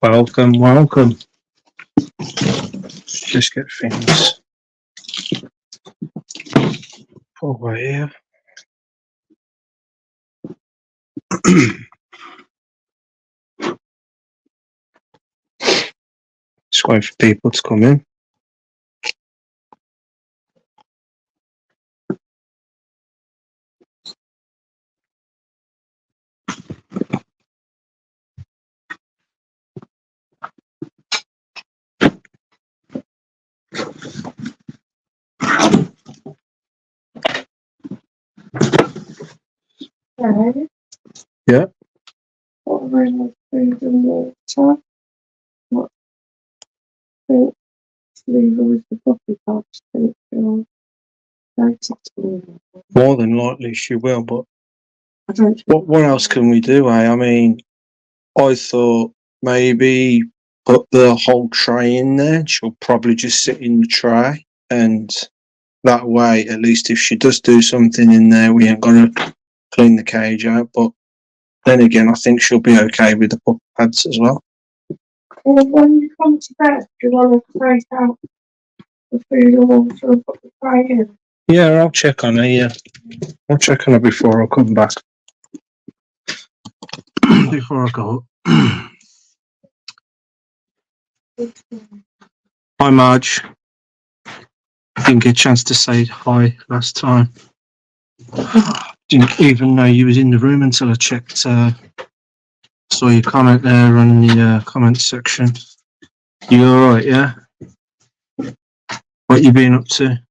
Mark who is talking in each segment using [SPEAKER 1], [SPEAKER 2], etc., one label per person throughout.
[SPEAKER 1] Welcome. Just get things over here. Just waiting for people to come in.
[SPEAKER 2] Hello.
[SPEAKER 1] Yeah.
[SPEAKER 2] What room of food and water? What fruit leave with the coffee cups? Think you'll notice me.
[SPEAKER 1] More than likely she will, but
[SPEAKER 2] I don't
[SPEAKER 1] what else can we do, eh? I mean, I thought maybe put the whole tray in there. She'll probably just sit in the tray, and that way, at least if she does do something in there, we ain't got to clean the cage out. But then again, I think she'll be okay with the pup pads as well.
[SPEAKER 2] Well, when you come to bed, do you want to take out the food and water and put the tray in?
[SPEAKER 1] Yeah, I'll check on her. Yeah, I'll check on her before I come back. Before I go. Hi, Marge. Didn't get a chance to say hi last time. Didn't even know you was in the room until I checked. Saw your comment there on the comment section. You all right? Yeah. What you been up to?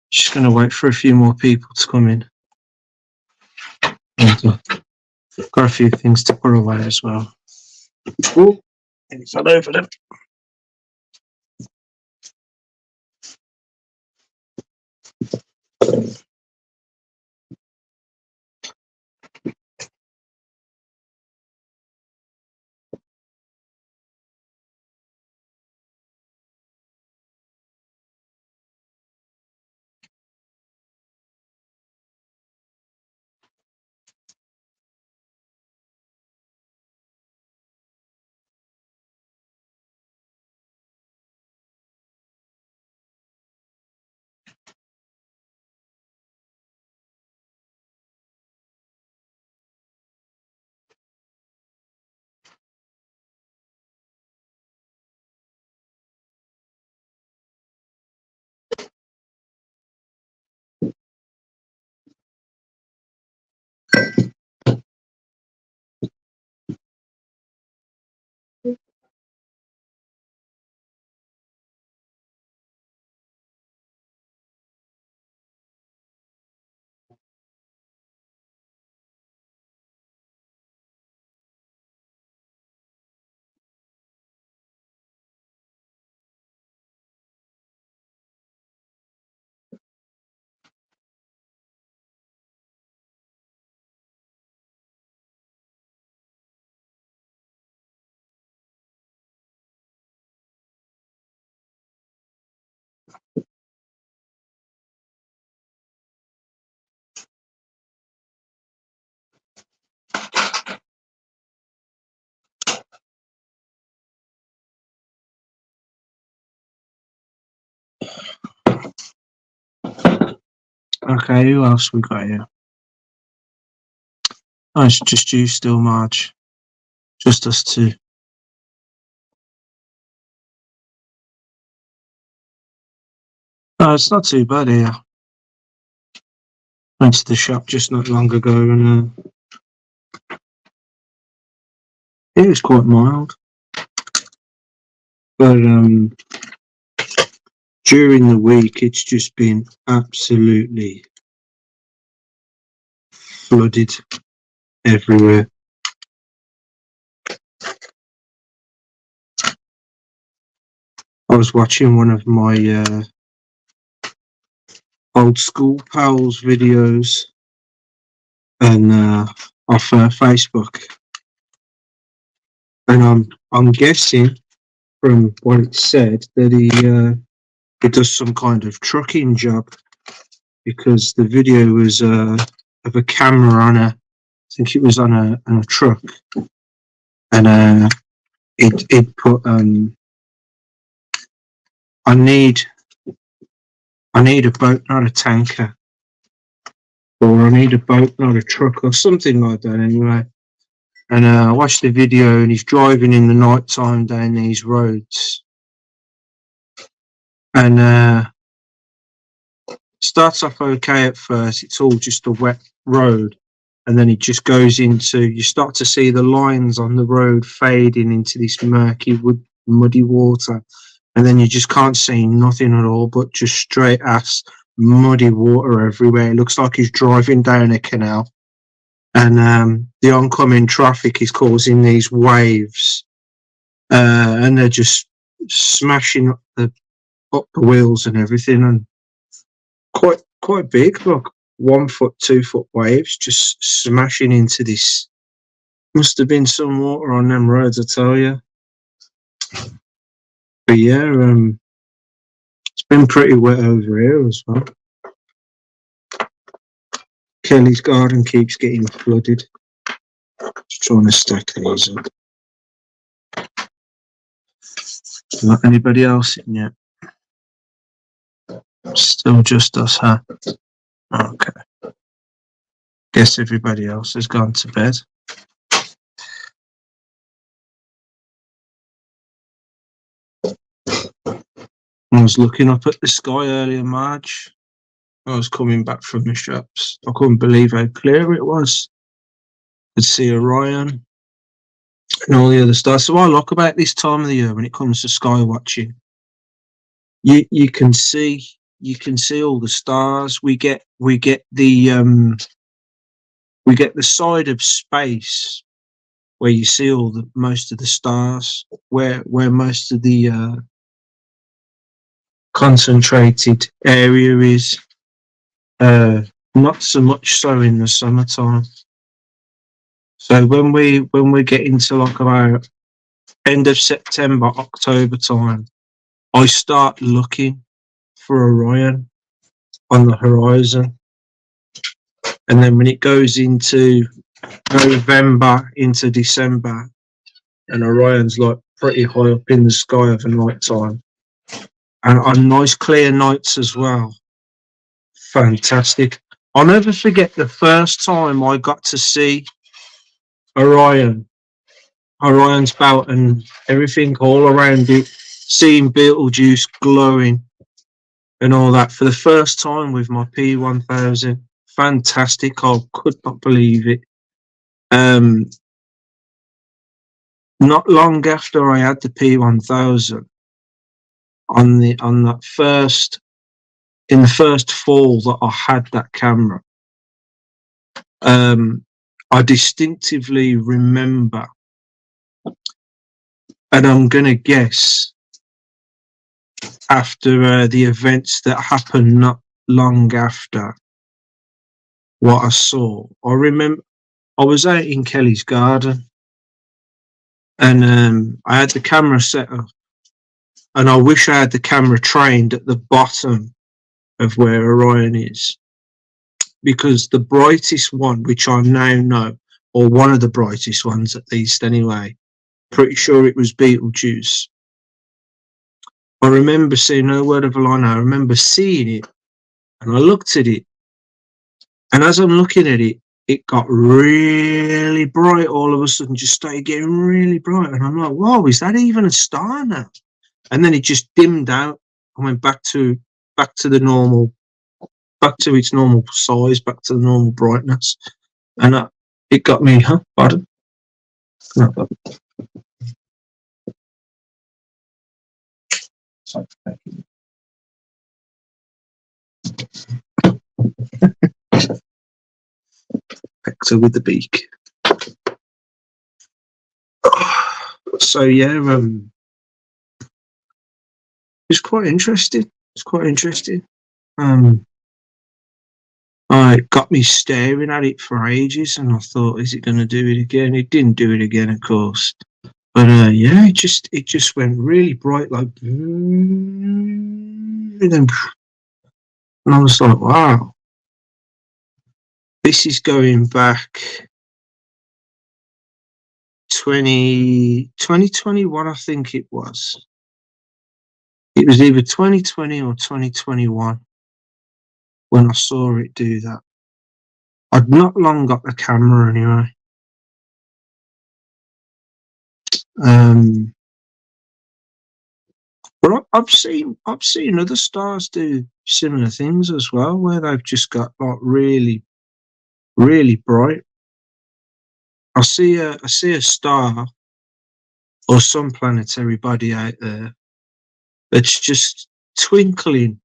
[SPEAKER 1] Just gonna wait for a few more people to come in. Got a few things to put away as well. Oh, it's all over them. Okay, who else we got here? Oh, it's just you still, Marge. Just us two. Oh, it's not too bad here. Went to the shop just not long ago and it was quite mild. But during the week it's just been absolutely flooded everywhere. I was watching one of my old school pals videos and off Facebook, and I'm guessing from what it said that he does some kind of trucking job, because the video was of a camera on I think it was on a truck, and it put I need a boat, not a tanker, or I need a boat, not a truck, or something like that. Anyway, and I watched the video, and he's driving in the night time down these roads, and starts off okay at first. It's all just a wet road, and then it just goes into, you start to see the lines on the road fading into this murky, muddy water, and then you just can't see nothing at all but just straight ass muddy water everywhere. It looks like he's driving down a canal, and the oncoming traffic is causing these waves, and they're just smashing up the wheels and everything, and quite big, like 1 foot, 2 foot waves just smashing into this. Must have been some water on them roads, I tell you. But yeah, it's been pretty wet over here as well. Kelly's garden keeps getting flooded. Just trying to stack these up. Not anybody else in yet? Still just us, huh? Okay. Guess everybody else has gone to bed. I was looking up at the sky earlier, Marge. I was coming back from the shops. I couldn't believe how clear it was. Could see Orion and all the other stars. So I like about this time of the year when it comes to sky watching. You can see all the stars. We get the side of space where you see most of the stars, where most of the concentrated area is. Not so much so in the summertime. So when we get into like about end of September, October time, I start looking for Orion on the horizon. And then when it goes into November, into December, and Orion's like pretty high up in the sky of a night time. And on nice clear nights as well. Fantastic. I'll never forget the first time I got to see Orion's belt and everything all around it, seeing Betelgeuse glowing and all that for the first time with my P1000. Fantastic. I could not believe it. Not long after I had the P1000, in the first fall that I had that camera, I distinctively remember, and I'm going to guess after the events that happened not long after what I saw. I remember I was out in Kelly's garden, and I had the camera set up, and I wish I had the camera trained at the bottom of where Orion is, because the brightest one, which I now know, or one of the brightest ones at least anyway, pretty sure it was Betelgeuse. I remember seeing, no word of a lie now, I remember seeing it, and I looked at it, and as I'm looking at it, it got really bright all of a sudden, just started getting really bright, and I'm like, whoa, is that even a star now? And then it just dimmed out and went back to the normal, back to its normal size, back to the normal brightness, and it got me, huh? Pardon? No. Hector with the beak. So yeah, it's quite interesting. It's quite interesting. It got me staring at it for ages, and I thought, is it going to do it again? It didn't do it again, of course. But yeah, it just went really bright, like, and I was like, wow. This is going back 2021, I think it was. It was either 2020 or 2021 when I saw it do that. I'd not long got the camera anyway. But I've seen other stars do similar things as well, where they've just got like really, really bright. I see a star or some planetary body out there that's just twinkling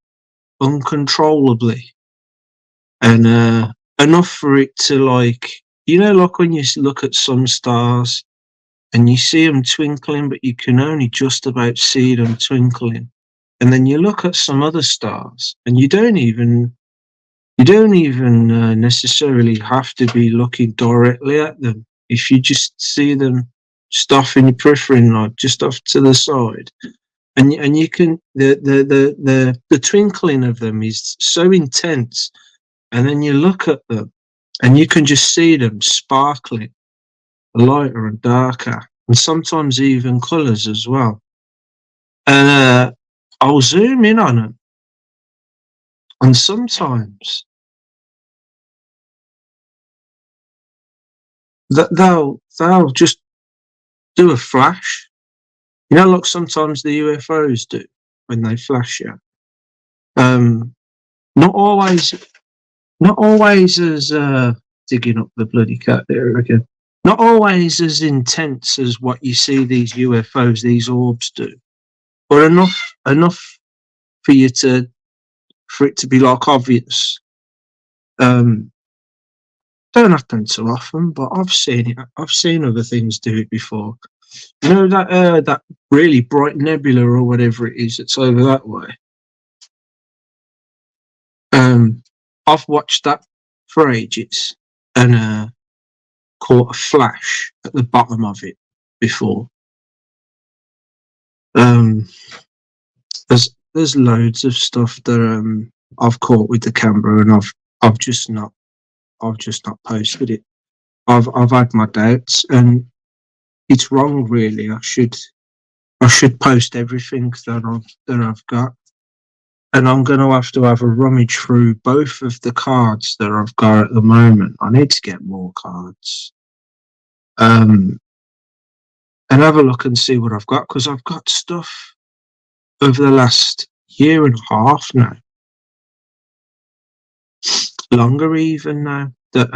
[SPEAKER 1] uncontrollably, and enough for it to, like, like when you look at some stars and you see them twinkling, but you can only just about see them twinkling. And then you look at some other stars, and you don't even necessarily have to be looking directly at them. If you just see them just off in your periphery, like just off to the side, and you can the twinkling of them is so intense, and then you look at them, and you can just see them sparkling lighter and darker, and sometimes even colours as well. And I'll zoom in on them, and sometimes they'll just do a flash. Like sometimes the UFOs do when they flash you. Not always, not always as digging up the bloody cat there again. Not always as intense as what you see these UFOs, these orbs do, but enough for it to be like obvious. Don't happen too often, but I've seen it. I've seen other things do it before. That really bright nebula or whatever it is that's over that way. I've watched that for ages and caught a flash at the bottom of it before. There's loads of stuff that I've caught with the camera, and I've just not posted it. I've had my doubts, and it's wrong, really. I should post everything that I've got, and I'm going to have a rummage through both of the cards that I've got at the moment. I need to get more cards, and have a look and see what I've got, because I've got stuff over the last year and a half now, longer even now, that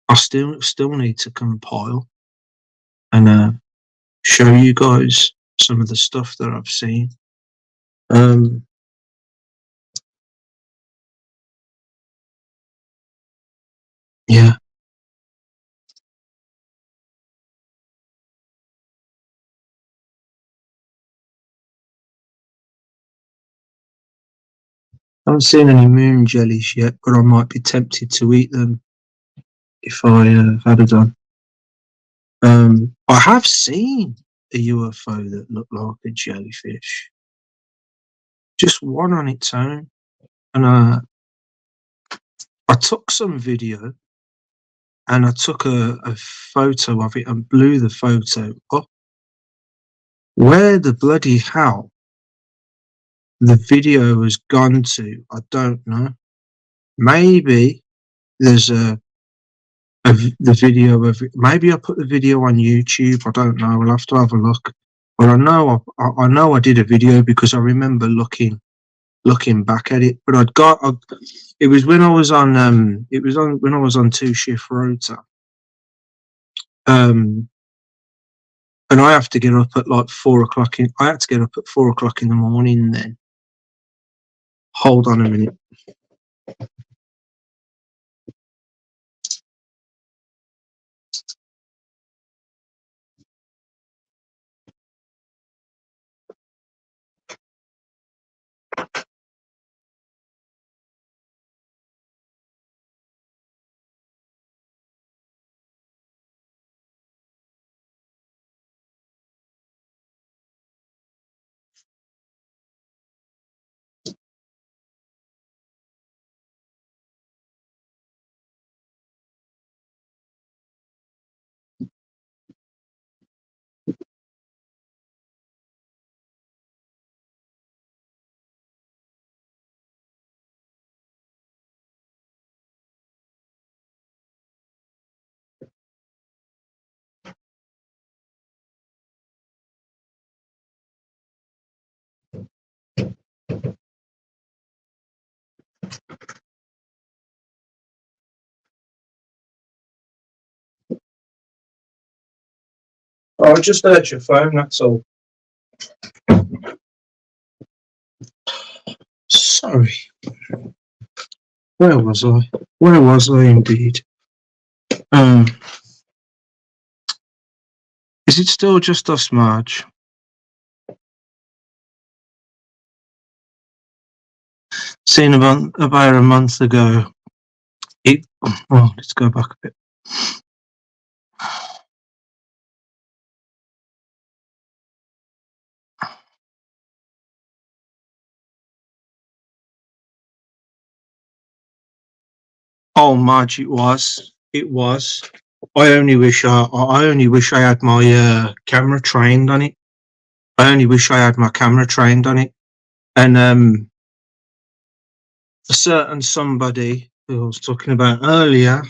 [SPEAKER 1] I still need to compile and show you guys some of the stuff that I've seen. Yeah. I haven't seen any moon jellies yet, but I might be tempted to eat them if I had a done. I have seen a UFO that looked like a jellyfish, just one on its own, and I took some video and I took a photo of it and blew the photo up. Where the bloody hell the video has gone to, I don't know. Maybe there's the video of it. Maybe I put the video on YouTube. I don't know. We'll have to have a look. But I know I did a video because I remember looking back at it. But it was when I was on when I was on 2-shift rota. And I have to get up at like 4 o'clock. I had to get up at 4 o'clock in the morning then. Hold on a minute. I just heard your phone, that's all. Sorry. Where was I? Where was I indeed? Is it still just us, Marge? Seen about a month ago. Well, let's go back a bit. Oh, Marge, it was. It was. I only wish I had my camera trained on it. I only wish I had my camera trained on it. And a certain somebody who I was talking about earlier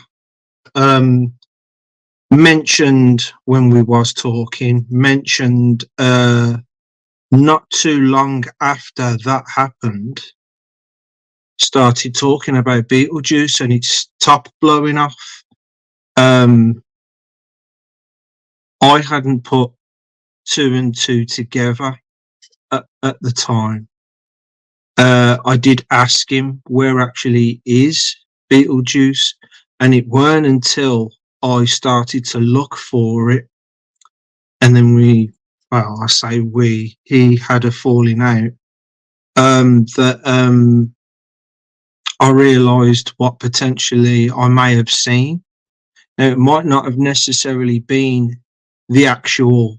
[SPEAKER 1] mentioned when we was talking, mentioned not too long after that happened, started talking about Beetlejuice and it stopped blowing off. I hadn't put two and two together at the time. I did ask him where actually is Beetlejuice, and it weren't until I started to look for it, and then he had a falling out, that I realised what potentially I may have seen. Now, it might not have necessarily been the actual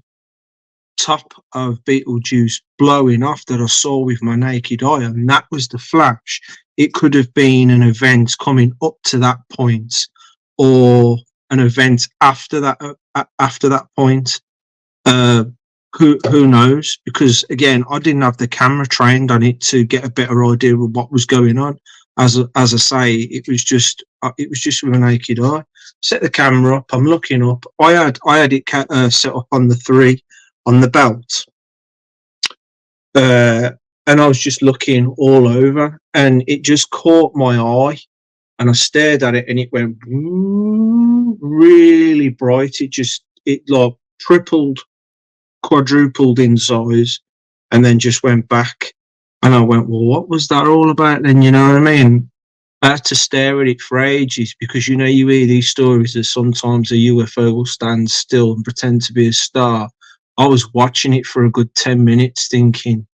[SPEAKER 1] top of Beetlejuice blowing off that I saw with my naked eye, and that was the flash. It could have been an event coming up to that point, or an event after that point. Who knows? Because again, I didn't have the camera trained on it to get a better idea of what was going on. As I say, it was just with a naked eye. Set the camera up. I'm looking up. I had it set up on the 3 on the belt, and I was just looking all over, and it just caught my eye, and I stared at it, and it went really bright. It like tripled, quadrupled in size, and then just went back. And I went, well, what was that all about then? You know what I mean? I had to stare at it for ages, because you hear these stories that sometimes a UFO will stand still and pretend to be a star. I was watching it for a good 10 minutes thinking,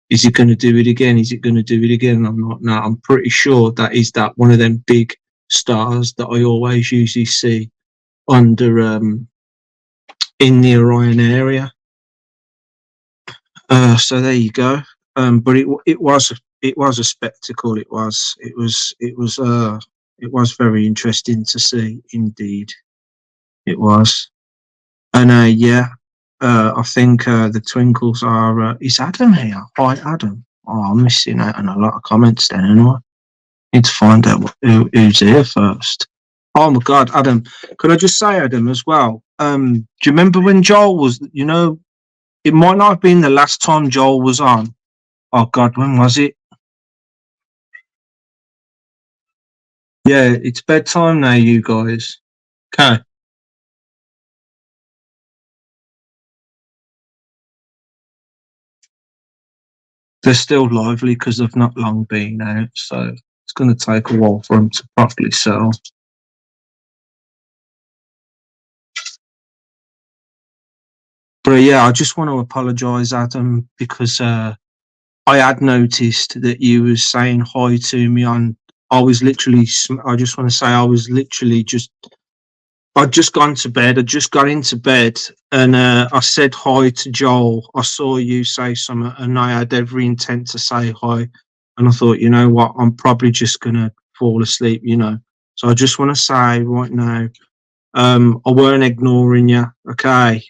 [SPEAKER 1] is it going to do it again? Is it going to do it again? And I'm not. No, I'm pretty sure that is one of them big stars that I always usually see under in the Orion area. So there you go. But it was a spectacle. It was very interesting to see indeed. It was. And I think the Twinkles are. Is Adam here? Hi, Adam. Oh, I'm missing out on a lot of comments then. Anyway, need to find out who's here first. Oh my God, Adam! Can I just say, Adam, as well? Do you remember when Joel was? It might not have been the last time Joel was on. Oh God, when was it? Yeah, it's bedtime now, you guys. Okay. They're still lively because they've not long been out, so it's going to take a while for them to properly settle. But yeah, I just want to apologise, Adam, because I had noticed that you was saying hi to me on. I just want to say I was literally I'd just gone to bed. I just got into bed, and I said hi to Joel. I saw you say something, and I had every intent to say hi. And I thought, you know what, I'm probably just gonna fall asleep, So I just want to say right now, I weren't ignoring you, okay?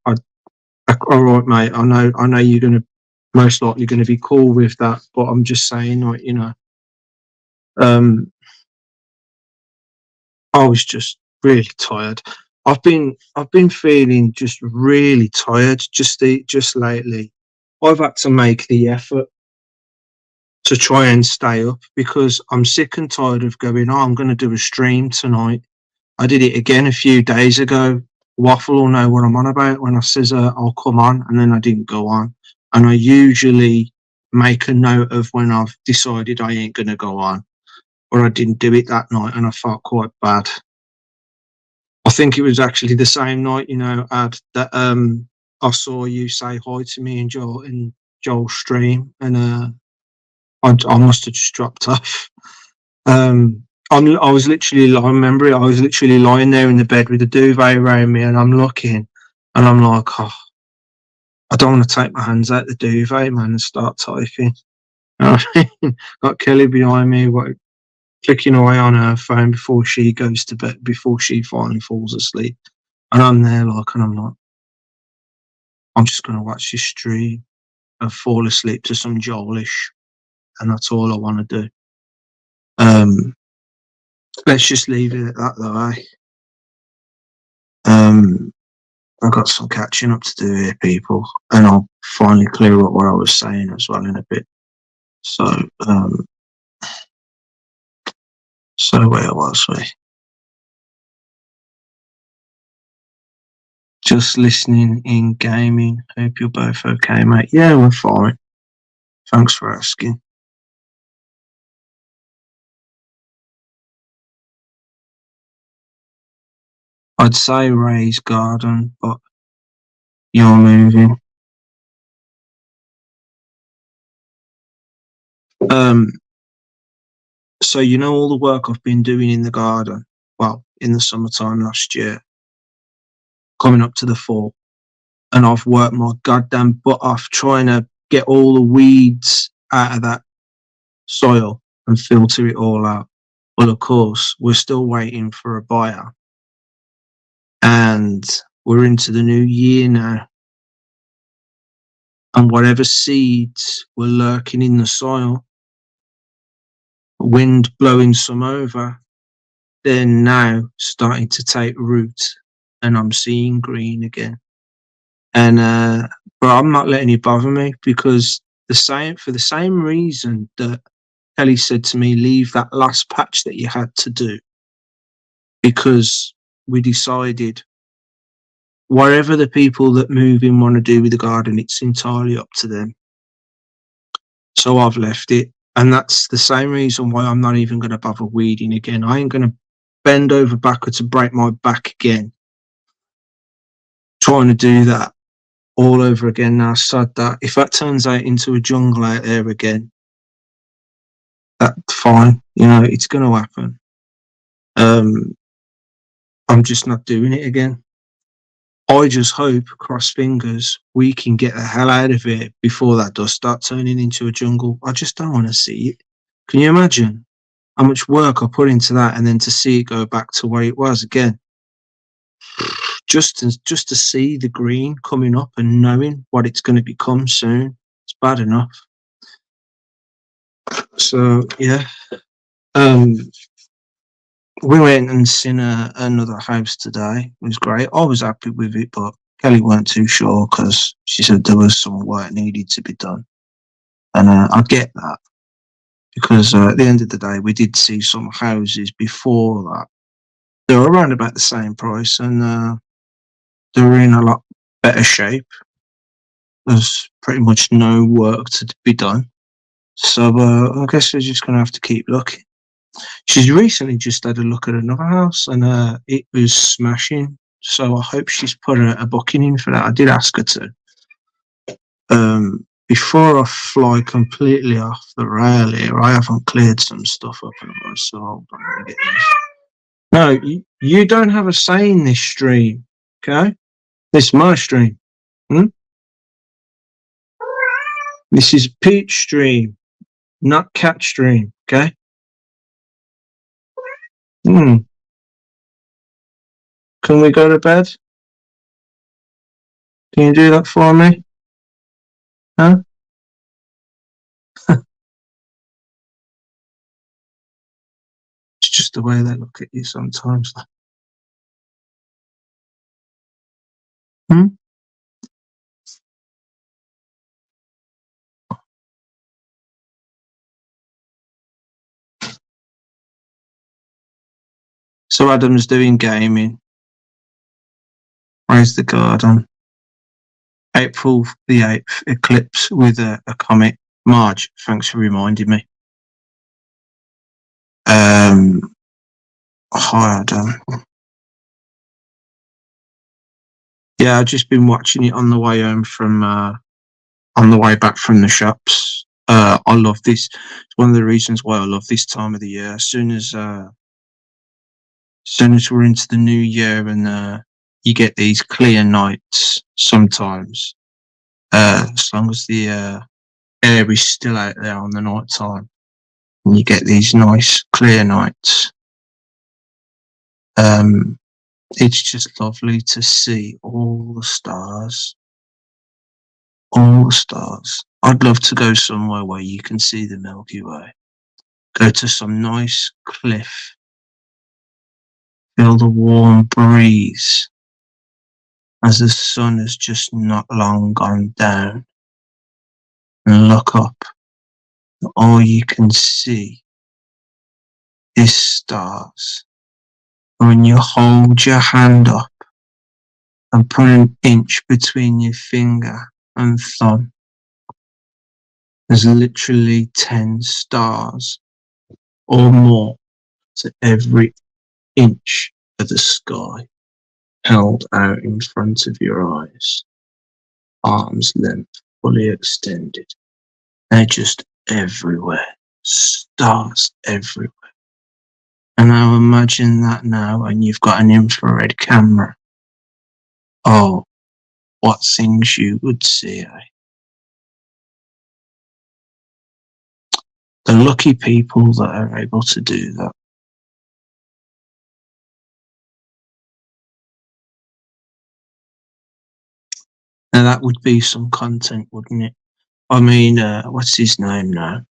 [SPEAKER 1] All right, mate. I know you're gonna most likely gonna be cool with that, but I'm just saying, like, I was just really tired. I've been feeling just really tired just lately. I've had to make the effort to try and stay up because I'm sick and tired of going, I'm going to do a stream tonight. I did it again a few days ago Waffle will know what I'm on about when I says I'll come on, and then I didn't go on. And I usually make a note of when I've decided I ain't going to go on, or I didn't do it that night, and I felt quite bad. I think it was actually the same night, Ad, that I saw you say hi to me in Joel's stream, and I must have just dropped off. I was literally, I remember it, I was literally lying there in the bed with the duvet around me, and I'm looking, and I'm like, oh, I don't want to take my hands out the duvet, man, and start typing. You know what I mean? Got Kelly behind me, clicking away on her phone before she goes to bed, before she finally falls asleep. And I'm there, and I'm like, I'm just going to watch this stream and fall asleep to some Joelish, and that's all I want to do. Let's just leave it at that, though, I've got some catching up to do here, people, and I'll finally clear up what I was saying as well in a bit. So where was we? Just listening in gaming. Hope you're both okay, mate. Yeah, we're fine. Thanks for asking. I'd say Ray's garden, but you're moving. So all the work I've been doing in the garden, well, in the summertime last year, coming up to the fall, and I've worked my goddamn butt off trying to get all the weeds out of that soil and filter it all out. Well, of course, we're still waiting for a buyer, and we're into the new year now. And whatever seeds were lurking in the soil, wind blowing some over, they're now starting to take root, and I'm seeing green again. And but I'm not letting it bother me, because for the same reason that Kelly said to me, leave that last patch that you had to do, because we decided whatever the people that move in want to do with the garden, it's entirely up to them. So I've left it, and that's the same reason why I'm not even going to bother weeding again. I ain't going to bend over backwards to break my back again trying to do that all over again. Now, sod that. If that turns out into a jungle out there again, that's fine. It's going to happen. I'm just not doing it again. I just hope, cross fingers, we can get the hell out of it before that does start turning into a jungle. I just don't want to see it. Can you imagine how much work I put into that, and then to see it go back to where it was again? Just to see the green coming up and knowing what it's going to become soon, it's bad enough. So yeah, we went and seen another house today. It was great. I was happy with it, but Kelly weren't too sure because she said there was some work needed to be done, and I get that, because at the end of the day, we did see some houses before that. They were around about the same price, and they were in a lot better shape. There's pretty much no work to be done. So I guess we're just going to have to keep looking. She's recently just had a look at another house, and it was smashing. So I hope she's put a booking in for that. I did ask her to. Before I fly completely off the rail here, I haven't cleared some stuff up, so hold on, let me get this. No, you don't have a say in this stream, okay? This is my stream. This is Pete's stream, not Cat stream, okay? Can we go to bed? Can you do that for me? Huh? It's just the way they look at you sometimes. So Adam's doing gaming. Praise the God on April the 8th eclipse with a comet. Marge, thanks for reminding me. Hi, Adam. Yeah, I've just been watching it on the way home from on the way back from the shops. I love this. It's one of the reasons why I love this time of the year. As soon as we're into the new year and you get these clear nights sometimes, as long as the air is still out there on the night time, and you get these nice clear nights. It's just lovely to see all the stars. All the stars. I'd love to go somewhere where you can see the Milky Way. Go to some nice cliff. Feel the warm breeze as the sun has just not long gone down. And look up. All you can see is stars. When you hold your hand up and put an inch between your finger and thumb, there's literally 10 stars or more to every inch of the sky held out in front of your eyes, arm's length fully extended. They're just everywhere, stars everywhere. And now imagine that now, and you've got an infrared camera. Oh, what things you would see, eh? The lucky people that are able to do that. Now that would be some content, wouldn't it? I mean, what's his name now?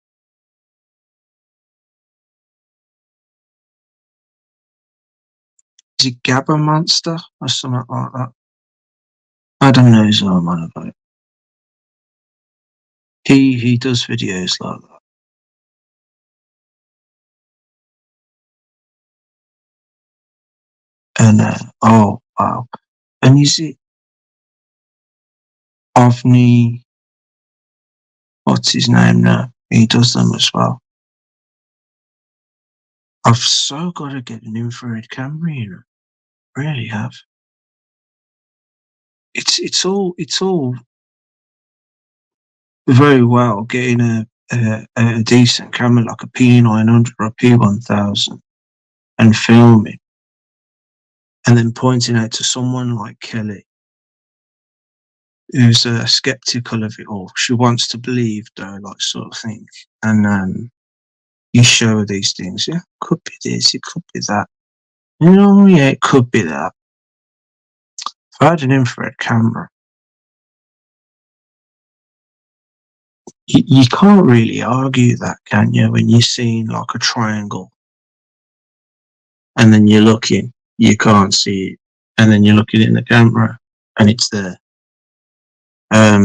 [SPEAKER 1] Is it Gabba Monster or something like that? I don't know who I'm on about. He does videos like that. And oh wow. And is it Avni? What's his name now? He does them as well. I've so got to get an infrared camera, you know. Really have. It's all very well getting a decent camera like a P900 or a P1000 and filming, and then pointing out to someone like Kelly, who's skeptical of it all. She wants to believe, though, like sort of thing. And you show her these things. Yeah, could be this, it could be that. You know, yeah, it could be that. If I had an infrared camera, you can't really argue that, can you? When you're seeing like a triangle, and then you're looking, you can't see it, and then you're looking in the camera, and it's there. I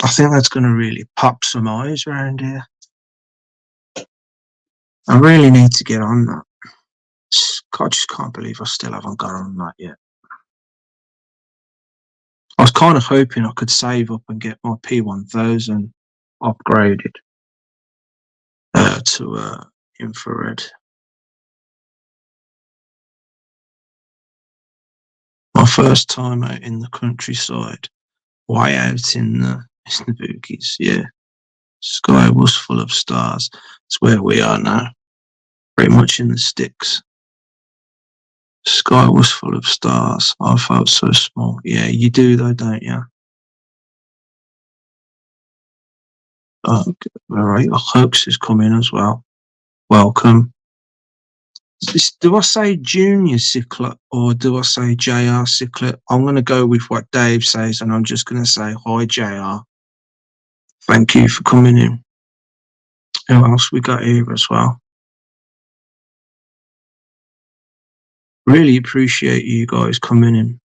[SPEAKER 1] think that's going to really pop some eyes around here. I really need to get on that. I just can't believe I still haven't got on that yet. I was kind of hoping I could save up and get my P1000 upgraded to infrared. My first time out in the countryside, way out in the boogies, yeah. Sky was full of stars. It's where we are now, pretty much in the sticks. Sky was full of stars. I felt so small. Yeah, you do though, don't you? All right, Hoax is coming as well. Welcome. Do I say Junior Ciclet or do I say JR Ciclet? I'm going to go with what Dave says, and I'm just going to say hi, JR. Thank you for coming in. Who else we got here as well? Really appreciate you guys coming in.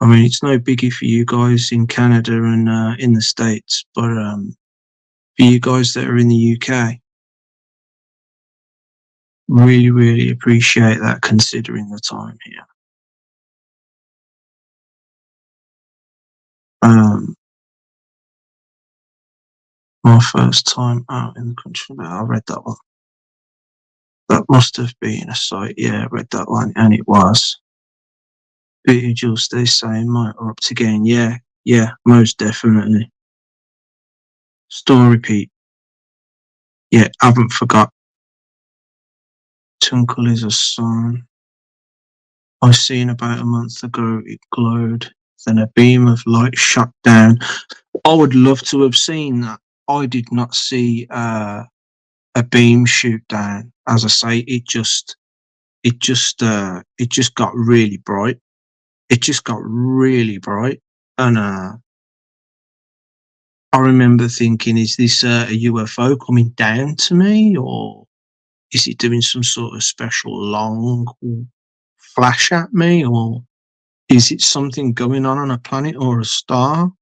[SPEAKER 1] I mean, it's no biggie for you guys in Canada and in the States, but for you guys that are in the UK. Really, really appreciate that considering the time here. My first time out in the country, I read that one. That must have been a site, yeah, I read that one, and it was. Peter Jules stays saying, might are up to gain, yeah, most definitely. Story Pete, yeah, haven't forgot. Twinkle is a song I seen about a month ago. It glowed, then a beam of light shot down. I would love to have seen that. I did not see a beam shoot down. As I say, it just got really bright. It just got really bright, and I remember thinking, is this a UFO coming down to me, or is it doing some sort of special long flash at me, or is it something going on a planet or a star?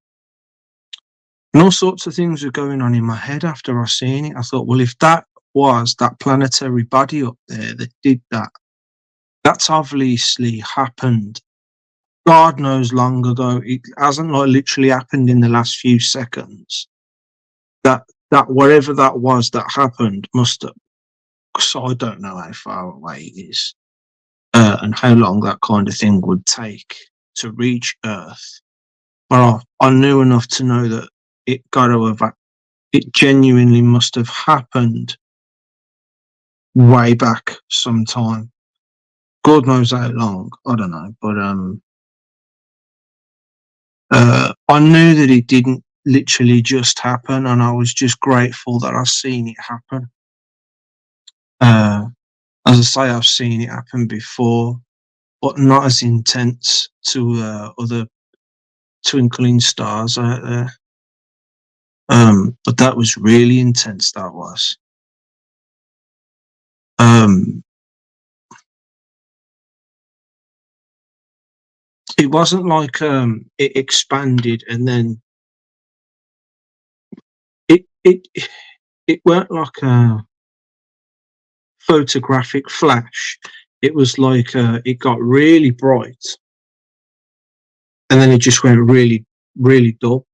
[SPEAKER 1] And all sorts of things were going on in my head after I seen it. I thought, well, if that was that planetary body up there that did that, that's obviously happened God knows long ago. It hasn't like literally happened in the last few seconds. That whatever that was that happened must have, so I don't know how far away it is, and how long that kind of thing would take to reach Earth. But I knew enough to know that it got to have, it genuinely must have happened way back sometime. God knows how long. I don't know, but I knew that it didn't literally just happen, and I was just grateful that I've seen it happen. As I say, I've seen it happen before, but not as intense to other twinkling stars out there. But that was really intense. That was. It wasn't like it expanded and then it weren't like a photographic flash. It was like it got really bright and then it just went really, really dull.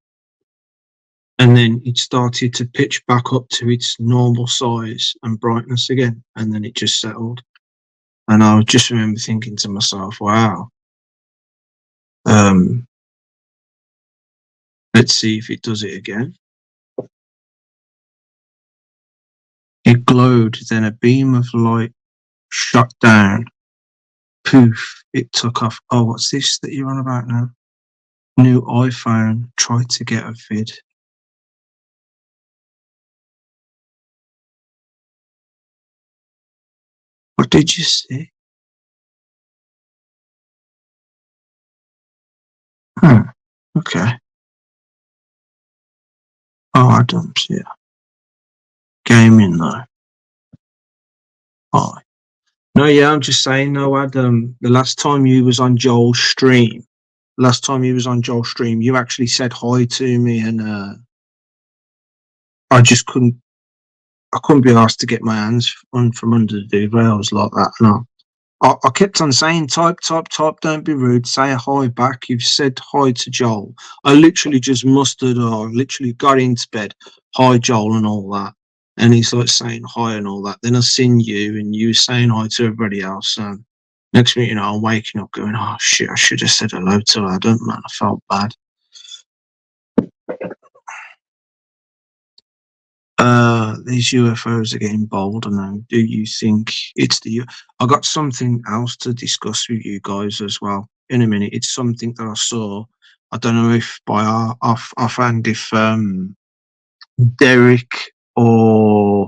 [SPEAKER 1] And then it started to pitch back up to its normal size and brightness again. And then it just settled. And I just remember thinking to myself, wow, let's see if it does it again. It glowed, then a beam of light shot down. Poof, it took off. Oh, what's this that you're on about now? New iPhone, tried to get a vid. What did you see? Okay. Oh, I don't see it. Gaming though. Oh. No, yeah, I'm just saying, no, Adam, the last time you was on Joel's stream, you actually said hi to me, and I just couldn't be asked to get my hands from under the duvet. I was like that, and I kept on saying, type, don't be rude, say a hi back. You've said hi to Joel. I literally just mustered, or literally got into bed, hi Joel and all that. And he's like saying hi and all that. Then I seen you and you were saying hi to everybody else. And next minute, you know, I'm waking up going, oh shit, I should have said hello to Adam, man. I felt bad. These UFOs are getting bolder now. Do you think it's I got something else to discuss with you guys as well in a minute. It's something that I saw. I don't know if by offhand if Derek or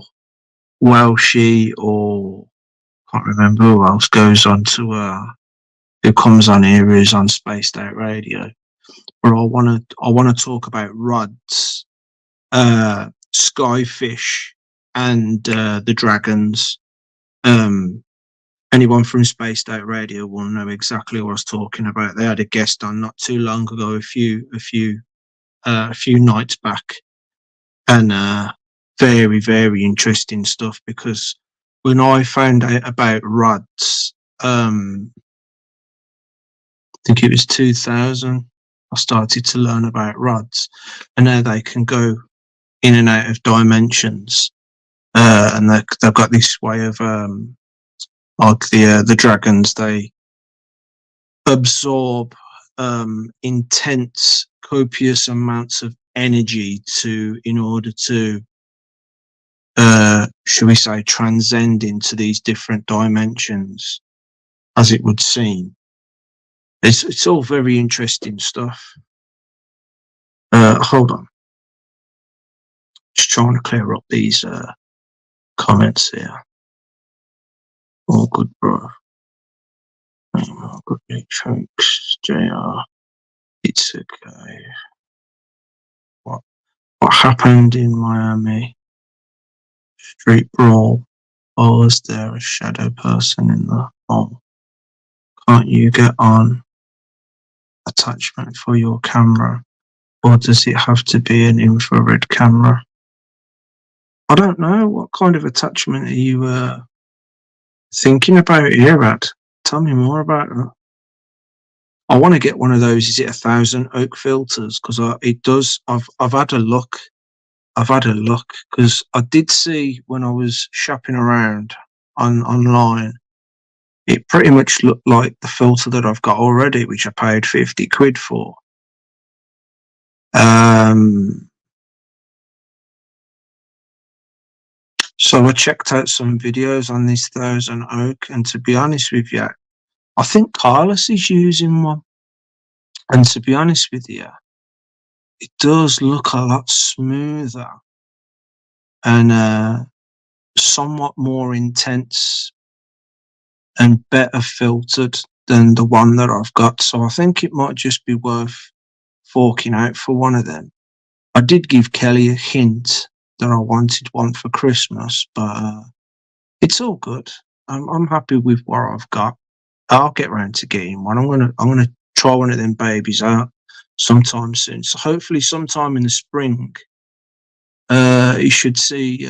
[SPEAKER 1] Welshie or can't remember who else goes on to who comes on here is on Spaced Out Radio. But I wanna talk about rods, Skyfish, and the dragons. Anyone from Spaced Out Radio will know exactly what I was talking about. They had a guest on not too long ago, a few nights back, and very, very interesting stuff, because when I found out about rods, I think it was 2000, I started to learn about rods, and now they can go in and out of dimensions. And they've got this way of, like the dragons, they absorb intense, copious amounts of energy in order to, should we say, transcend into these different dimensions, as it would seem. It's all very interesting stuff. Hold on, just trying to clear up these comments here. All good, bro. All good, folks. JR. It's okay. What happened in Miami? Street brawl. Or was there a shadow person in the hall? Can't you get on attachment for your camera? Or does it have to be an infrared camera? I don't know. What kind of attachment are you thinking about here, Ad? Tell me more about that. I want to get one of those. Is it 1,000 oak filters? Because it does. I've had a look. Because I did see when I was shopping around online, it pretty much looked like the filter that I've got already, which I paid 50 quid for. So I checked out some videos on this 1,000 oak, and to be honest with you, I think Carlos is using one. And to be honest with you, it does look a lot smoother and somewhat more intense and better filtered than the one that I've got. So I think it might just be worth forking out for one of them. I did give Kelly a hint that I wanted one for Christmas, but it's all good. I'm happy with what I've got. I'll get round to getting one. I'm gonna try one of them babies out sometime soon. So hopefully sometime in the spring, you should see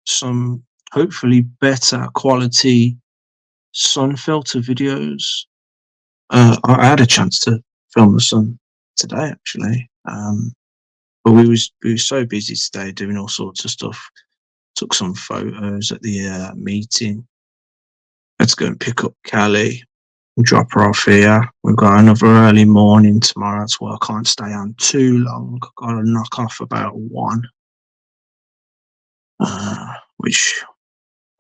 [SPEAKER 1] some hopefully better quality sun filter videos. I had a chance to film the sun today, actually, but we were so busy today doing all sorts of stuff. Took some photos at the meeting. Let's go and pick up Callie. We'll drop her off here. We've got another early morning tomorrow. That's why I can't stay on too long. Got to knock off about 1, which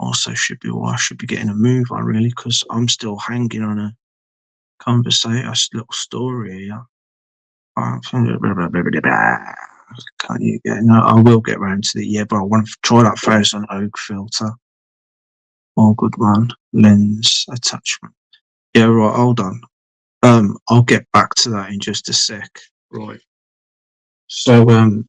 [SPEAKER 1] also should be why I should be getting a move on, really, because I'm still hanging on a conversation, a little story here. Can't you get? No, I will get round to it. Yeah, but I want to try that 1,000 oak filter. All good one. Lens attachment. Yeah, right. Hold on. I'll get back to that in just a sec. Right. So,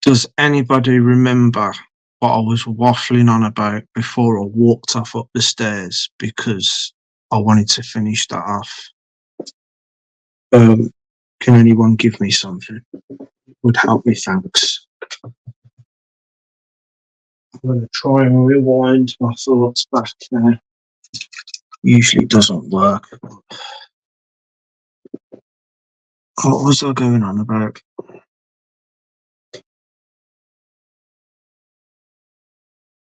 [SPEAKER 1] does anybody remember what I was waffling on about before I walked off up the stairs because I wanted to finish that off? Can anyone give me something? It would help me, thanks. I'm going to try and rewind my thoughts back now. Usually doesn't work. What was I going on about?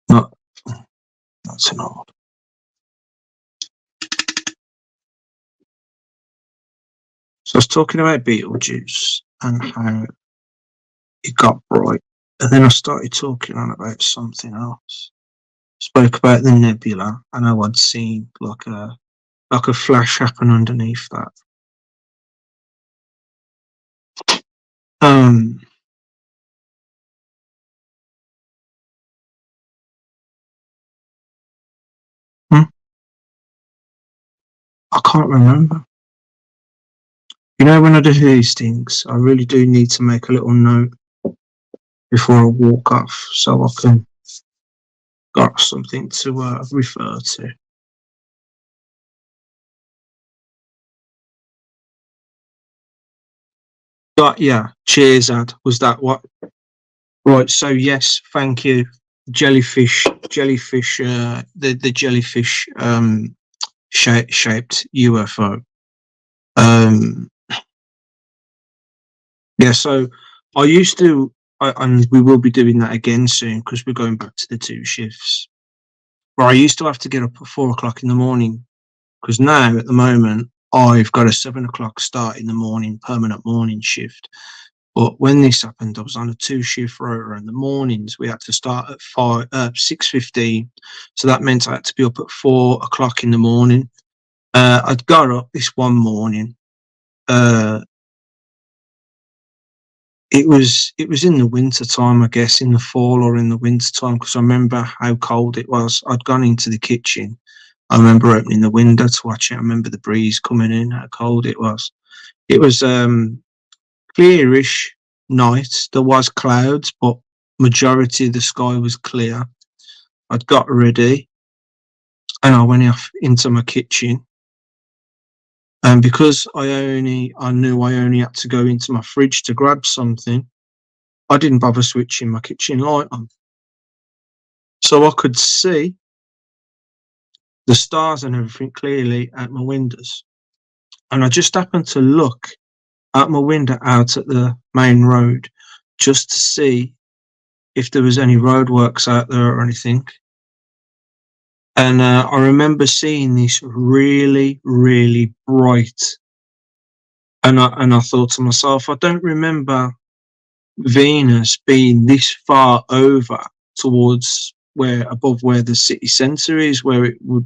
[SPEAKER 1] No, that's an old. So I was talking about Beetlejuice and how it got bright, and then I started talking on about something else. Spoke about the nebula and how I'd seen like a flash happen underneath that. I can't remember. You know, when I do these things, I really do need to make a little note before I walk off so I can got something to refer to. But yeah, cheers, Ad. Was that what Right. So yes, thank you. Jellyfish, the jellyfish shaped UFO. Um, yeah. So I used to, and we will be doing that again soon because we're going back to the 2 shifts. Where I used to have to get up at 4 o'clock in the morning because now at the moment I've got a 7 o'clock start in the morning, permanent morning shift. But when this happened, I was on a 2 shift rota. In the mornings, we had to start at 6:15, so that meant I had to be up at 4 o'clock in the morning. I'd got up this one morning. It was in the winter time, I guess, in the fall or in the winter time, because I remember how cold it was. I'd gone into the kitchen. I remember opening the window to watch it. I remember the breeze coming in, how cold it was. It was clearish night. There was clouds, but majority of the sky was clear. I'd got ready and I went off into my kitchen. And because I knew I only had to go into my fridge to grab something, I didn't bother switching my kitchen light on. So I could see the stars and everything clearly at my windows. And I just happened to look out my window out at the main road just to see if there was any roadworks out there or anything. And I remember seeing this really, really bright. And I thought to myself, I don't remember Venus being this far over towards above where the city centre is, where it would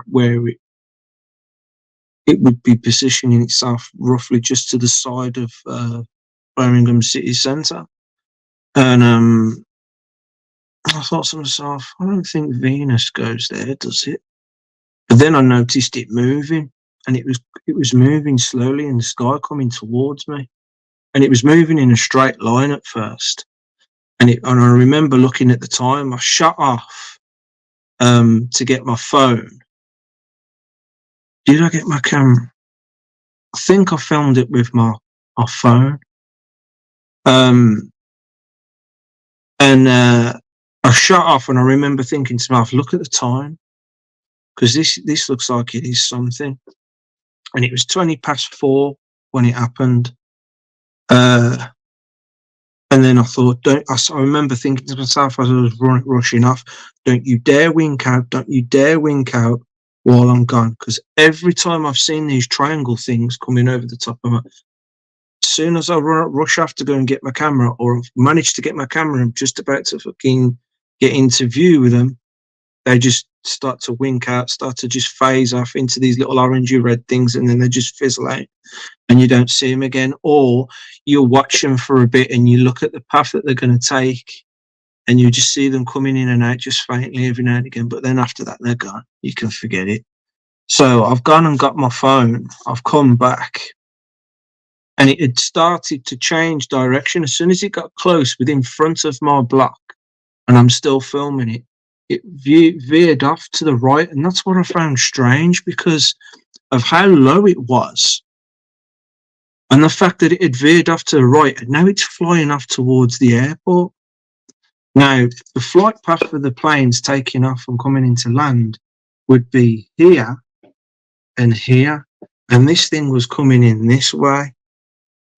[SPEAKER 1] be positioning itself roughly just to the side of Birmingham city centre. And I thought to myself, I don't think Venus goes there, does it? But then I noticed it moving, and it was moving slowly in the sky, coming towards me, and it was moving in a straight line at first. And I remember looking at the time. I shut off to get my phone. Did I get my camera? I think I filmed it with my phone. And I shut off, and I remember thinking to myself, look at the time, because this looks like it is something. And it was 4:20 when it happened. And then I thought, I remember thinking to myself as I was rushing off, don't you dare wink out, don't you dare wink out while I'm gone. Because every time I've seen these triangle things coming over the top of me, as soon as I rush off to go and get my camera, or I've managed to get my camera, I'm just about to fucking get into view with them, they just start to wink out, start to just phase off into these little orangey red things, and then they just fizzle out and you don't see them again. Or you'll watch them for a bit and you look at the path that they're going to take and you just see them coming in and out just faintly every now and again, but then after that they're gone. You can forget it. So I've gone and got my phone, I've come back, and it had started to change direction. As soon as it got close within front of my block, and I'm still filming it, it veered off to the right. And that's what I found strange, because of how low it was and the fact that it had veered off to the right, and now it's flying off towards the airport. Now, the flight path for the planes taking off and coming into land would be here and here, and this thing was coming in this way,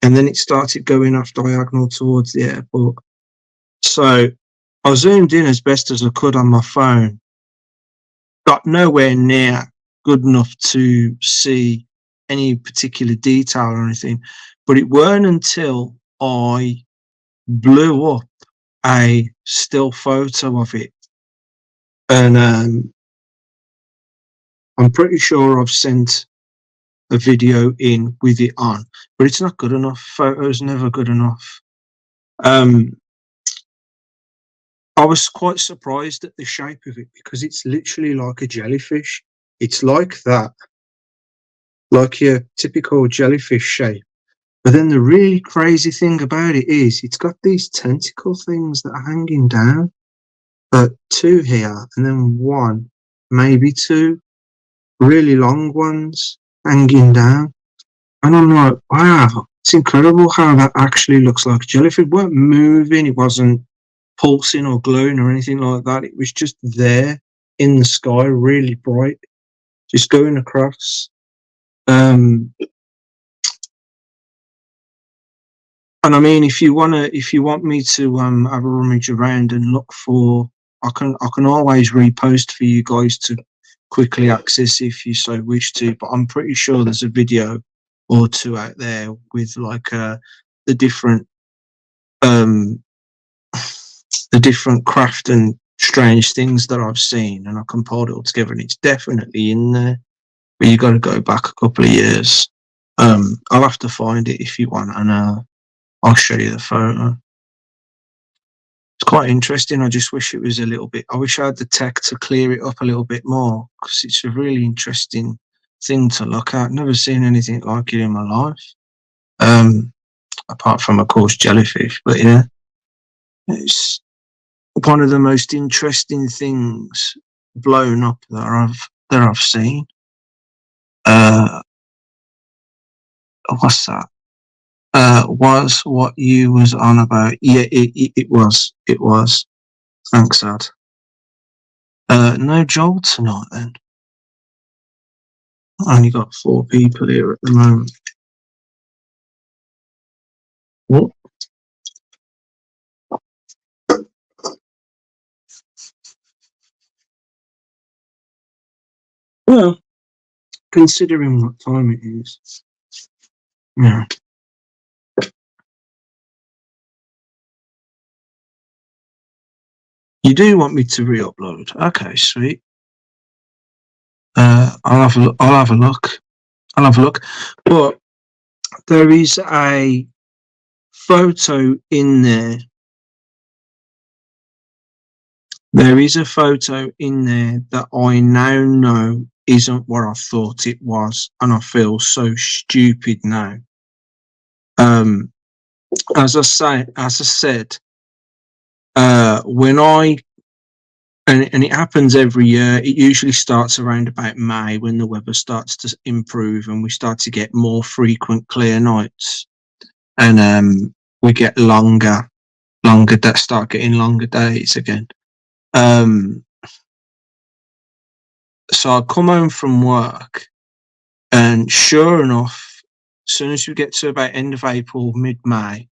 [SPEAKER 1] and then it started going off diagonal towards the airport. So I zoomed in as best as I could on my phone, got nowhere near good enough to see any particular detail or anything, but it weren't until I blew up a still photo of it, and I'm pretty sure I've sent a video in with it on, but it's not good enough. Photos never good enough. I was quite surprised at the shape of it, because it's literally like a jellyfish. It's like that, like your typical jellyfish shape. But then the really crazy thing about it is it's got these tentacle things that are hanging down. 2 here, and then 1, maybe 2 really long ones hanging down. And I'm like, wow, it's incredible how that actually looks like a jellyfish. It weren't moving, it wasn't pulsing or glowing or anything like that. It was just there in the sky, really bright, just going across. And I mean, if you want me to have a rummage around and look for, I can always repost for you guys to quickly access if you so wish to. But I'm pretty sure there's a video or two out there with like the different craft and strange things that I've seen, and I compiled it all together, and it's definitely in there. But you got to go back a couple of years. I'll have to find it if you want, and I'll show you the photo. It's quite interesting. I just wish it was a little bit, I wish I had the tech to clear it up a little bit more, because it's a really interesting thing to look at. Never seen anything like it in my life. Apart from, of course, jellyfish. But yeah, it's one of the most interesting things blown up that I've seen. What's that? Was what you was on about? Yeah, it was. It was. Thanks, Ad. No Joel tonight then. I only got 4 people here at the moment. What? Well, considering what time it is, yeah. You do want me to re-upload? Okay, sweet. I'll have a look. I'll have a look. But there is a photo in there. There is a photo in there that I now know isn't what I thought it was, and I feel so stupid now. As I said, when and it happens every year. It usually starts around about May when the weather starts to improve and we start to get more frequent clear nights, and we get longer that start getting longer days again. So I come home from work, and sure enough, as soon as we get to about end of April, mid-May,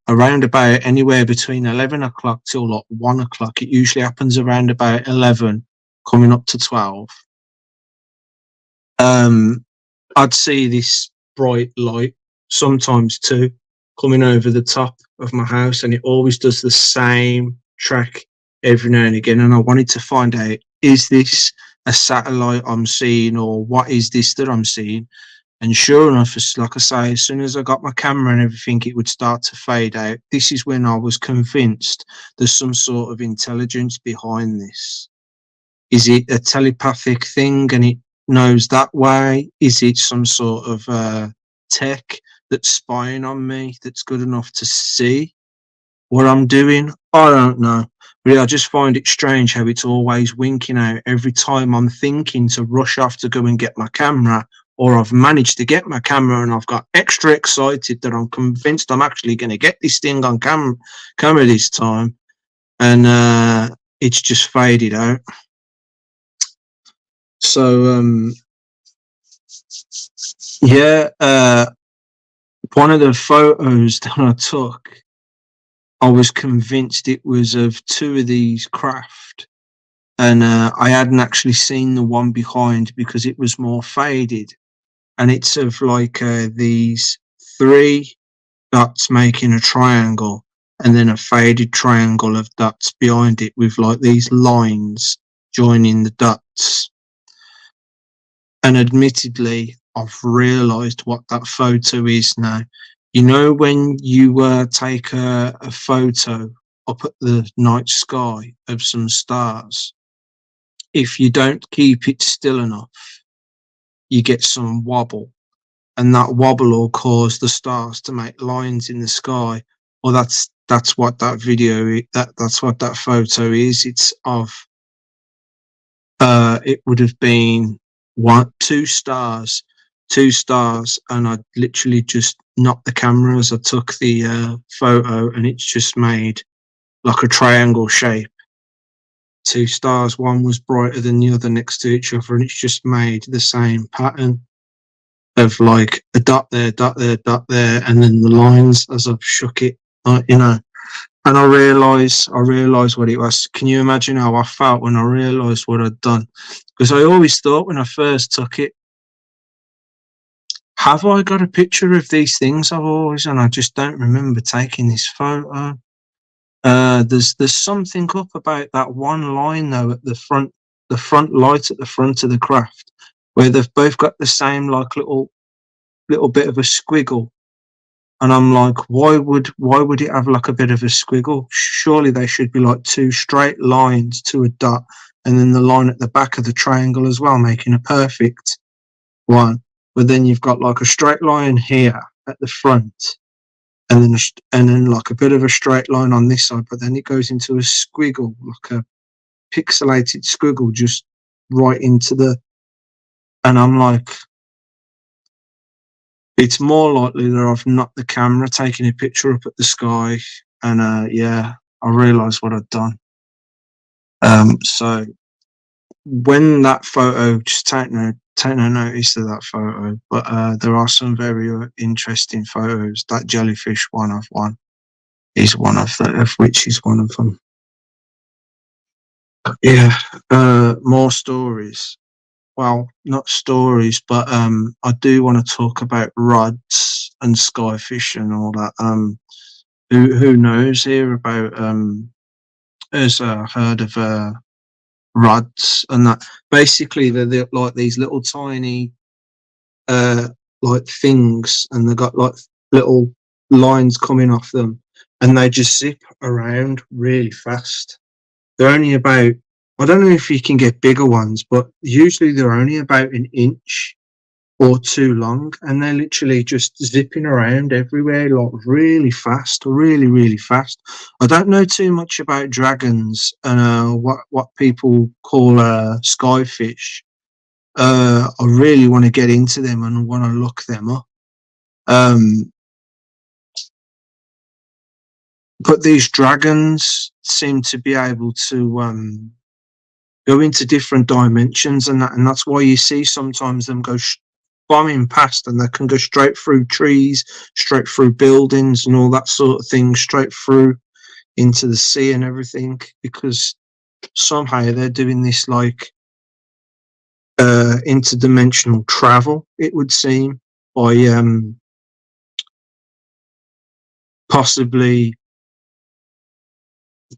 [SPEAKER 1] around about anywhere between 11 o'clock till like 1 o'clock, it usually happens around about 11, coming up to 12. I'd see this bright light, sometimes 2, coming over the top of my house, and it always does the same track every now and again. And I wanted to find out, is this a satellite I'm seeing, or what is this that I'm seeing? And sure enough, like I say, as soon as I got my camera and everything, it would start to fade out. This is when I was convinced there's some sort of intelligence behind this. Is it a telepathic thing and it knows that way? Is it some sort of tech that's spying on me that's good enough to see what I'm doing? I don't know. Really, I just find it strange how it's always winking out every time I'm thinking to rush off to go and get my camera, or I've managed to get my camera and I've got extra excited that I'm convinced I'm actually going to get this thing on camera this time, and it's just faded out. So yeah, one of the photos that I took, I was convinced it was of 2 of these craft, and I hadn't actually seen the one behind because it was more faded. And it's of like these 3 dots making a triangle, and then a faded triangle of dots behind it with like these lines joining the dots. And admittedly, I've realised what that photo is now. You know, when you take a photo up at the night sky of some stars, if you don't keep it still enough, you get some wobble, and that wobble will cause the stars to make lines in the sky. Well, that's what that video, that's what that photo is. It's of it would have been 2 stars 2 stars, and I literally just knocked the camera as I took the photo, and it's just made like a triangle shape. 2 stars, one was brighter than the other next to each other, and it's just made the same pattern of like a dot there, dot there, dot there, and then the lines as I've shook it, you know. And I realised what it was. Can you imagine how I felt when I realised what I'd done? Because I always thought when I first took it, have I got a picture of these things I've always, and I just don't remember taking this photo. There's something up about that one line though at the front light at the front of the craft, where they've both got the same like little bit of a squiggle, and I'm like, why would it have like a bit of a squiggle? Surely they should be like 2 straight lines to a dot, and then the line at the back of the triangle as well, making a perfect one. But then you've got like a straight line here at the front, and then like a bit of a straight line on this side, but then it goes into a squiggle, like a pixelated squiggle, just right into the. And I'm like, it's more likely that I've knocked the camera, taking a picture up at the sky, and yeah, I realised what I'd done. So when that photo, just take no notice of that photo, but there are some very interesting photos. That jellyfish one I've won is one of which is one of them. Yeah, more stories. Well, not stories, but I do want to talk about rods and skyfish and all that. Who knows here about has heard of rods and that? Basically, they're like these little tiny like things, and they've got like little lines coming off them, and they just zip around really fast. They're only about, I don't know if you can get bigger ones, but usually they're only about an inch or 2 long, and they're literally just zipping around everywhere, like really fast, really fast. I don't know too much about dragons and what people call skyfish. I really want to get into them and want to look them up. But these dragons seem to be able to go into different dimensions, and that's why you see sometimes them go bombing past, and they can go straight through trees, straight through buildings and all that sort of thing, straight through into the sea and everything, because somehow they're doing this like interdimensional travel, it would seem, by possibly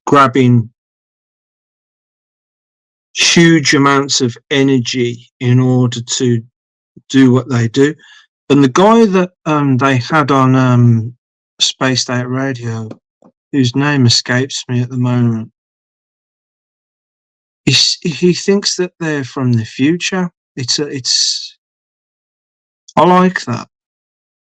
[SPEAKER 1] grabbing huge amounts of energy in order to do what they do. And the guy that they had on Spaced Out Radio, whose name escapes me at the moment, he thinks that they're from the future. I like that,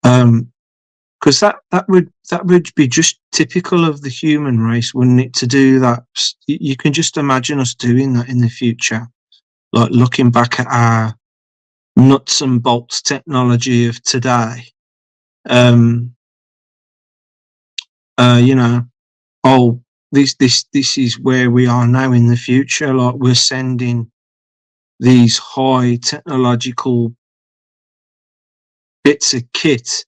[SPEAKER 1] because that would be just typical of the human race, wouldn't it? To do that, you can just imagine us doing that in the future, like looking back at our nuts and bolts technology of today. You know, oh, this is where we are now in the future. Like, we're sending these high technological bits of kit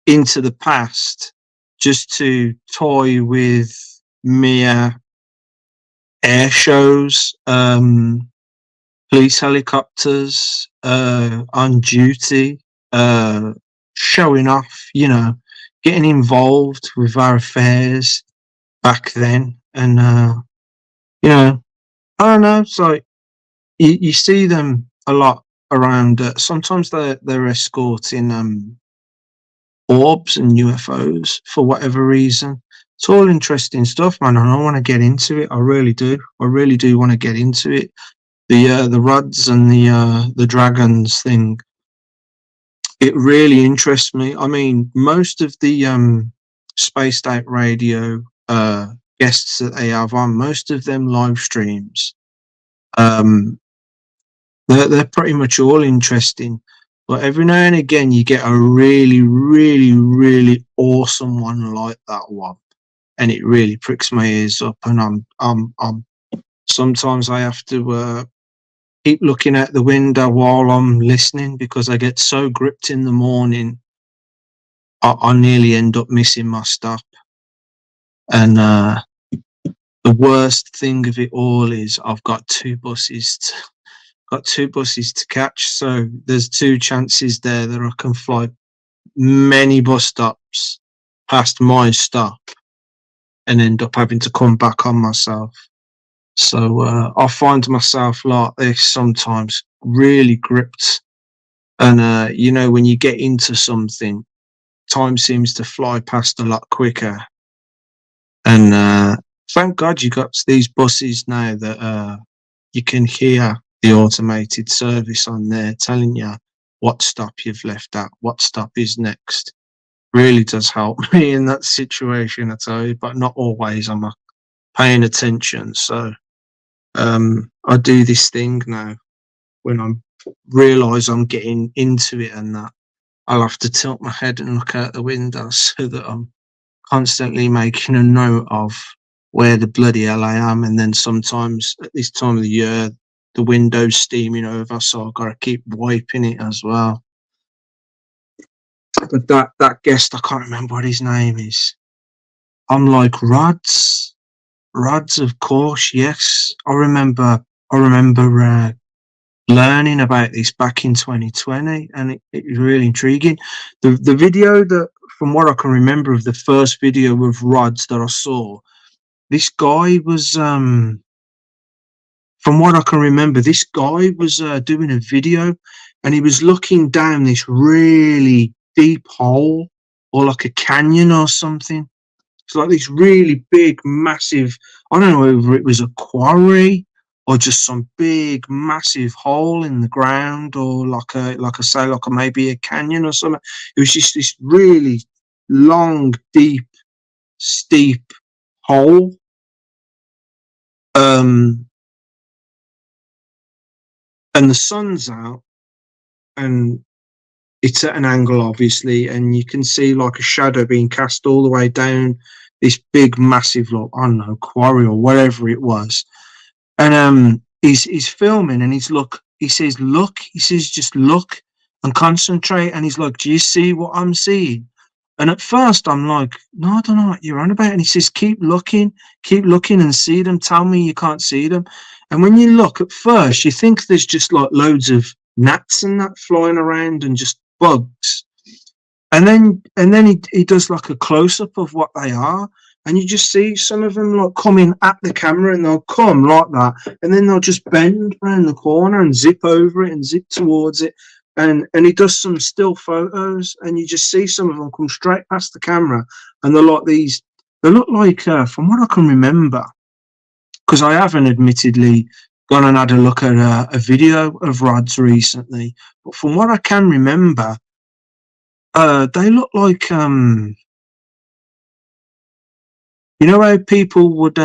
[SPEAKER 1] into the past just to toy with mere air shows, police helicopters on duty, showing off, you know, getting involved with our affairs back then. And you know, I don't know, it's like you see them a lot around. Sometimes they're escorting orbs and UFOs for whatever reason. It's all interesting stuff, man, and I want to get into it. I really do want to get into it. The rods and the dragons thing, it really interests me. I mean, most of the Spaced Out Radio guests that they have on, most of them live streams, they're pretty much all interesting. But every now and again, you get a really, really, really awesome one like that one, and it really pricks my ears up. And I'm sometimes I have to keep looking out the window while I'm listening because I get so gripped in the morning, I nearly end up missing my stop. And the worst thing of it all is I've got two buses to catch, so there's two chances there that I can fly many bus stops past my stop and end up having to come back on myself. So I find myself like this sometimes, really gripped. And when you get into something, time seems to fly past a lot quicker. And thank God you got these buses now that you can hear the automated service on there telling you what stop you've left at, what stop is next. Really does help me in that situation, I tell you, but not always. I'm paying attention. So I do this thing now when I realise I'm getting into it and that I'll have to tilt my head and look out the window so that I'm constantly making a note of where the bloody hell I am. And then sometimes at this time of the year, the window's steaming over, so I've got to keep wiping it as well. But that guest, I can't remember what his name is. I'm like, Rods, of course, yes. I remember learning about this back in 2020, and it was really intriguing. The video that, from what I can remember of the first video of Rods that I saw, this guy was, from what I can remember, this guy was doing a video, and he was looking down this really deep hole, or like a canyon or something. It's like this really big, massive, I don't know whether it was a quarry or just some big, massive hole in the ground, or like maybe a canyon or something. It was just this really long, deep, steep hole. And the sun's out, and it's at an angle, obviously, and you can see like a shadow being cast all the way down this big, massive, like, I don't know, quarry or whatever it was. And he's filming, and he says, just look and concentrate. And he's like, do you see what I'm seeing? And at first I'm like, no, I don't know what you're on about. And he says, keep looking and see them. Tell me you can't see them. And when you look at first, you think there's just like loads of gnats and that flying around and just bugs. And then he does like a close up of what they are. And you just see some of them like coming at the camera, and they'll come like that, and then they'll just bend around the corner and zip over it and zip towards it. And he does some still photos, and you just see some of them come straight past the camera, and they're like these. They look like, from what I can remember, because I haven't admittedly gone and had a look at a video of Rods recently, but from what I can remember, they look like you know how people would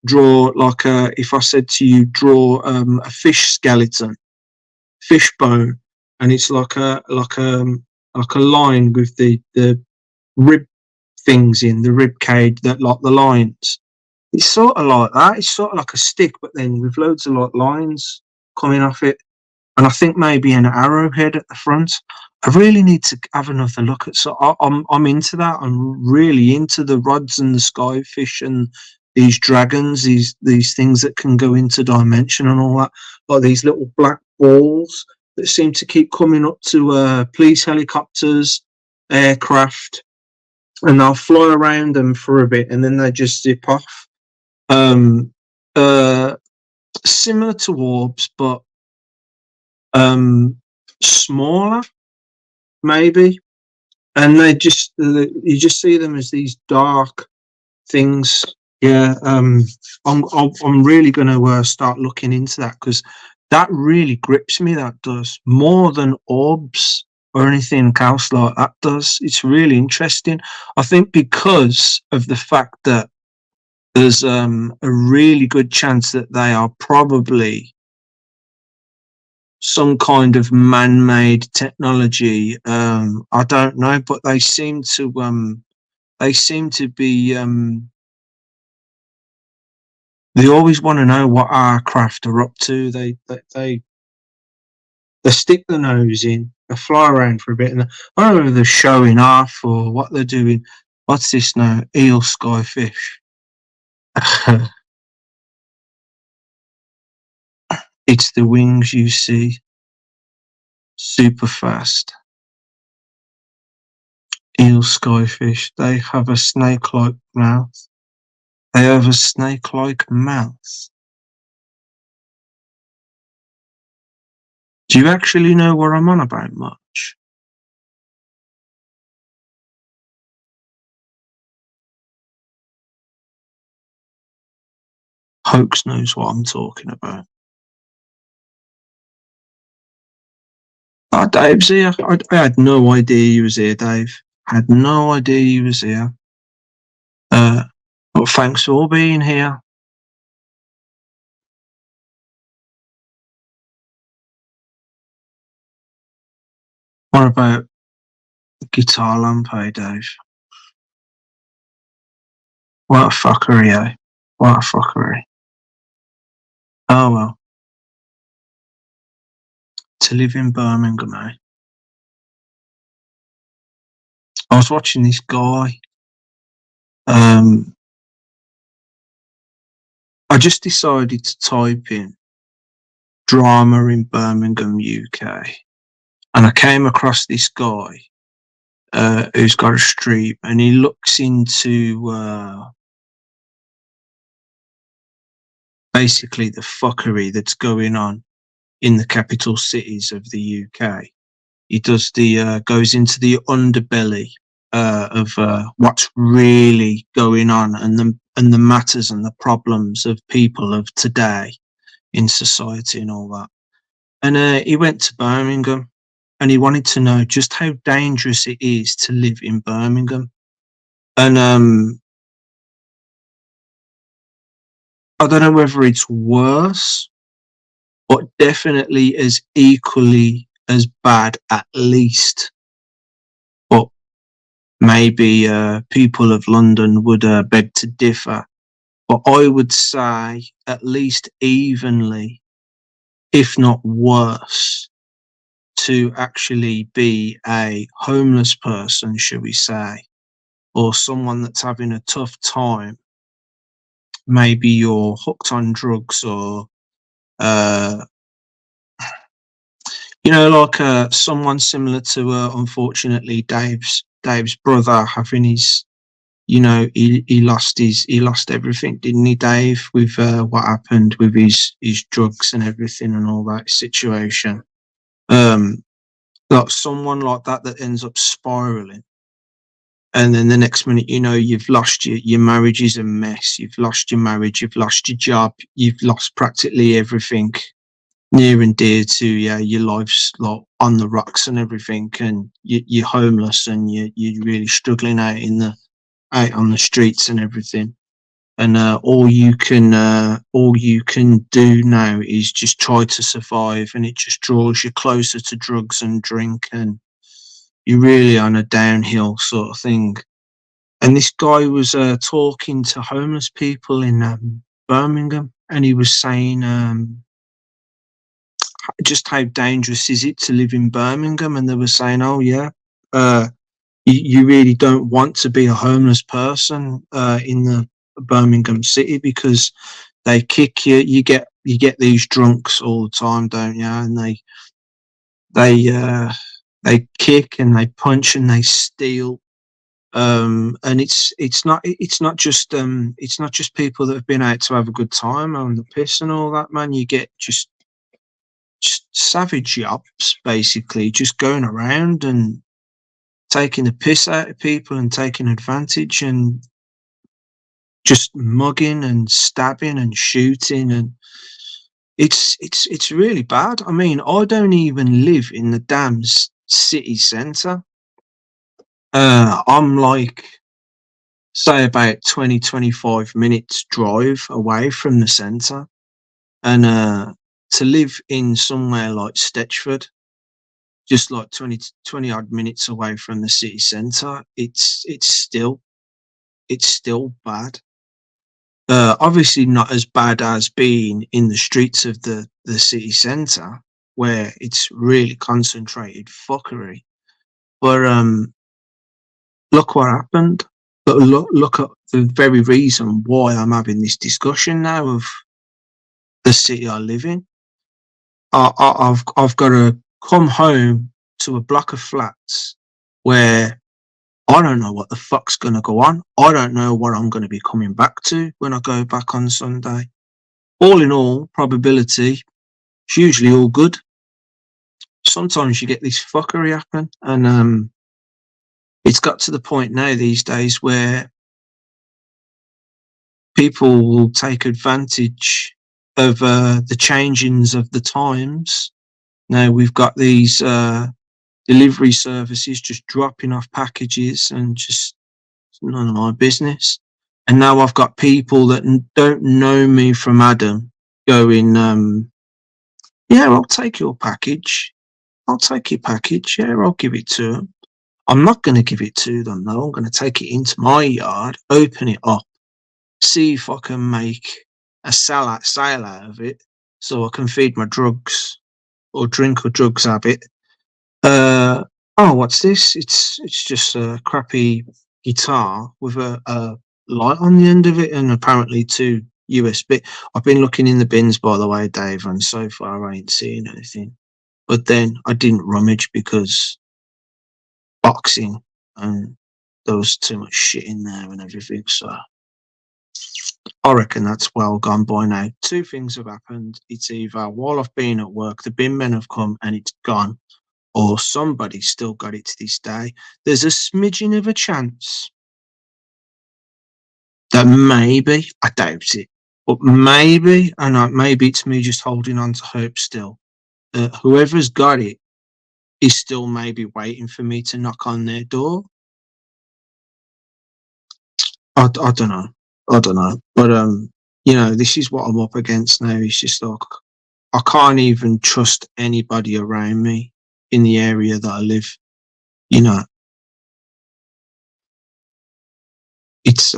[SPEAKER 1] draw like if I said to you, draw a fish skeleton, fish bone, and it's like a line with the rib things in the rib cage, that like the lines. It's sort of like that. It's sort of like a stick, but then with loads of like lines coming off it, and I think maybe an arrowhead at the front. I really need to have another look at. So I'm into that. I'm really into the rods and the skyfish and these dragons, these things that can go into dimension and all that, like these little black balls that seem to keep coming up to police helicopters, aircraft, and they'll fly around them for a bit and then they just zip off. Similar to orbs, but smaller, maybe. And they just, you just see them as these dark things. Yeah, I'm really going to start looking into that, because that really grips me. That does, more than orbs or anything else like that does. It's really interesting. I think because of the fact that there's a really good chance that they are probably some kind of man-made technology. I don't know, but they seem to be they always want to know what our craft are up to. They stick the nose in, they fly around for a bit, and I don't know if they're showing off or what they're doing. What's this now? Eel skyfish. It's the wings, you see. Super fast. Eel skyfish. They have a snake-like mouth. They have a snake-like mouth. Do you actually know what I'm on about much? Hoax knows what I'm talking about. Oh, Dave's here. I had no idea he was here, Dave. I had no idea he was here. But thanks for being here. What about Guitar Lamp, Dave? What a fuckery, eh? What a fuckery. Oh well. To live in Birmingham, eh? I was watching this guy. I just decided to type in drama in Birmingham, UK. And I came across this guy who's got a stream, and he looks into basically the fuckery that's going on in the capital cities of the UK. He does the goes into the underbelly of what's really going on, and the matters and the problems of people of today in society and all that. And he went to Birmingham, and he wanted to know just how dangerous it is to live in Birmingham. And I don't know whether it's worse, but definitely as equally as bad, at least. But maybe people of London would beg to differ. But I would say at least evenly, if not worse, to actually be a homeless person, should we say, or someone that's having a tough time. Maybe you're hooked on drugs, or like someone similar to unfortunately Dave's brother having his, he lost everything, didn't he, Dave, with what happened with his drugs and everything and all that situation. Like someone like that ends up spiraling, and then the next minute, you've lost your marriage is a mess. You've lost your marriage. You've lost your job. You've lost practically everything near and dear to you. Your life's like on the rocks and everything, and you're homeless, and you're really struggling out on the streets and everything. And all you can do now is just try to survive, and it just draws you closer to drugs and drink, and you're really on a downhill sort of thing. And this guy was talking to homeless people in Birmingham, and he was saying just how dangerous is it to live in Birmingham, and they were saying, oh yeah, you really don't want to be a homeless person in the Birmingham city, because they kick you. You get these drunks all the time, don't you? And they kick and they punch and they steal. And it's not just people that have been out to have a good time on the piss and all that, man. You get just savage yops, basically, just going around and taking the piss out of people and taking advantage and just mugging and stabbing and shooting, and it's really bad. I mean, I don't even live in the damn city centre. I'm like, say, about 20-25 minutes drive away from the centre, and to live in somewhere like Stetchford, just like 20 odd minutes away from the city centre, it's still bad. Obviously not as bad as being in the streets of the city centre, where it's really concentrated fuckery. But look what happened. But look at the very reason why I'm having this discussion now of the city I live in. I've got to come home to a block of flats where I don't know what the fuck's going to go on. I don't know what I'm going to be coming back to when I go back on Sunday. All in all, probability, it's usually all good. Sometimes you get this fuckery happen, and it's got to the point now these days where people will take advantage of the changings of the times. Now we've got these delivery services just dropping off packages and just none of my business. And now I've got people that don't know me from Adam going, yeah, I'll take your package. I'll take your package. Yeah, I'll give it to them. I'm not going to give it to them, though. I'm going to take it into my yard, open it up, see if I can make a sale out of it so I can feed my drugs or drink or drugs habit. Oh, what's this? It's just a crappy guitar with a light on the end of it and apparently two USB. I've been looking in the bins, by the way, Dave, and so far I ain't seeing anything. But then I didn't rummage because boxing and there was too much shit in there and everything. So I reckon that's well gone by now. Two things have happened. It's either while I've been at work, the bin men have come and it's gone, or somebody's still got it to this day. There's a smidgen of a chance that maybe, I doubt it, but maybe, and maybe it's me just holding on to hope still, whoever's got it is still maybe waiting for me to knock on their door. I don't know. I don't know. But, you know, this is what I'm up against now. It's just like, I can't even trust anybody around me in the area that I live. You know, it's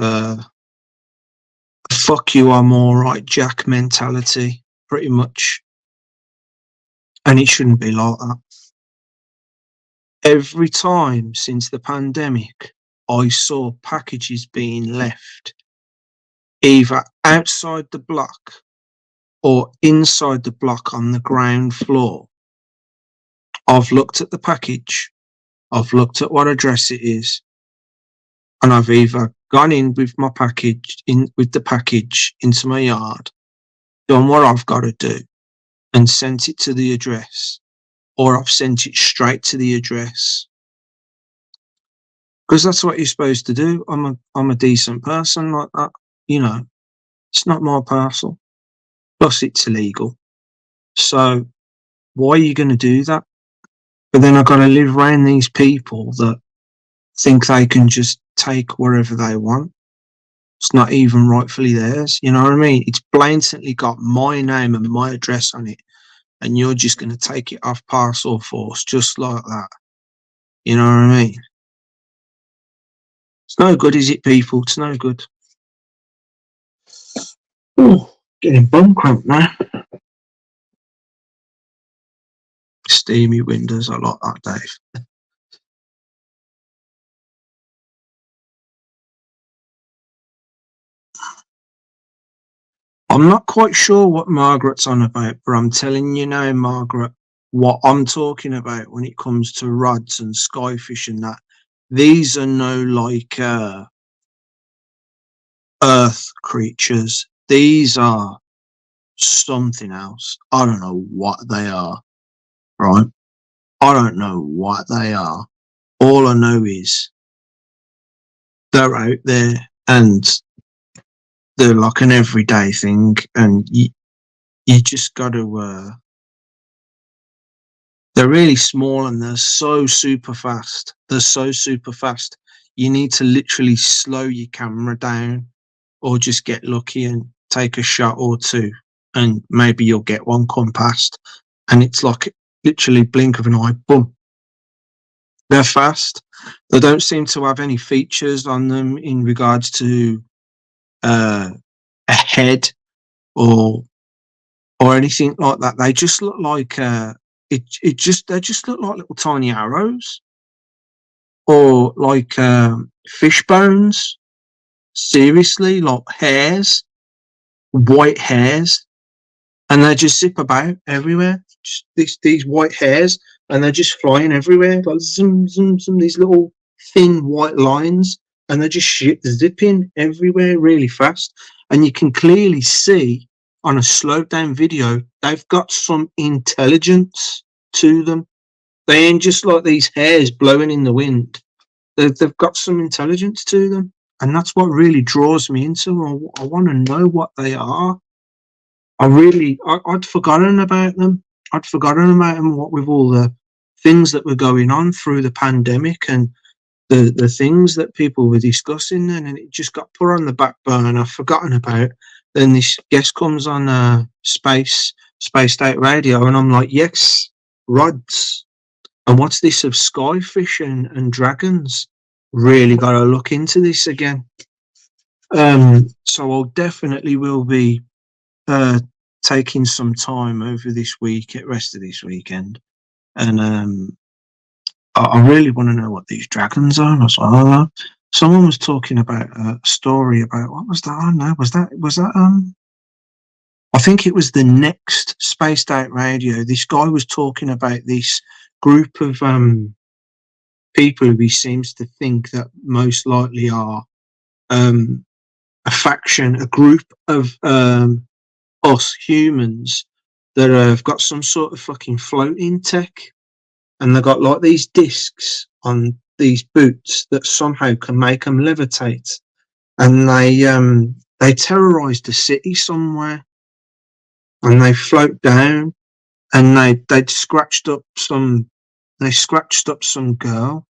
[SPEAKER 1] fuck you, I'm all right, Jack mentality, pretty much. And it shouldn't be like that. Every time since the pandemic, I saw packages being left either outside the block or inside the block on the ground floor. I've looked at the package, I've looked at what address it is, and I've either gone in with my package, with the package into my yard, done what I've got to do, and sent it to the address, or I've sent it straight to the address. Because that's what you're supposed to do. I'm a decent person like that. You know, it's not my parcel. Plus, it's illegal. So, why are you going to do that? But then I've got to live around these people that think they can just take wherever they want. It's not even rightfully theirs. You know what I mean? It's blatantly got my name and my address on it, and you're just going to take it off parcel force just like that. You know what I mean? It's no good, is it, people? It's no good. Oh, getting bum cramp now. Steamy windows, I like that, Dave. I'm not quite sure what Margaret's on about, but I'm telling you now, Margaret, what I'm talking about when it comes to rods and skyfish and that. These are no like earth creatures. These are something else. I don't know what they are, right? I don't know what they are. All I know is they're out there and they're like an everyday thing, and you just got to. They're really small and they're so super fast. They're so super fast. You need to literally slow your camera down, or just get lucky and take a shot or two and maybe you'll get one come past, and it's like literally blink of an eye, boom. They're fast. They don't seem to have any features on them in regards to a head or anything like that. They just look like they just look like little tiny arrows or like fish bones. Seriously, like hairs, white hairs, and they just zip about everywhere. Just these white hairs, and they're just flying everywhere, like zoom, zoom, zoom. These little thin white lines, and they're just zipping everywhere really fast. And you can clearly see on a slowed down video, they've got some intelligence to them. They ain't just like these hairs blowing in the wind. They've got some intelligence to them, and that's what really draws me into them. I want to know what they are. I'd forgotten about them. I'd forgotten about them, what with all the things that were going on through the pandemic and the things that people were discussing then, and it just got put on the back burner, forgotten about. Then this guest comes on Space State Radio, and I'm like, yes, rods. And what's this of skyfish and dragons? Really got to look into this again. So I'll definitely will be taking some time over this week, rest of this weekend, and I really want to know what these dragons are as well. Someone was talking about a story about, what was that? I don't know. Was that I think it was the next Space State Radio. This guy was talking about this group of people who he seems to think that most likely are a faction, a group of us humans that have got some sort of fucking floating tech, and they've got like these discs on these boots that somehow can make them levitate, and they terrorize the city somewhere, and they float down, and they scratched up some girl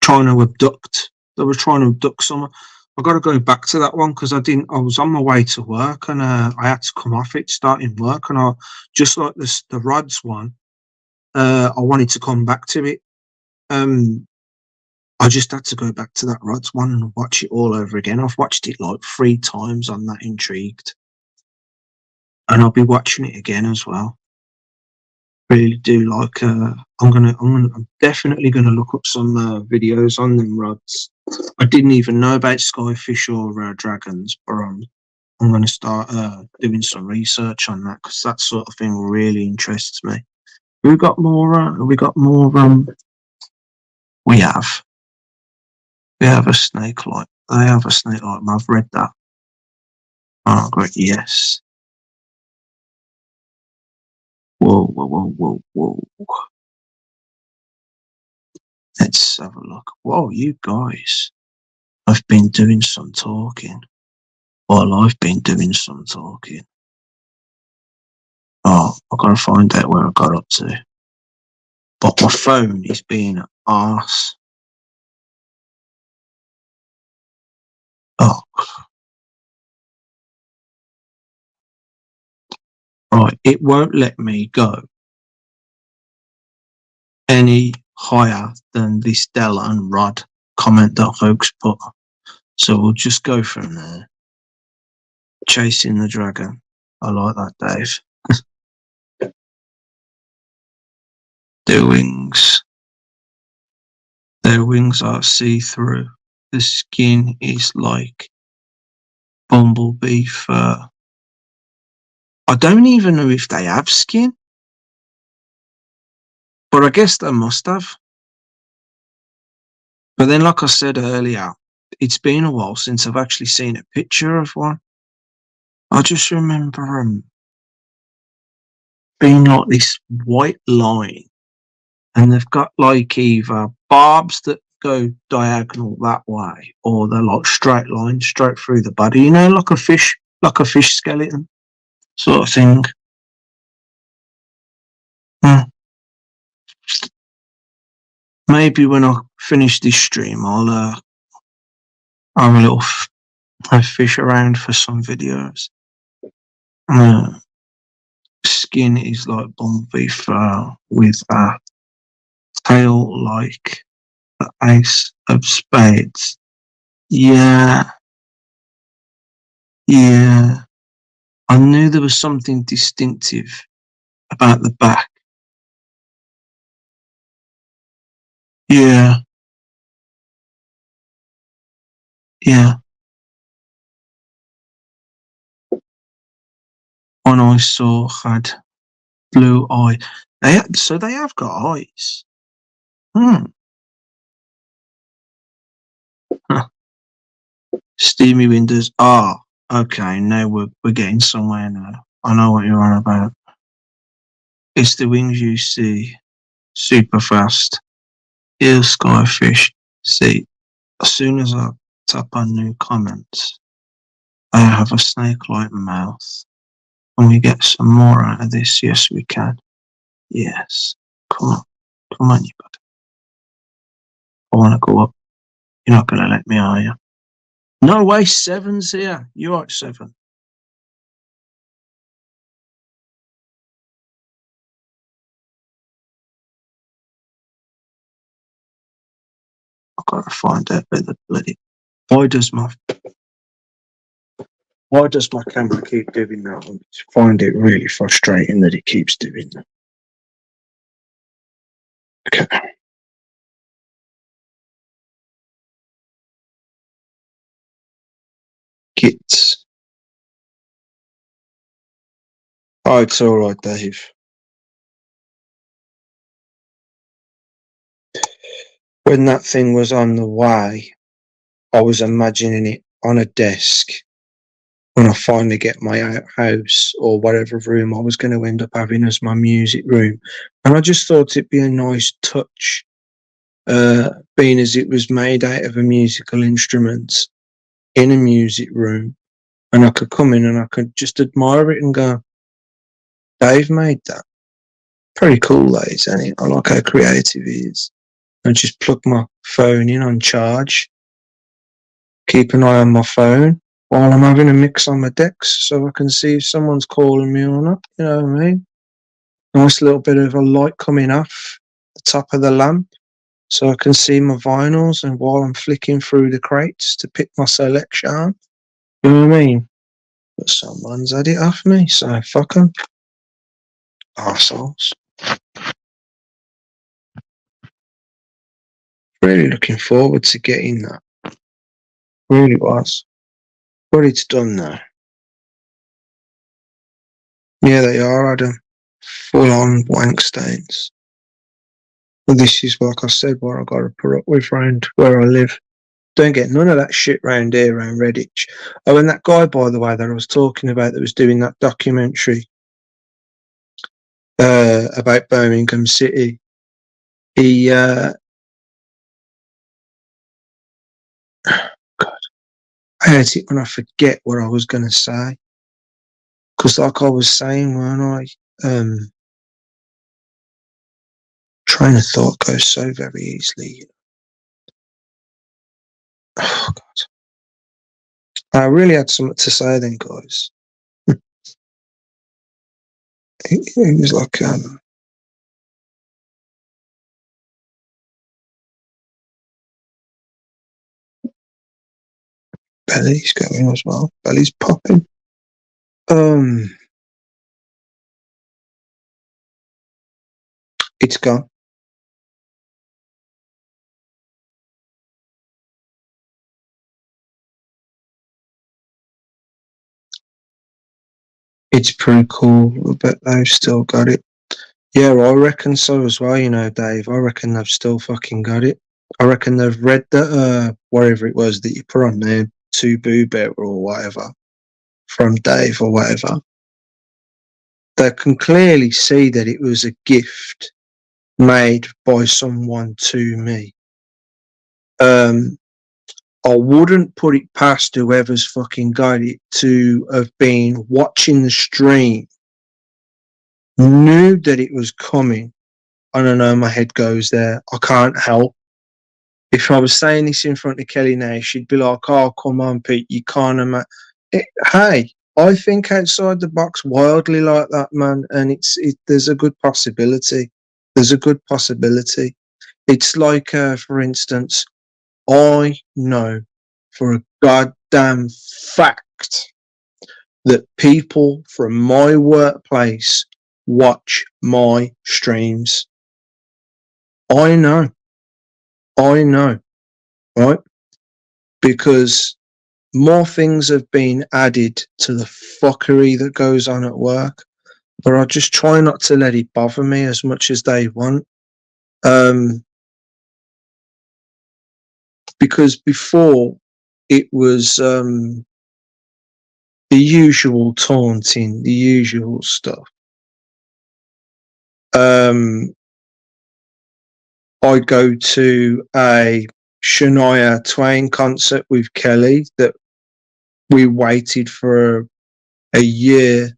[SPEAKER 1] trying to abduct. They were trying to abduct someone. I got to go back to that one because I was on my way to work, and I had to come off it starting work, and I just like the rods one. I wanted to come back to it. I just had to go back to that rods one and watch it all over again. I've watched it like 3 times. I'm that intrigued, and I'll be watching it again as well. Really do like. I'm definitely gonna look up some videos on them rods. I didn't even know about skyfish or dragons, but I'm gonna start doing some research on that because that sort of thing really interests me. We got more. We have a snake light. They have a snake light. I've read that. Oh, great! Yes. Whoa. Let's have a look. Whoa, you guys. I've been doing some talking. Well, I've been doing some talking. Oh, I've got to find out where I got up to. But my phone is being an arse. Oh. Right, it won't let me go any higher than this Della and Rod comment that folks put. So we'll just go from there. Chasing the dragon. I like that, Dave. Their wings are see-through. The skin is like bumblebee fur. I don't even know if they have skin, but I guess they must have. But then, like I said earlier, it's been a while since I've actually seen a picture of one. I just remember being like this white line, and they've got like either barbs that go diagonal that way, or they're like straight lines straight through the body. You know, like a fish skeleton sort of thing. Maybe when I finish this stream, I'll have a little fish around for some videos. Skin is like Bumblebee fur with a tail like the ace of spades. Yeah, yeah. I knew there was something distinctive about the back. Yeah, yeah. One I saw had blue eye. So they have got eyes. Hmm. Huh. Steamy windows. Ah, okay. Now we're getting somewhere now. I know what you're on about. It's the wings you see. Super fast. Eel skyfish. See, as soon as I tap on new comments, I have a snake-like mouth. Can we get some more out of this? Yes, we can. Yes. Come on. Come on, you bud. I want to go up. You're not going to let me, are you? No way, Seven's here. You are Seven. I've got to find out where the bloody... Why does my camera keep doing that? I find it really frustrating that it keeps doing that. Okay. Kits. Oh, it's all right, Dave. When that thing was on the way, I was imagining it on a desk when I finally get my house or whatever room I was going to end up having as my music room. And I just thought it'd be a nice touch, being as it was made out of a musical instrument in a music room. And I could come in and I could just admire it and go, Dave made that. Pretty cool, that is, isn't it? I like how creative he is. I just plug my phone in on charge, keep an eye on my phone while I'm having a mix on my decks so I can see if someone's calling me or not. You know what I mean? Nice little bit of a light coming off the top of the lamp so I can see my vinyls and while I'm flicking through the crates to pick my selection. You know what I mean? But someone's had it off me, so fuck them. Arseholes. Really looking forward to getting that. Really was. But it's done now. Yeah, they are, Adam. Full on wank stains. Well, this is, like I said, what I got to put up with round where I live. Don't get none of that shit round here, around Redditch. Oh, and that guy, by the way, that I was talking about that was doing that documentary about Birmingham City, he, God, I hate it when I forget what I was going to say. Because like I was saying, weren't I? Train of thought goes so very easily. Oh, God. I really had something to say then, guys. It was like, Belly's going as well. Belly's popping. It's gone. It's pretty cool, but they've still got it. Yeah, I reckon so as well, you know, Dave. I reckon they've still fucking got it. I reckon they've read that, whatever it was that you put on there, to Boo Bear or whatever, from Dave or whatever. They can clearly see that it was a gift made by someone to me. I wouldn't put it past whoever's fucking got it to have been watching the stream, knew that it was coming. I don't know, my head goes there. I can't help. If I was saying this in front of Kelly now, she'd be like, oh, come on, Pete, you can't imagine. Hey, I think outside the box wildly like that, man, and there's a good possibility. There's a good possibility. It's like, for instance, I know for a goddamn fact that people from my workplace watch my streams. I know, right? Because more things have been added to the fuckery that goes on at work, but I just try not to let it bother me as much as they want. Because before it was the usual taunting, the usual stuff. I go to a Shania Twain concert with Kelly that we waited for a year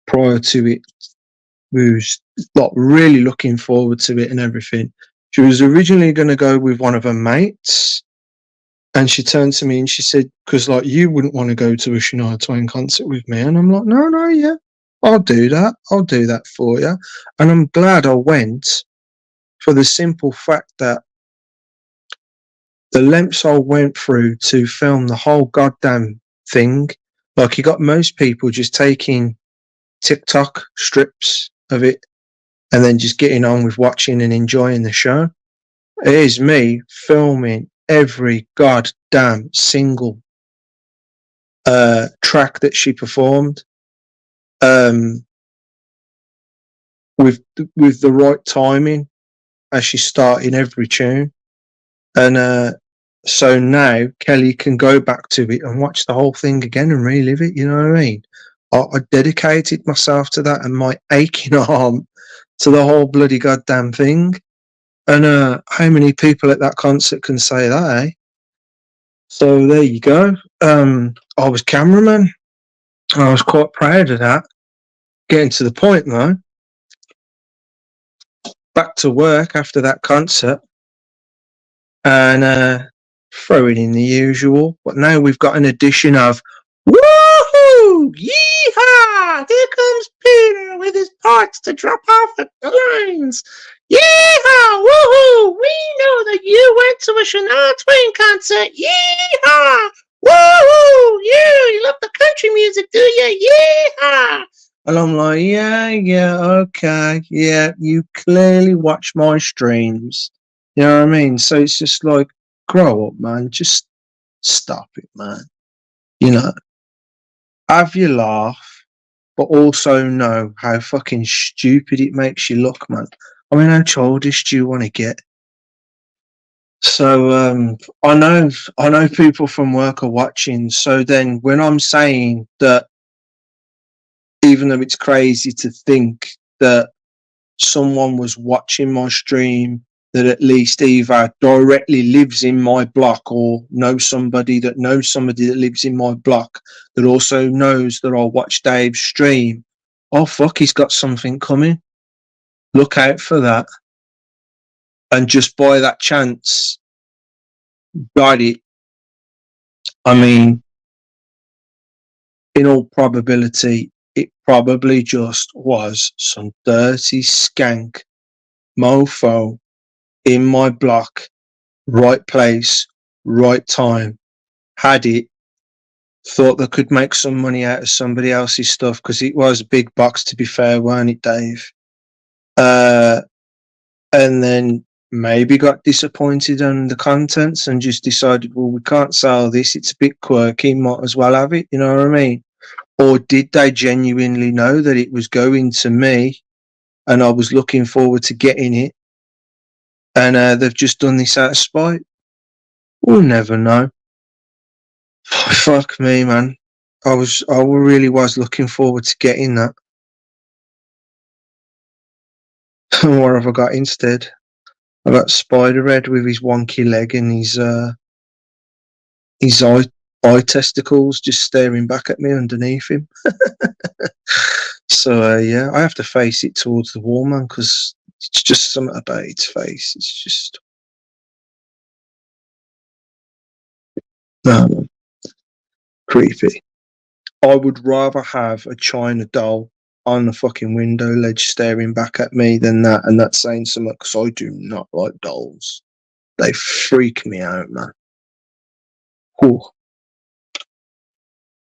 [SPEAKER 1] prior to it. We was like really looking forward to it and everything. She was originally going to go with one of her mates, and she turned to me and she said, "Because like you wouldn't want to go to a Shania Twain concert with me," and I'm like, "No, yeah, I'll do that. I'll do that for you." And I'm glad I went for the simple fact that the lengths I went through to film the whole goddamn thing, like you got most people just taking TikTok strips of it and then just getting on with watching and enjoying the show. It is me filming every goddamn single track that she performed, with the right timing as she started every tune. And so now Kelly can go back to it and watch the whole thing again and relive it. You know what I mean? I dedicated myself to that and my aching arm to the whole bloody goddamn thing. And how many people at that concert can say that, eh? So there you go. I was cameraman. I was quite proud of that. Getting to the point though, back to work after that concert and throwing in the usual. But now we've got an edition of woohoo! Yeehaw! Here comes Peter with his parts to drop off at the lines. Yeehaw! Woohoo! We know that you went to a Shania Twain concert. Yeehaw! Woohoo! You love the country music, do you? Yeehaw! And I'm like, yeah, okay, yeah, you clearly watch my streams. You know what I mean? So it's just like, grow up, man. Just stop it, man. You know, have your laugh, but also know how fucking stupid it makes you look, man. I mean, how childish do you want to get? So I know people from work are watching. So then when I'm saying that, even though it's crazy to think that someone was watching my stream that at least either directly lives in my block or knows somebody that lives in my block that also knows that I'll watch Dave's stream. Oh fuck, he's got something coming. Look out for that. And just by that chance, got it. I mean, in all probability, it probably just was some dirty skank mofo in my block, right place, right time, had it, thought they could make some money out of somebody else's stuff because it was a big box, to be fair, weren't it, Dave? And then maybe got disappointed on the contents and just decided, well, we can't sell this, it's a bit quirky, might as well have it, you know what I mean? Or did they genuinely know that it was going to me and I was looking forward to getting it, and they've just done this out of spite? We'll never know. Fuck me, man. I really was looking forward to getting that. What have I got instead? I got Spider-Head with his wonky leg and his eye testicles just staring back at me underneath him. So yeah, I have to face it towards the wall, man, because it's just something about its face. It's just creepy. I would rather have a China doll on the fucking window ledge staring back at me than that, and that's saying something, because I do not like dolls. They freak me out, man. Whew.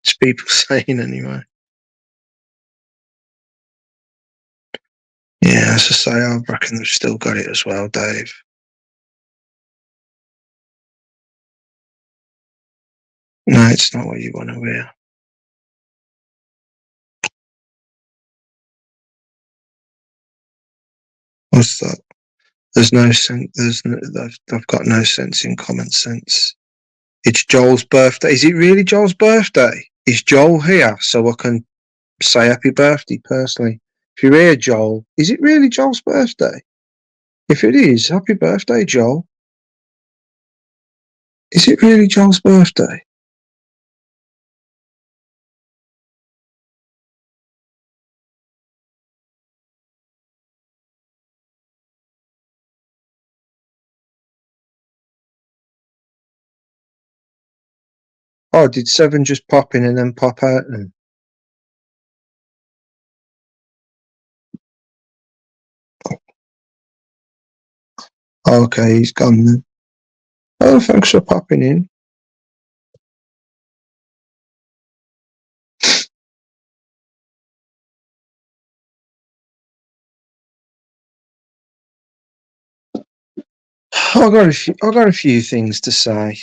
[SPEAKER 1] It's people saying anyway. Yeah, as I say, I reckon they've still got it as well, Dave. No, it's not what you want to hear. What's that? There's no sense. I've got no sense in common sense. It's Joel's birthday. Is it really Joel's birthday? Is Joel here so I can say happy birthday personally? If you're here, Joel, is it really Joel's birthday? If it is, happy birthday, Joel. Is it really Joel's birthday? Oh, did Seven just pop in and then pop out then? Okay, he's gone then. Oh, thanks for popping in. I got a few things to say.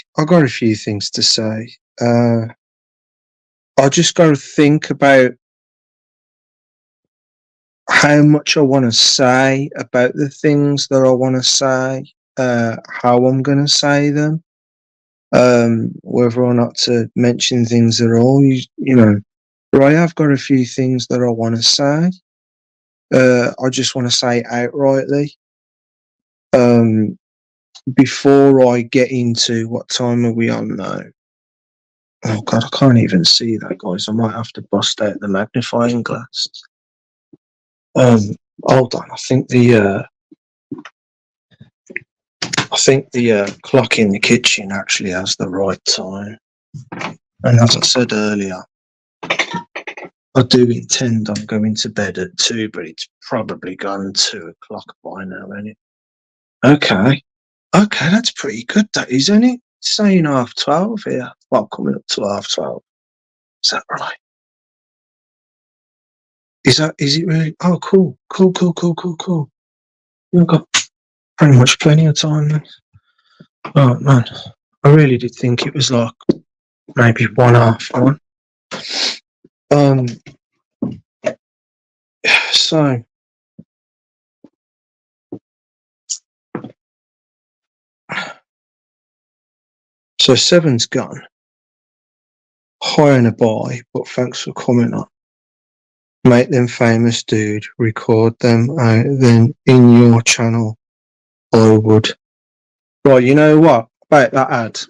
[SPEAKER 1] I just got to think about how much I want to say about the things that I want to say, how I'm going to say them, whether or not to mention things at all. You know, but I have got a few things that I want to say. I just want to say outrightly. Before I get into what time are we on now? Oh God, I can't even see that, guys. I might have to bust out the magnifying glass. Hold on. I think the clock in the kitchen actually has the right time. And as I said earlier, I do intend on going to bed at 2, but it's probably gone 2 o'clock by now, isn't it? Okay, that's pretty good, that is, isn't it? It's saying 12:30 here. Well, coming up to 12:30. Is that right? Is it really? Oh, cool. You've got pretty much plenty of time then. Oh man, I really did think it was like maybe 1:30. So Seven's gone. High and a buy, but thanks for coming on. Make them famous, dude. Record them out then in your channel. I would. Right, you know what? About that ad.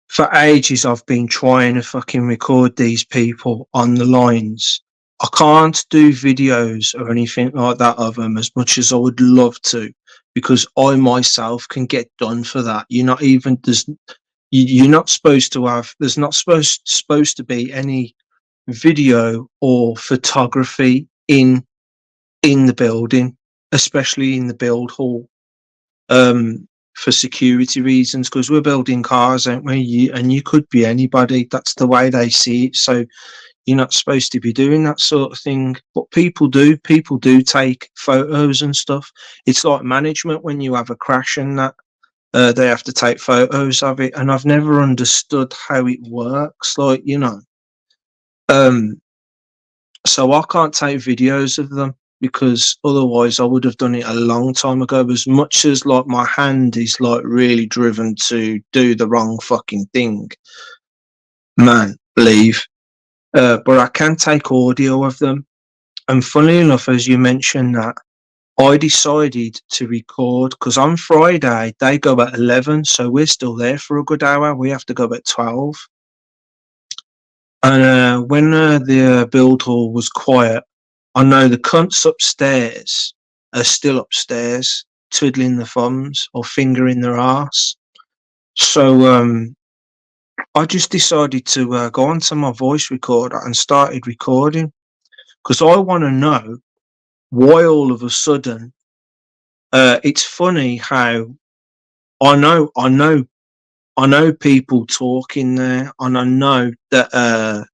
[SPEAKER 1] For ages I've been trying to fucking record these people on the lines. I can't do videos or anything like that of them as much as I would love to, because I myself can get done for that. You're not even you're not supposed to have. There's not supposed to be any video or photography in the building, especially in the build hall, for security reasons, because we're building cars, aren't we? And you could be anybody. That's the way they see it. So you're not supposed to be doing that sort of thing, but people do take photos and stuff. It's like management when you have a crash and that, they have to take photos of it, and I've never understood how it works, like, you know. So I can't take videos of them, because otherwise I would have done it a long time ago, as much as like my hand is like really driven to do the wrong fucking thing, man, believe. But I can take audio of them. And funnily enough, as you mentioned that, I decided to record, because on Friday they go at 11, so we're still there for a good hour. We have to go at 12. And when the build hall was quiet, I know the cunts upstairs are still upstairs, twiddling their thumbs or fingering their arse. So I just decided to go onto my voice recorder and started recording because I want to know why all of a sudden. It's funny how I know people talking there, and I know that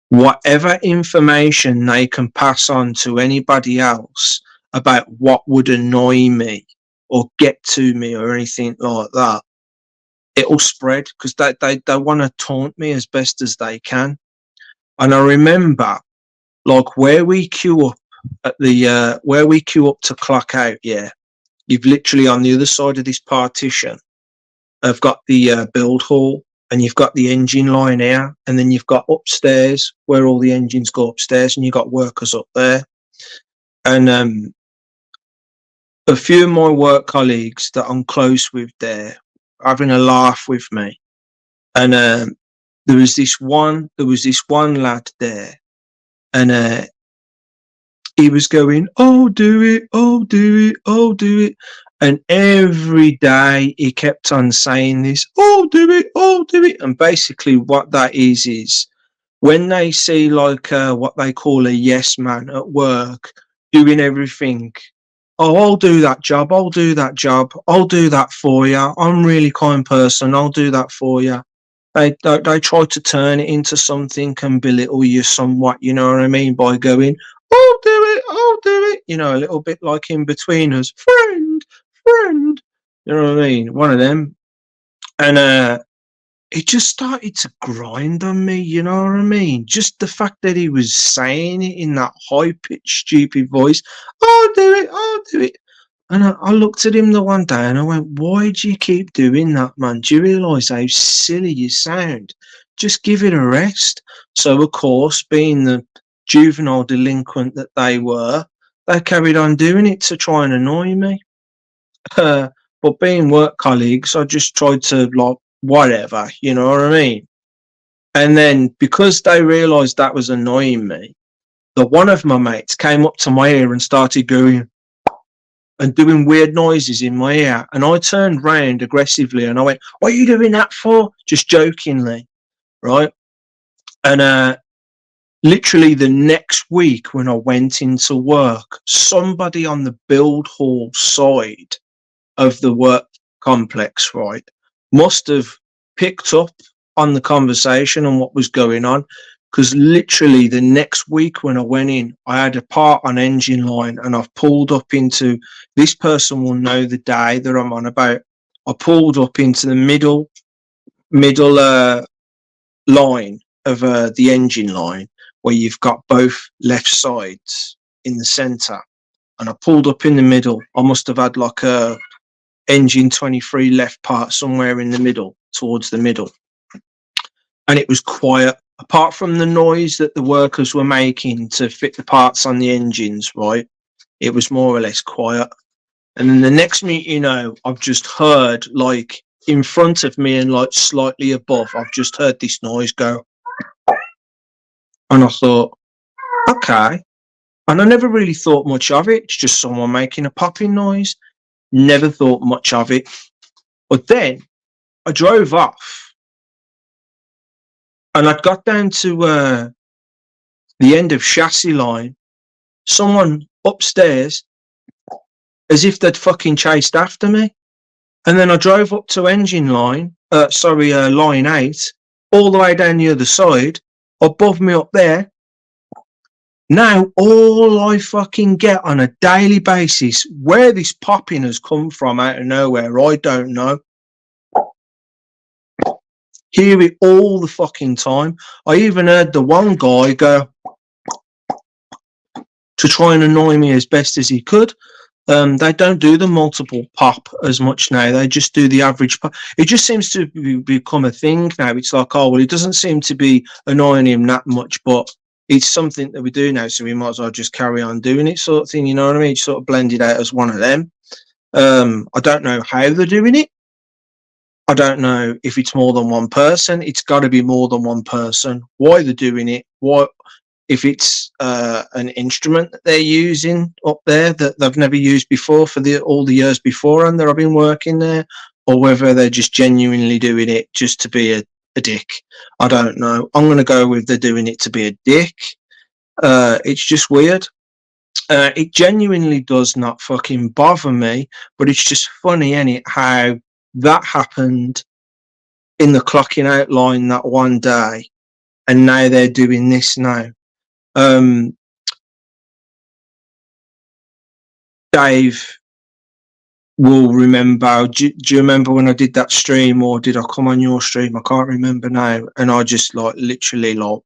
[SPEAKER 1] whatever information they can pass on to anybody else about what would annoy me or get to me or anything like that, it'll spread because they want to taunt me as best as they can. And I remember, like, where we queue up at the where we queue up to clock out, yeah, you've literally on the other side of this partition, I've got the build hall, and you've got the engine line here, and then you've got upstairs where all the engines go upstairs, and you've got workers up there. And a few of my work colleagues that I'm close with there having a laugh with me, and there was this one lad there, and he was going, "Oh, do it, oh, do it, oh, do it." And every day he kept on saying this, "Oh, do it, oh, do it." And basically what that is when they see like what they call a yes man at work doing everything, "Oh, I'll do that job, I'll do that job, I'll do that for you. I'm a really kind person, I'll do that for you." They try to turn it into something and belittle you somewhat, you know what I mean, by going, "I'll do it, I'll do it," you know, a little bit like In Between Us, friend, friend, you know what I mean, one of them. And it just started to grind on me, you know what I mean? Just the fact that he was saying it in that high pitched, stupid voice, "I'll do it, I'll do it." And I looked at him the one day and I went, "Why do you keep doing that, man? Do you realise how silly you sound? Just give it a rest." So, of course, being the juvenile delinquent that they were, they carried on doing it to try and annoy me. But being work colleagues, I just tried to, like, whatever, you know what I mean? And then because they realised that was annoying me, the one of my mates came up to my ear and started going and doing weird noises in my ear. And I turned round aggressively and I went, "What are you doing that for?" Just jokingly, right? And literally the next week when I went into work, somebody on the build hall side of the work complex, right, must have picked up on the conversation and what was going on. Because literally the next week when I went in, I had a part on engine line and I've pulled up into, this person will know the day that I'm on about. I pulled up into the middle line of the engine line where you've got both left sides in the center. And I pulled up in the middle. I must have had like a engine 23 left part somewhere in the middle, towards the middle. And it was quiet, apart from the noise that the workers were making to fit the parts on the engines, right? It was more or less quiet. And then the next minute, you know, I've just heard, like, in front of me and like slightly above, I've just heard this noise go. And I thought, okay. And I never really thought much of it. It's just someone making a popping noise. Never thought much of it. But then I drove off and I'd got down to the end of chassis line. Someone upstairs, as if they'd fucking chased after me. And then I drove up to engine line, line 8, all the way down the other side, above me up there. Now, all I fucking get on a daily basis, where this popping has come from out of nowhere, I don't know. Hear it all the fucking time. I even heard the one guy go to try and annoy me as best as he could. They don't do the multiple pop as much now. They just do the average pop. It just seems to become a thing now. It's like, oh, well, it doesn't seem to be annoying him that much, but it's something that we do now, so we might as well just carry on doing it, sort of thing. You know what I mean? It's sort of blended out as one of them. I don't know how they're doing it. I don't know if it's more than one person. It's got to be more than one person. Why they're doing it? What if it's an instrument that they're using up there that they've never used before for all the years before and that I've been working there? or whether they're just genuinely doing it just to be a dick. I don't know. I'm going to go with they're doing it to be a dick. It's just weird. It genuinely does not fucking bother me, but it's just funny, ain't it, how that happened in the clocking out line that one day, and now they're doing this now. Dave will remember. Do you remember when I did that stream, or did I come on your stream? I can't remember now. And I just like literally like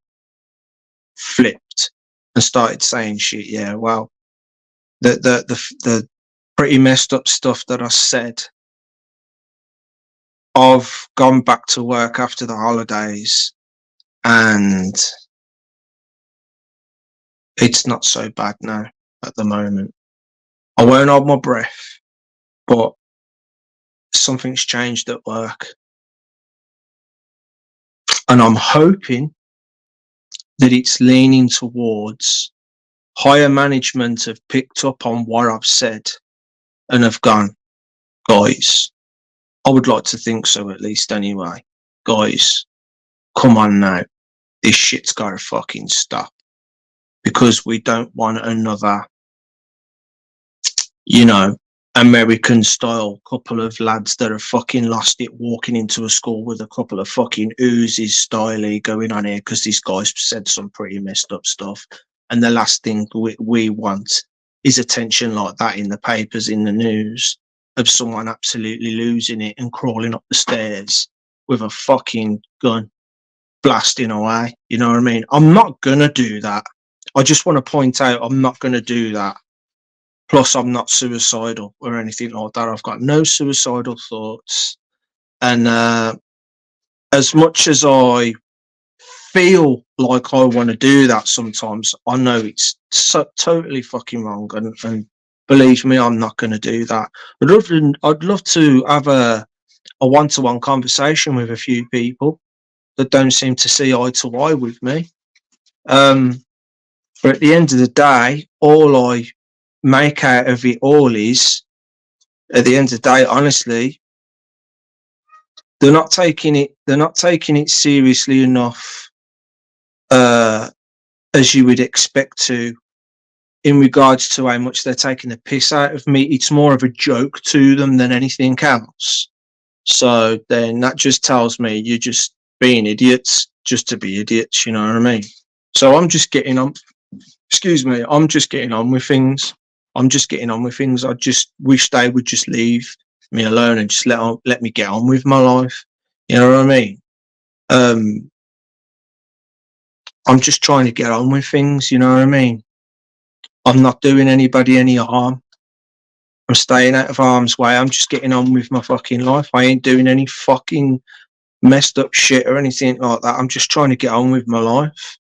[SPEAKER 1] flipped and started saying shit. Yeah, well, the pretty messed up stuff that I said. I've gone back to work after the holidays, and it's not so bad now at the moment. I won't hold my breath, but something's changed at work. And I'm hoping that it's leaning towards higher management have picked up on what I've said and have gone, guys, I would like to think so at least anyway. Guys, come on now. This shit's gotta fucking stop. Because we don't want another, you know, American style couple of lads that have fucking lost it walking into a school with a couple of fucking Uzis styly going on here because this guy's said some pretty messed up stuff. And the last thing we want is attention like that in the papers, in the news, of someone absolutely losing it and crawling up the stairs with a fucking gun blasting away. You know what I mean? I'm not gonna do that. I just want to point out I'm not gonna do that. Plus, I'm not suicidal or anything like that. I've got no suicidal thoughts. And as much as I feel like I want to do that sometimes, I know it's totally fucking wrong. And believe me, I'm not going to do that. I'd love to have a one-to-one conversation with a few people that don't seem to see eye to eye with me. But at the end of the day, all I make out of it all is, at the end of the day, honestly, they're not taking it seriously enough, as you would expect to, in regards to how much they're taking the piss out of me. It's more of a joke to them than anything else. So then that just tells me you're just being idiots just to be idiots, you know what I mean? So I'm just getting on, I'm just getting on with things. I just wish they would just leave me alone and just let me get on with my life. You know what I mean? I'm just trying to get on with things, you know what I mean? I'm not doing anybody any harm. I'm staying out of harm's way. I'm just getting on with my fucking life. I ain't doing any fucking messed up shit or anything like that. I'm just trying to get on with my life.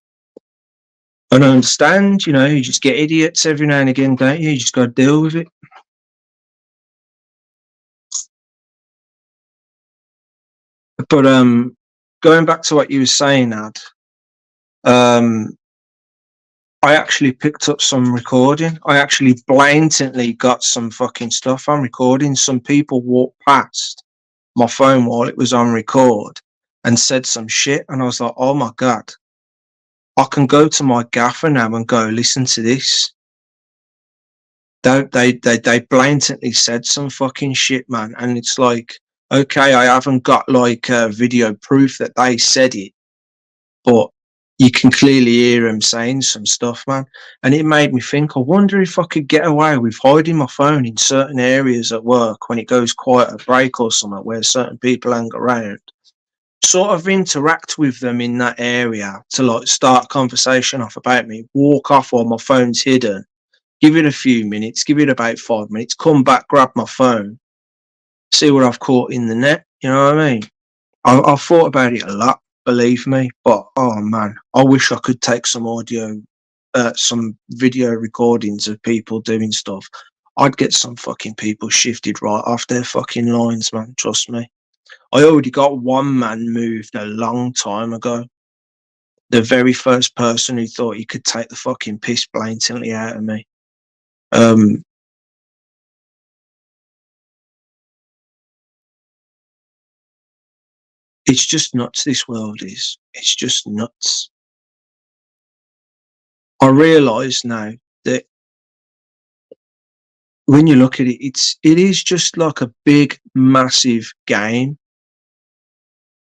[SPEAKER 1] And I understand, you know, you just get idiots every now and again, don't you? You just got to deal with it. But going back to what you were saying, Ad, I actually picked up some recording. I actually blatantly got some fucking stuff on recording. Some people walked past my phone while it was on record and said some shit, and I was like, oh my God, I can go to my gaffer now and go, listen to this. They blatantly said some fucking shit, man. And it's like, okay, I haven't got like video proof that they said it, but you can clearly hear them saying some stuff, man. And it made me think, I wonder if I could get away with hiding my phone in certain areas at work when it goes quiet at break or something where certain people hang around. Sort of interact with them in that area to like start conversation off about me, walk off while my phone's hidden, give it a few minutes, give it about 5 minutes, come back, grab my phone, see what I've caught in the net. You know what I mean? I've thought about it a lot, believe me, but oh man, I wish I could take some some video recordings of people doing stuff. I'd get some fucking people shifted right off their fucking lines, man. Trust me. I already got one man moved a long time ago. The very first person who thought he could take the fucking piss blatantly out of me. It's just nuts, this world is. It's just nuts. I realise now that when you look at it, it is just like a big, massive game.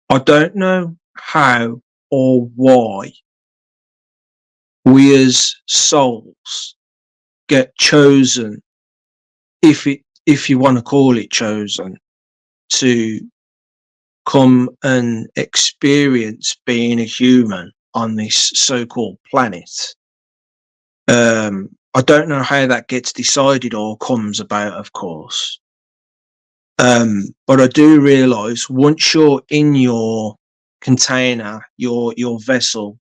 [SPEAKER 1] I don't know how or why we as souls get chosen, if you want to call it chosen, to come and experience being a human on this so-called planet. I don't know how that gets decided or comes about, of course. But I do realise once you're in your container, your vessel,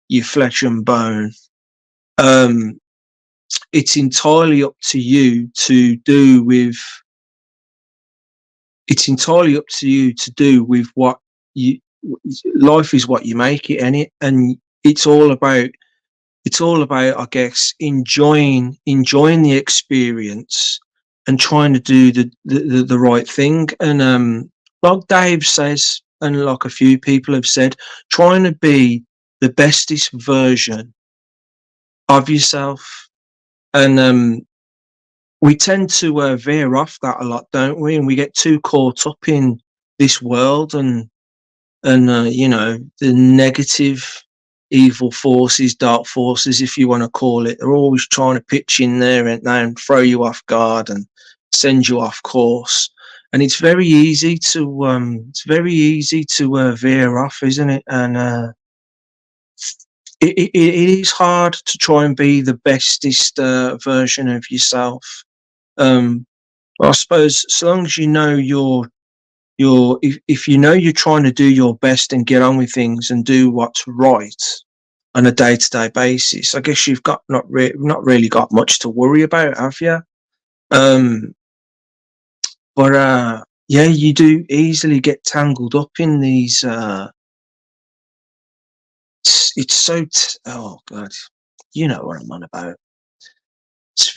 [SPEAKER 1] your flesh and bone, it's entirely up to you to do with. It's entirely up to you to do with what you. Life is what you make it, and it's all about. It's all about, I guess, enjoying the experience and trying to do the right thing. And like Dave says, and like a few people have said, trying to be the bestest version of yourself. And we tend to veer off that a lot, don't we? And we get too caught up in this world and you know, the negative, evil forces, dark forces, if you want to call it. They're always trying to pitch in there and throw you off guard and send you off course. And it's very easy to veer off, isn't it? And it is hard to try and be the bestest version of yourself. I suppose so long as you know if you know you're trying to do your best and get on with things and do what's right on a day-to-day basis, I guess you've got not really got much to worry about, have you? Um, but yeah, you do easily get tangled up in these. It's so oh god, you know what I'm on about. It's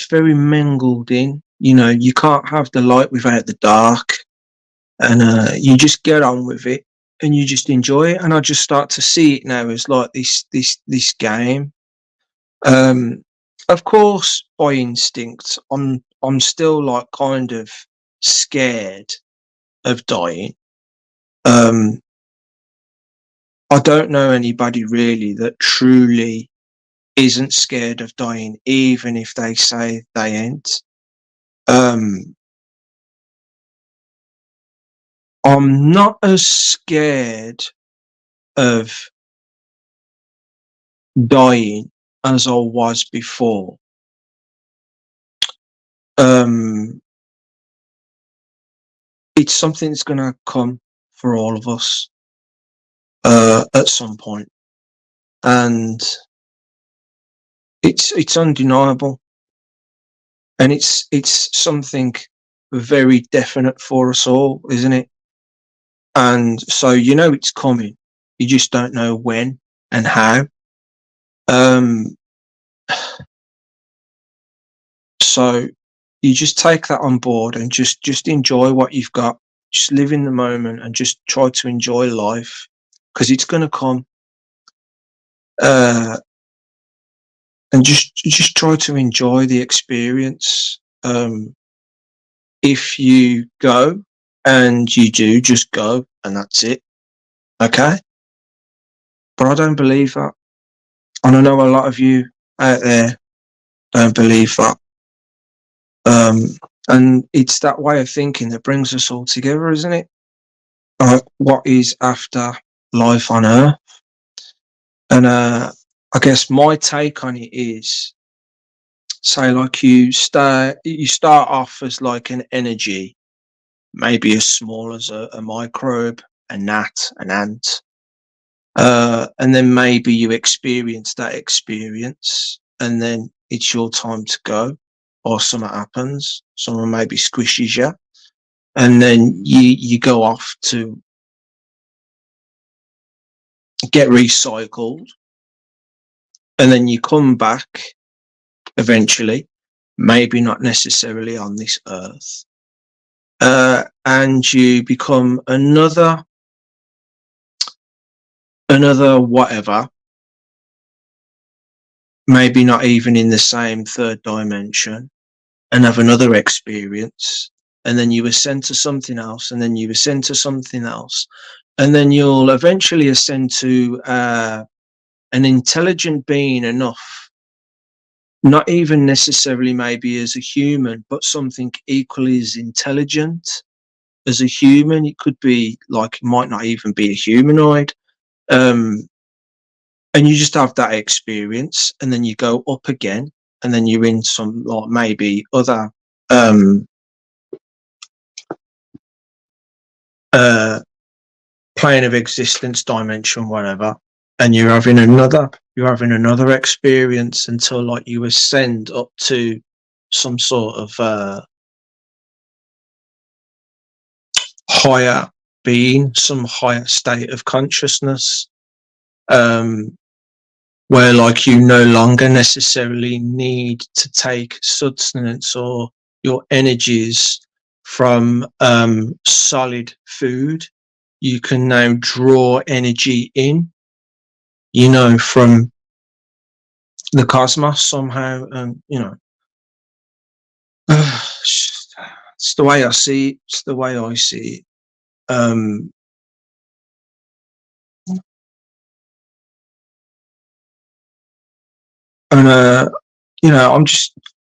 [SPEAKER 1] very mingled in. You know, you can't have the light without the dark, and you just get on with it and you just enjoy it. And I just start to see it now as like this game. Um, of course, by instinct, I'm still like kind of scared of dying. Um, I don't know anybody really that truly isn't scared of dying, even if they say they ain't. Um, I'm not as scared of dying as I was before. Um, it's something that's going to come for all of us at some point, and it's undeniable, and it's something very definite for us all, isn't it? And so you know it's coming. You just don't know when and how. Um, so you just take that on board and just enjoy what you've got. Just live in the moment and just try to enjoy life because it's going to come. Uh, and just try to enjoy the experience. If you go and you do, just go and that's it. Okay. But I don't believe that. And I know a lot of you out there don't believe that. And it's that way of thinking that brings us all together, isn't it? Like what is after life on Earth? And I guess my take on it is, say, like you start off as like an energy, maybe as small as a microbe, a gnat, an ant, and then maybe you experience that experience, and then it's your time to go, or something happens, someone maybe squishes you, and then you go off to get recycled, and then you come back eventually, maybe not necessarily on this earth, and you become another another whatever, maybe not even in the same third dimension, and have another experience, and then you ascend to something else, and then you ascend to something else, and then you'll eventually ascend to an intelligent being enough, not even necessarily maybe as a human, but something equally as intelligent as a human. It could be like, it might not even be a humanoid. And you just have that experience, and then you go up again, and then you're in some, like, maybe other uh plane of existence, dimension, whatever, and you're having another experience until, like, you ascend up to some sort of higher being, some higher state of consciousness, where, like, you no longer necessarily need to take sustenance or your energies from solid food. You can now draw energy in, from the cosmos somehow, and it's the way I see it. It's the way I see it. And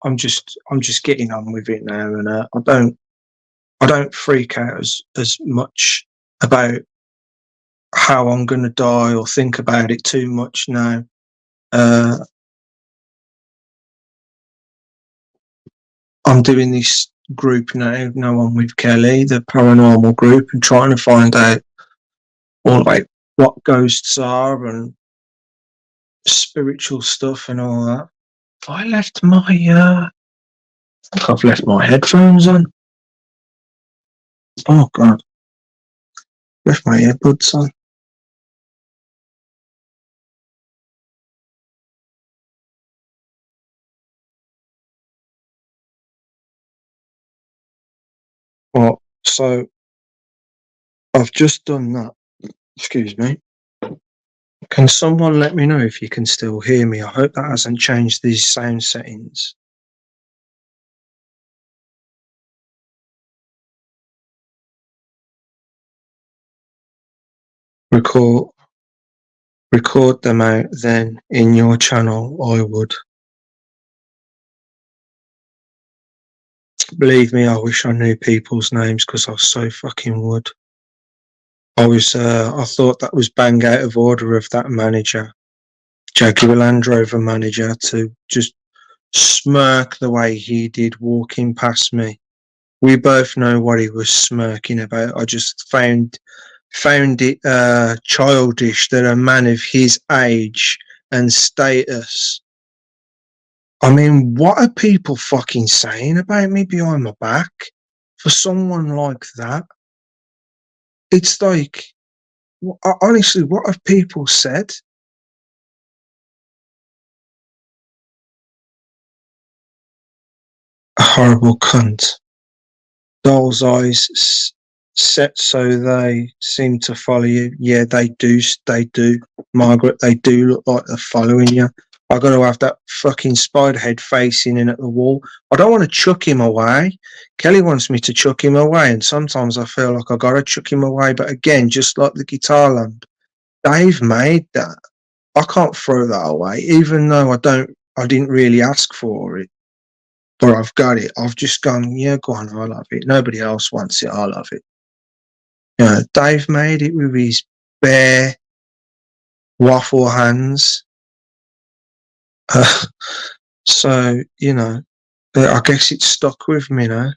[SPEAKER 1] I'm just getting on with it now, and I don't freak out as much about how I'm going to die, or think about it too much now. I'm doing this group now I'm with Kelly, the paranormal group, and trying to find out all about what ghosts are and spiritual stuff and all that. I think I've left my headphones on. Oh god, left my earbuds on. Well, so I've just done that. Excuse me. Can someone let me know if you can still hear me? I hope that hasn't changed these sound settings. Record them out then in your channel, I would. Believe me, I wish I knew people's names, because I so fucking would. I thought that was bang out of order of that manager, Jaguar Land Rover manager, to just smirk the way he did walking past me. We both know what he was smirking about. I just found it childish that a man of his age and status. I mean, what are people fucking saying about me behind my back for someone like that? It's like, honestly, what have people said? A horrible cunt. Doll's eyes set so they seem to follow you. Yeah, they do. They do, Margaret. They do look like they're following you. I got to have that fucking spider head facing in at the wall. I don't want to chuck him away. Kelly wants me to chuck him away, and sometimes I feel like I got to chuck him away. But again, just like the guitar lamp, Dave made that. I can't throw that away, even though I didn't really ask for it. But I've got it. I've just gone, yeah, go on, I love it. Nobody else wants it, I love it. Dave made it with his bare waffle hands. So, I guess it's stuck with me now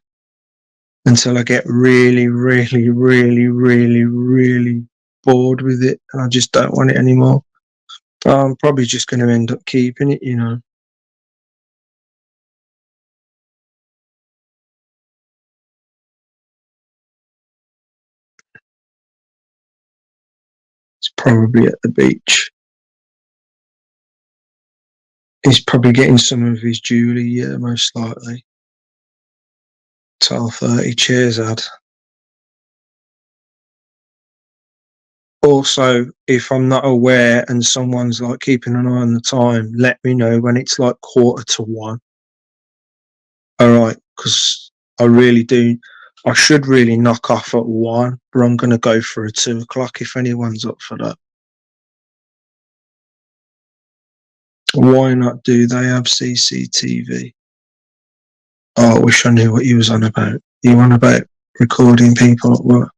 [SPEAKER 1] until I get really, really, really, really, really bored with it, and I just don't want it anymore. I'm probably just going to end up keeping it, It's probably at the beach. He's probably getting some of his Julie, yeah, most likely. 12:30. Cheers, Ad. Also, if I'm not aware and someone's like keeping an eye on the time, let me know when it's like 1:45. All right, because I really do. I should really knock off at 1, but I'm going to go for a 2 o'clock if anyone's up for that. Why not? Do they have CCTV? Oh, I wish I knew what he was on about. You on about recording people at work?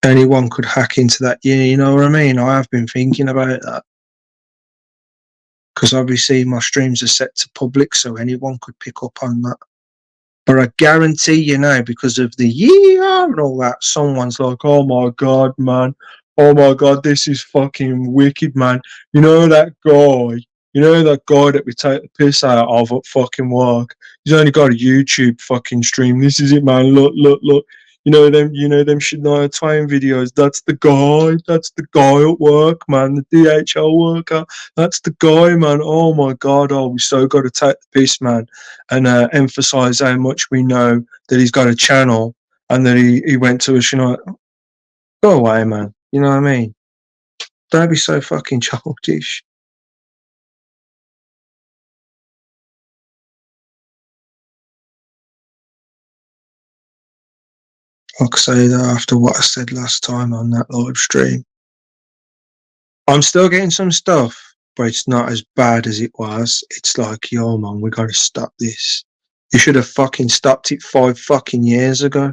[SPEAKER 1] Anyone could hack into that. Yeah, you know what I mean? I have been thinking about that. Because obviously my streams are set to public, so anyone could pick up on that. But I guarantee you now, because of the year and all that, someone's like, oh my God, man. Oh my God, this is fucking wicked, man. You know that guy? You know that guy that we take the piss out of at fucking work? He's only got a YouTube fucking stream. This is it, man. Look, look, look. You know them Shania Twain videos. That's the guy. That's the guy at work, man. The DHL worker. That's the guy, man. Oh my God. Oh, we so got to take the piss, man, and emphasize how much we know that he's got a channel and that he went to us, go away, man. You know what I mean? Don't be so fucking childish. Like I say that after what I said last time on that live stream. I'm still getting some stuff, but it's not as bad as it was. It's like, yo, man, we got to stop this. You should have fucking stopped it 5 fucking years ago.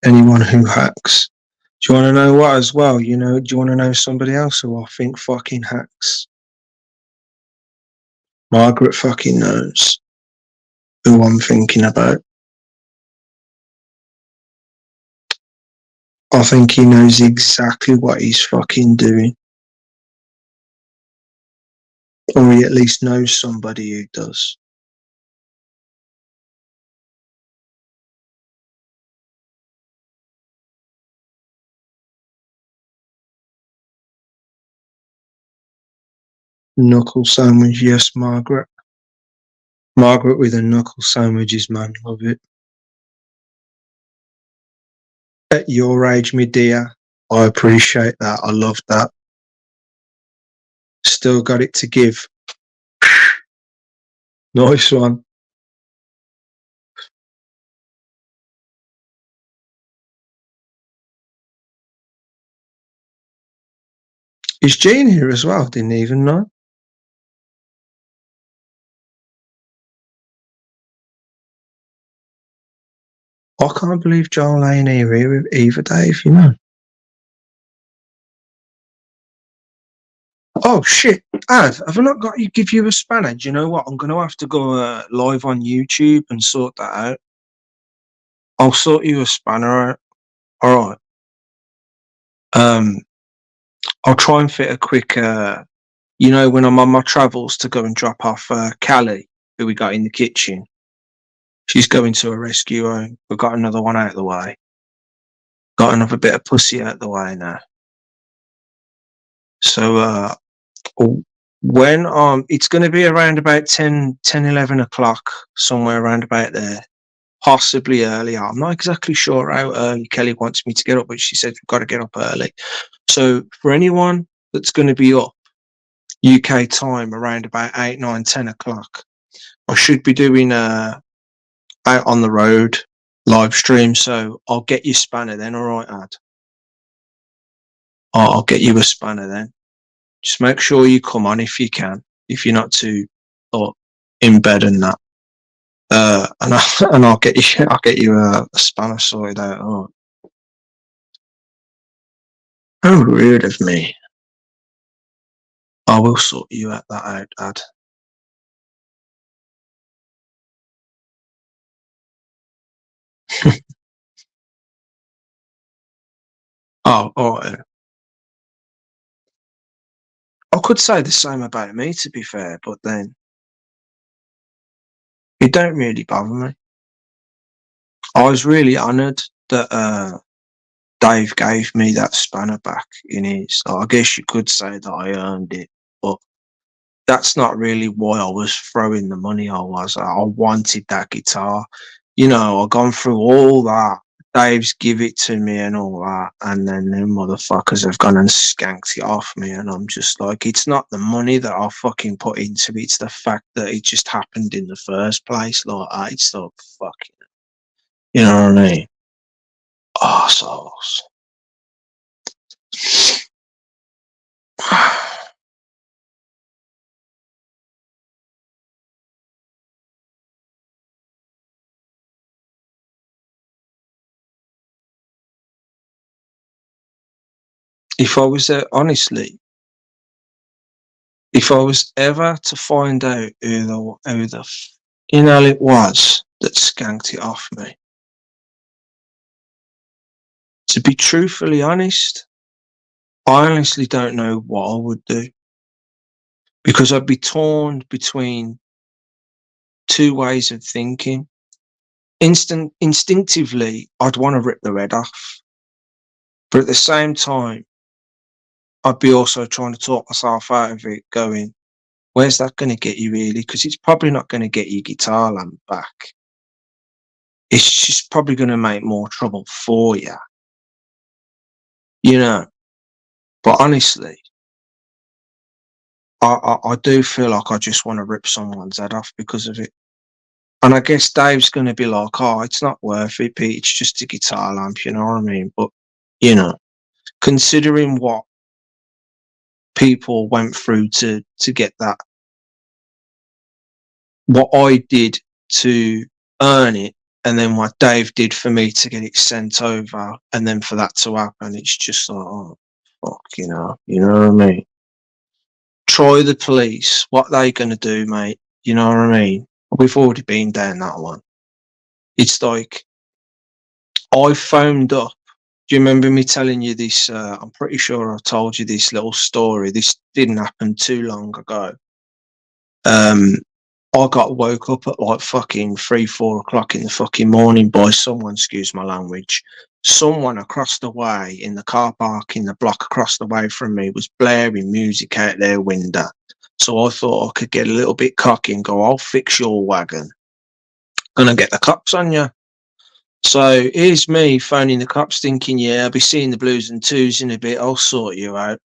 [SPEAKER 1] Anyone who hacks. Do you want to know what as well? Do you want to know somebody else who I think fucking hacks? Margaret fucking knows who I'm thinking about. I think he knows exactly what he's fucking doing. Or he at least knows somebody who does. Knuckle sandwich, yes, Margaret. Margaret with a knuckle sandwiches, man, love it. At your age, me dear, I appreciate that. I love that. Still got it to give. Nice one. Is Jane here as well? Didn't even know. I can't believe Joel ain't here either, Dave, Oh shit, Ad, have I not got you give you a spanner? Do you know what? I'm gonna have to go live on YouTube and sort that out. I'll sort you a spanner out. Alright. I'll try and fit a quick when I'm on my travels to go and drop off Callie, who we got in the kitchen. She's going to a rescue home. We've got another one out of the way. Got another bit of pussy out of the way now. So when it's going to be around about 10, 11 o'clock, somewhere around about there, possibly earlier. I'm not exactly sure how early Kelly wants me to get up, but she said we've got to get up early. So for anyone that's going to be up UK time around about 8, 9, 10 o'clock, I should be doing out on the road live stream. So I'll get you spanner then. All right, Ad. I'll get you a spanner then. Just make sure you come on if you can, if you're not too in bed and that. And I'll get you a spanner sorted out. Oh. How rude of me. I will sort you that out, Ad. Oh, alright. I could say the same about me, to be fair, but then it don't really bother me. I was really honoured that Dave gave me that spanner back in his. I guess you could say that I earned it, but that's not really why I was throwing the money. I wanted that guitar. you know, I've gone through all that. Dave's give it to me and all that, and then them motherfuckers have gone and skanked it off me, and I'm just like, it's not the money that I fucking put into it, it's the fact that it just happened in the first place. Like, it's like, fucking, you know what I mean? Arseholes. If I was honestly, if I was ever to find out who the hell it was that skanked it off me, to be truthfully honest, I honestly don't know what I would do, because I'd be torn between two ways of thinking. Instinctively, I'd want to rip the head off, but at the same time, I'd be also trying to talk myself out of it, going, where's that going to get you really? Because it's probably not going to get your guitar lamp back. It's just probably going to make more trouble for you, you know. But honestly, I do feel like I just want to rip someone's head off because of it. And I guess Dave's going to be like, oh, it's not worth it, Pete. It's just a guitar lamp, you know what I mean? But, you know, considering what people went through to get that, what I did to earn it, and then what Dave did for me to get it sent over, and then for that to happen, it's just like, oh, fuck, you know what I mean? Try the police. What they going to do, mate? You know what I mean? We've already been down that one. It's like, I phoned up. Do you remember me telling you this? I'm pretty sure I told you this little story. This didn't happen too long ago. I got woke up at like fucking 3-4 o'clock in the fucking morning by someone, excuse my language, someone across the way in the car park in the block across the way from me was blaring music out their window. So I thought I could get a little bit cocky and go, I'll fix your wagon. Gonna get the cops on you. So here's me phoning the cops thinking, yeah, I'll be seeing the blues and twos in a bit. I'll sort you out.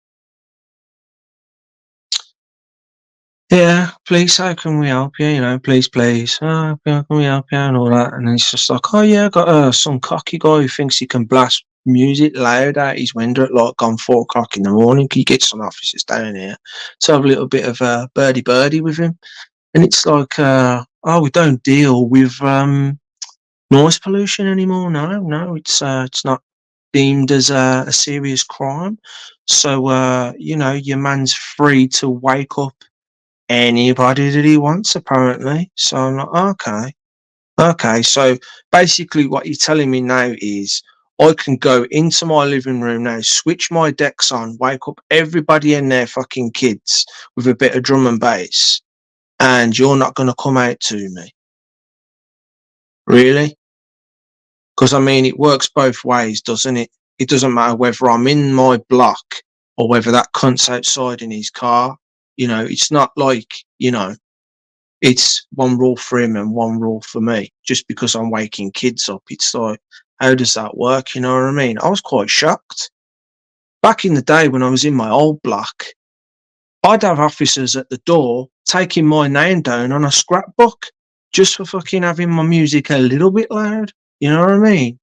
[SPEAKER 1] Yeah, please, how can we help you? You know, please, how can we help you? And all that. And it's just like, oh, yeah, I got some cocky guy who thinks he can blast music loud out his window at like on 4 o'clock in the morning. Can you get some officers down here to have a little bit of birdie with him? And it's like, oh, we don't deal with noise pollution anymore. No, it's not deemed as a serious crime. So, you know, your man's free to wake up anybody that he wants, apparently. So I'm like, okay. So basically, what you're telling me now is I can go into my living room now, switch my decks on, wake up everybody and their fucking kids with a bit of drum and bass, and you're not going to come out to me, really? Because I mean, it works both ways, doesn't it? It doesn't matter whether I'm in my block or whether that cunt's outside in his car. You know, it's not like, you know, it's one rule for him and one rule for me. Just because I'm waking kids up, it's like, how does that work? You know what I mean? I was quite shocked. Back in the day when I was in my old block, I'd have officers at the door taking my name down on a scrapbook just for fucking having my music a little bit loud. You know what I mean?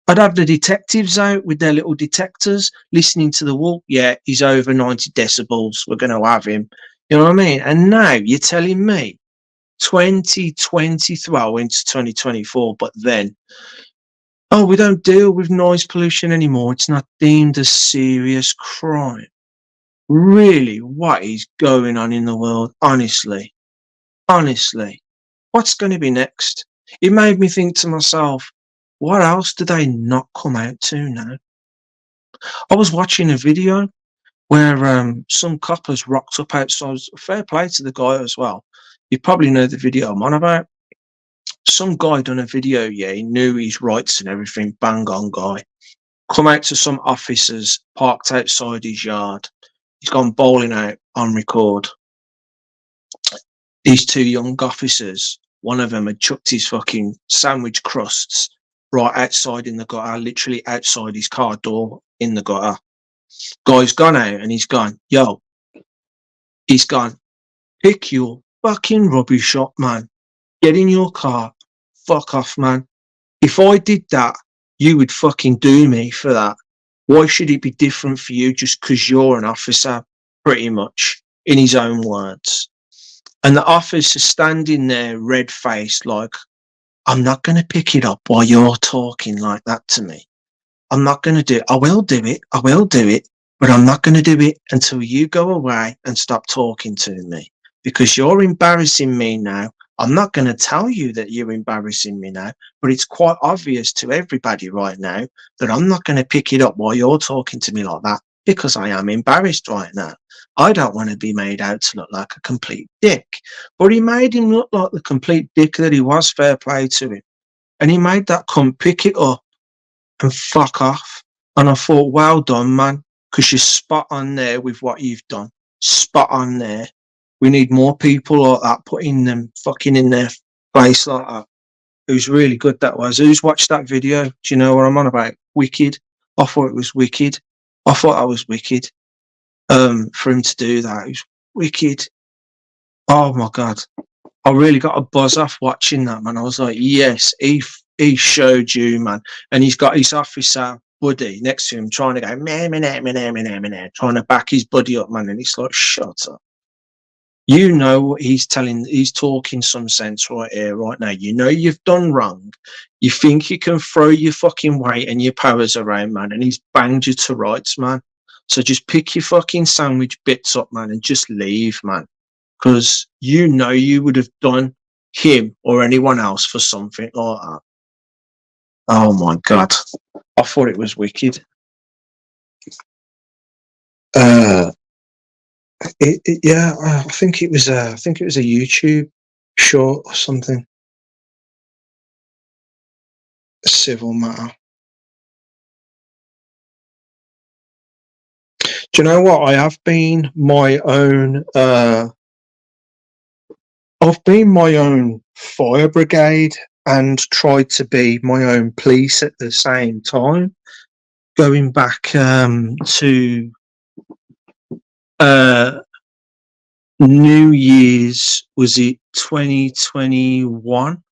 [SPEAKER 1] I'd have the detectives out with their little detectors listening to the wall. Yeah, he's over 90 decibels. We're going to have him. You know what I mean? And now you're telling me 2023, well, into 2024, but then, oh, we don't deal with noise pollution anymore. It's not deemed a serious crime. Really, what is going on in the world? Honestly, what's going to be next? It made me think to myself, what else do they not come out to now? I was watching a video where some coppers rocked up outside. Fair play to the guy as well. You probably know the video I'm on about. Some guy done a video, yeah, he knew his rights and everything, bang on guy. Come out to some officers parked outside his yard. He's gone bowling out on record. These two young officers one of them had chucked his fucking sandwich crusts right outside in the gutter, literally outside his car door in the gutter. Guy's gone out and he's gone, yo, he's gone, pick your fucking rubbish up, man. Get in your car. Fuck off, man. If I did that, you would fucking do me for that. Why should it be different for you just because you're an officer, pretty much, in his own words? And the officer's standing there, red-faced, like, I'm not going to pick it up while you're talking like that to me. I'm not going to do it. I will do it. I will do it. But I'm not going to do it until you go away and stop talking to me. Because you're embarrassing me now. I'm not going to tell you that you're embarrassing me now, but it's quite obvious to everybody right now that I'm not going to pick it up while you're talking to me like that, because I am embarrassed right now. I don't want to be made out to look like a complete dick. But he made him look like the complete dick that he was, fair play to him. And he made that come pick it up and fuck off. And I thought, well done, man, because you're spot on there with what you've done. Spot on there. We need more people like that, putting them fucking in their face like that. It was really good, that was. Who's watched that video? Do you know what I'm on about? Wicked. I thought it was wicked. I thought I was wicked. For him to do that. It was wicked. Oh my God. I really got a buzz off watching that, man. I was like, yes, he showed you, man. And he's got his officer buddy next to him trying to go, trying to back his buddy up, man. And it's like, shut up. You know what he's talking some sense right here, right now. You know you've done wrong. You think you can throw your fucking weight and your powers around, man, and he's banged you to rights, man. So just pick your fucking sandwich bits up, man, and just leave, man. Because you know you would have done him or anyone else for something like that. Oh my God. I thought it was wicked. Yeah, I think it was a YouTube short or something. A civil matter. Do you know what? I have been my own. I've been my own fire brigade and tried to be my own police at the same time. Going back to New Year's, was it 2021?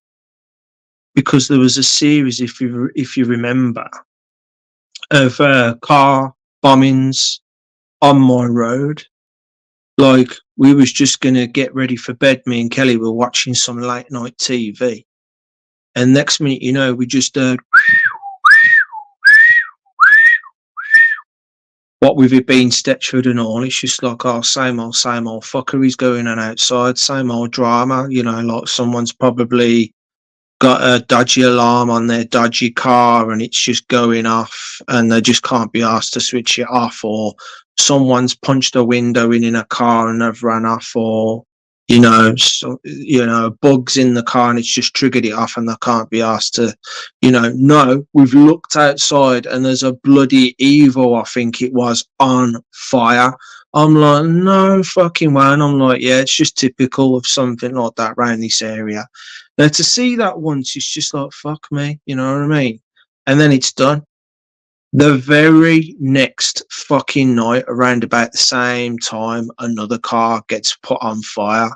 [SPEAKER 1] Because there was a series, if you remember, of car bombings on my road. Like, we was just gonna get ready for bed. Me and Kelly were watching some late night TV, and next minute, you know, we just heard what with it being Stetford and all. It's just like, oh, same old fuckeries going on outside, same old drama. You know, like someone's probably got a dodgy alarm on their dodgy car and it's just going off and they just can't be asked to switch it off, or someone's punched a window in a car and they've run off, or bugs in the car and it's just triggered it off and they can't be asked to, no, we've looked outside and there's a bloody Evo, I think it was, on fire. I'm like, no fucking way. And I'm like, yeah, it's just typical of something like that around this area. Now, to see that once, it's just like, fuck me, you know what I mean? And then it's done. The very next fucking night, around about the same time, another car gets put on fire.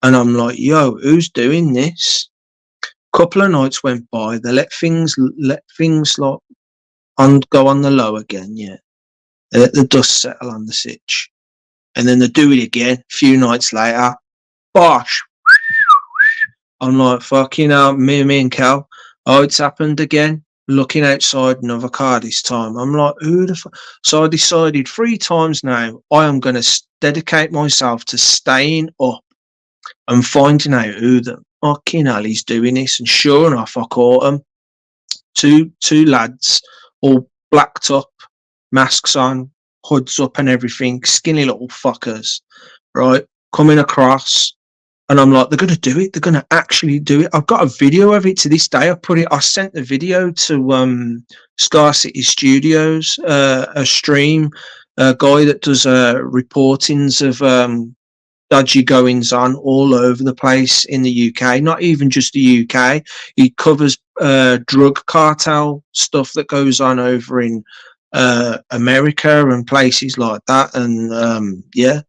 [SPEAKER 1] And I'm like, yo, who's doing this? Couple of nights went by. They let things like go on the low again, yeah. They let the dust settle on the sitch. And then they do it again a few nights later. Bosh! I'm like, fucking hell, me and Cal. Oh, it's happened again. Looking outside, another car this time. I'm like, who the fuck? So I decided 3 times now, I am going to dedicate myself to staying up and finding out who the fucking hell is doing this. And sure enough, I caught them. Two lads, all blacked up, masks on, hoods up and everything, skinny little fuckers, right? Coming across. And I'm like, they're going to do it. They're going to actually do it. I've got a video of it to this day. I sent the video to Star City Studios, a stream, a guy that does reportings of dodgy goings on all over the place in the UK, not even just the UK. He covers drug cartel stuff that goes on over in America and places like that. And yeah.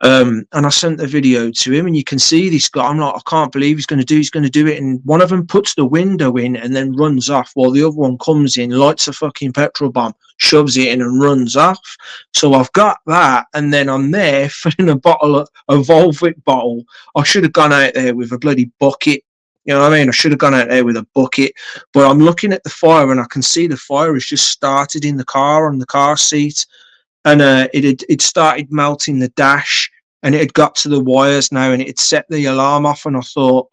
[SPEAKER 1] And I sent the video to him, and you can see this guy. I'm like, I can't believe he's going to do it. And one of them puts the window in and then runs off, while the other one comes in, lights a fucking petrol bomb, shoves it in, and runs off. So I've got that, and then I'm there filling a Volvic bottle. I should have gone out there with a bloody bucket. You know what I mean? I should have gone out there with a bucket. But I'm looking at the fire, and I can see the fire has just started in the car, on the car seat. And it started melting the dash, and it had got to the wires now, and it had set the alarm off. And I thought,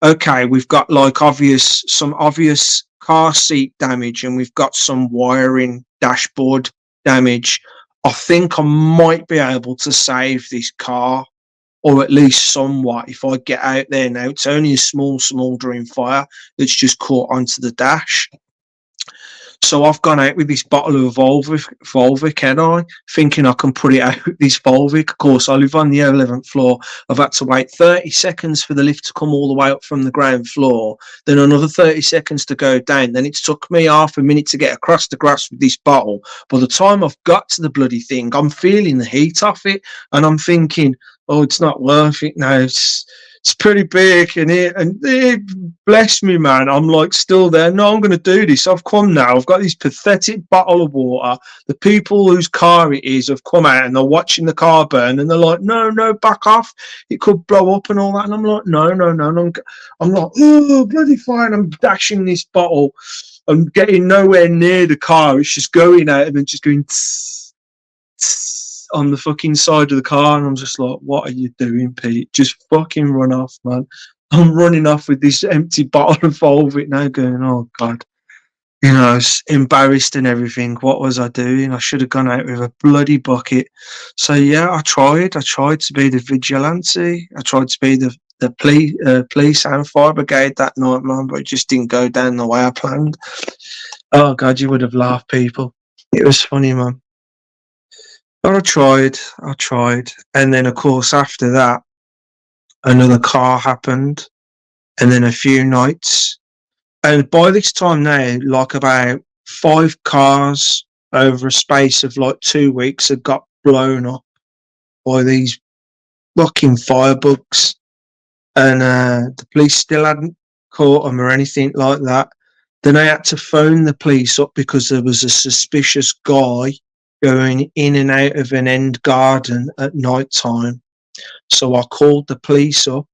[SPEAKER 1] okay, we've got like some obvious car seat damage, and we've got some wiring dashboard damage. I think I might be able to save this car, or at least somewhat, if I get out there now. It's only a small smouldering fire that's just caught onto the dash. So I've gone out with this bottle of Volvic, and I thinking I can put it out with this Volvic. Of course, I live on the 11th floor. I've had to wait 30 seconds for the lift to come all the way up from the ground floor, then another 30 seconds to go down. Then it's took me half a minute to get across the grass with this bottle. By the time I've got to the bloody thing, I'm feeling the heat off it, and I'm thinking, oh, it's not worth it now. It's pretty big, and bless me, man. I'm like still there. No, I'm going to do this. I've come now. I've got this pathetic bottle of water. The people whose car it is have come out, and they're watching the car burn, and they're like, no, back off. It could blow up and all that. And I'm like, no. I'm like, oh, bloody fine. I'm dashing this bottle. I'm getting nowhere near the car. It's just going out and then just going tss, tss, on the fucking side of the car, and I'm just like, what are you doing, Pete? Just fucking run off, man. I'm running off with this empty bottle of Volvic now, going, oh god, you know, embarrassed and everything. What was I doing? I should have gone out with a bloody bucket. So yeah, I tried to be the vigilante. I tried to be the police and fire brigade that night, man, but it just didn't go down the way I planned. Oh god, you would have laughed, people. It was funny, man. But I tried. And then, of course, after that, another car happened, and then a few nights. And by this time now, like about 5 cars over a space of like 2 weeks had got blown up by these fucking firebugs. And the police still hadn't caught them or anything like that. Then I had to phone the police up because there was a suspicious guy going in and out of an end garden at night time. So I called the police up,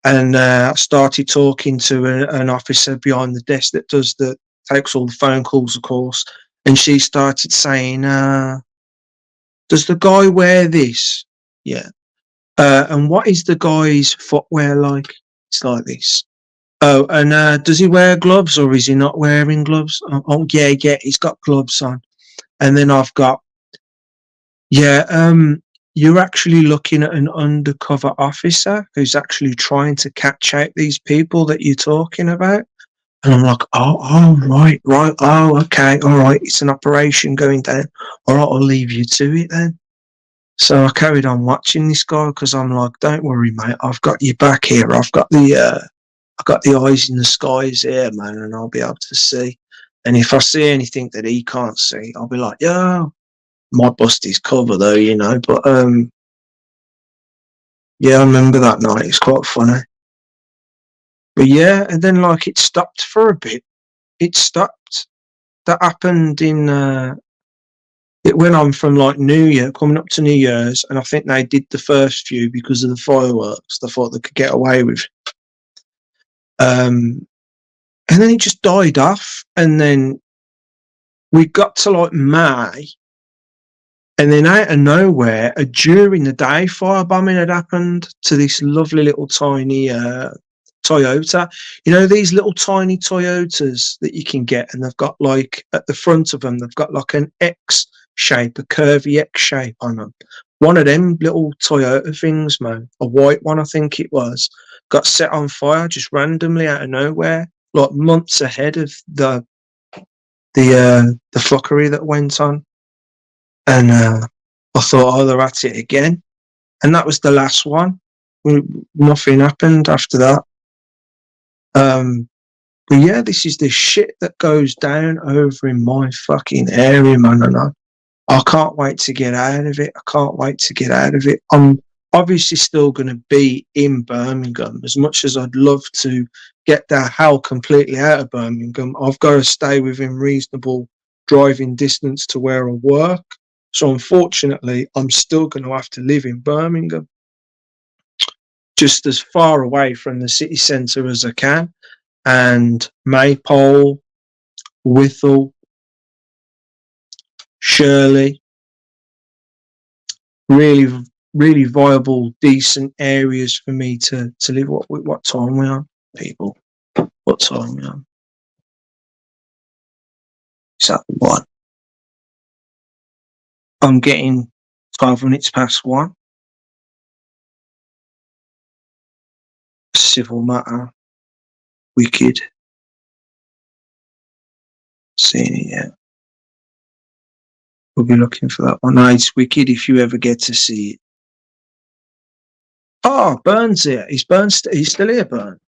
[SPEAKER 1] and I started talking to an officer behind the desk that takes all the phone calls, of course. And she started saying, does the guy wear this? Yeah. And what is the guy's footwear like? It's like this. Oh, and does he wear gloves, or is he not wearing gloves? Oh yeah, he's got gloves on. And then I've got, you're actually looking at an undercover officer who's actually trying to catch out these people that you're talking about. And I'm like, right. Oh, okay. All right. It's an operation going down. All right. I'll leave you to it then. So I carried on watching this guy, because I'm like, don't worry, mate. I've got you back here. I've got the eyes in the skies here, man, and I'll be able to see. And if I see anything that he can't see, I'll be like, yeah, might bust his cover though, you know. But yeah, I remember that night. It's quite funny. But yeah, and then like it stopped for a bit. It stopped. That happened in. It went on from like New Year, coming up to New Year's, and I think they did the first few because of the fireworks. They thought they could get away with. And then it just died off, and then we got to like May, and then out of nowhere, during the day, firebombing had happened to this lovely little tiny Toyota. You know, these little tiny Toyotas that you can get, and they've got like at the front of them, they've got like an X shape, a curvy X shape on them. One of them little Toyota things, man, a white one, I think it was, got set on fire just randomly out of nowhere, like months ahead of the fuckery that went on. And I thought, oh, they're at it again. and that was the last one. Nothing happened after that. But yeah, this is the shit that goes down over in my fucking area, man. And I can't wait to get out of it. I can't wait to get out of it. I'm obviously still going to be in Birmingham. As much as I'd love to get the hell completely out of Birmingham, I've got to stay within reasonable driving distance to where I work. So unfortunately, I'm still going to have to live in Birmingham, just as far away from the city centre as I can. And Maypole, Whittle, Shirley, really, really viable, decent areas for me to live. What time we on, people? What time we on? Is that 1? I'm getting 12 minutes past 1. Civil matter. Wicked. Seeing it yet. We'll be looking for that one. No, it's Wicked if you ever get to see it. Oh, Burns here. He's still here, Burn.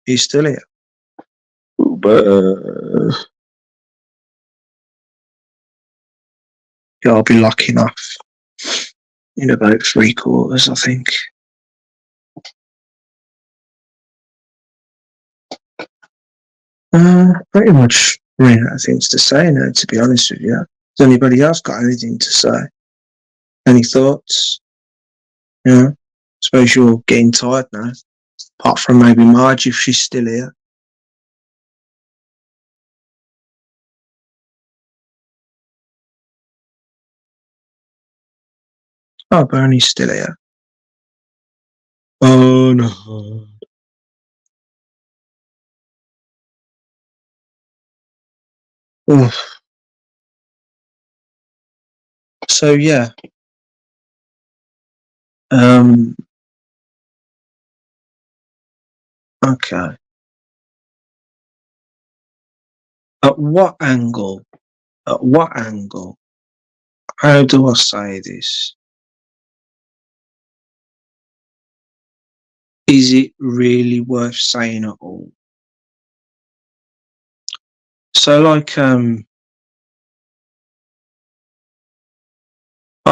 [SPEAKER 1] He's still here. But yeah, I'll be locking off in about 3/4, I think. Pretty much running out of things to say now, to be honest with you. Has anybody else got anything to say? Any thoughts? Yeah. Suppose you're getting tired now. Apart from maybe Marge, if she's still here. Oh, Bernie's still here. Oh no. Oof. So yeah. Okay. At what angle? How do I say this? Is it really worth saying at all? So like I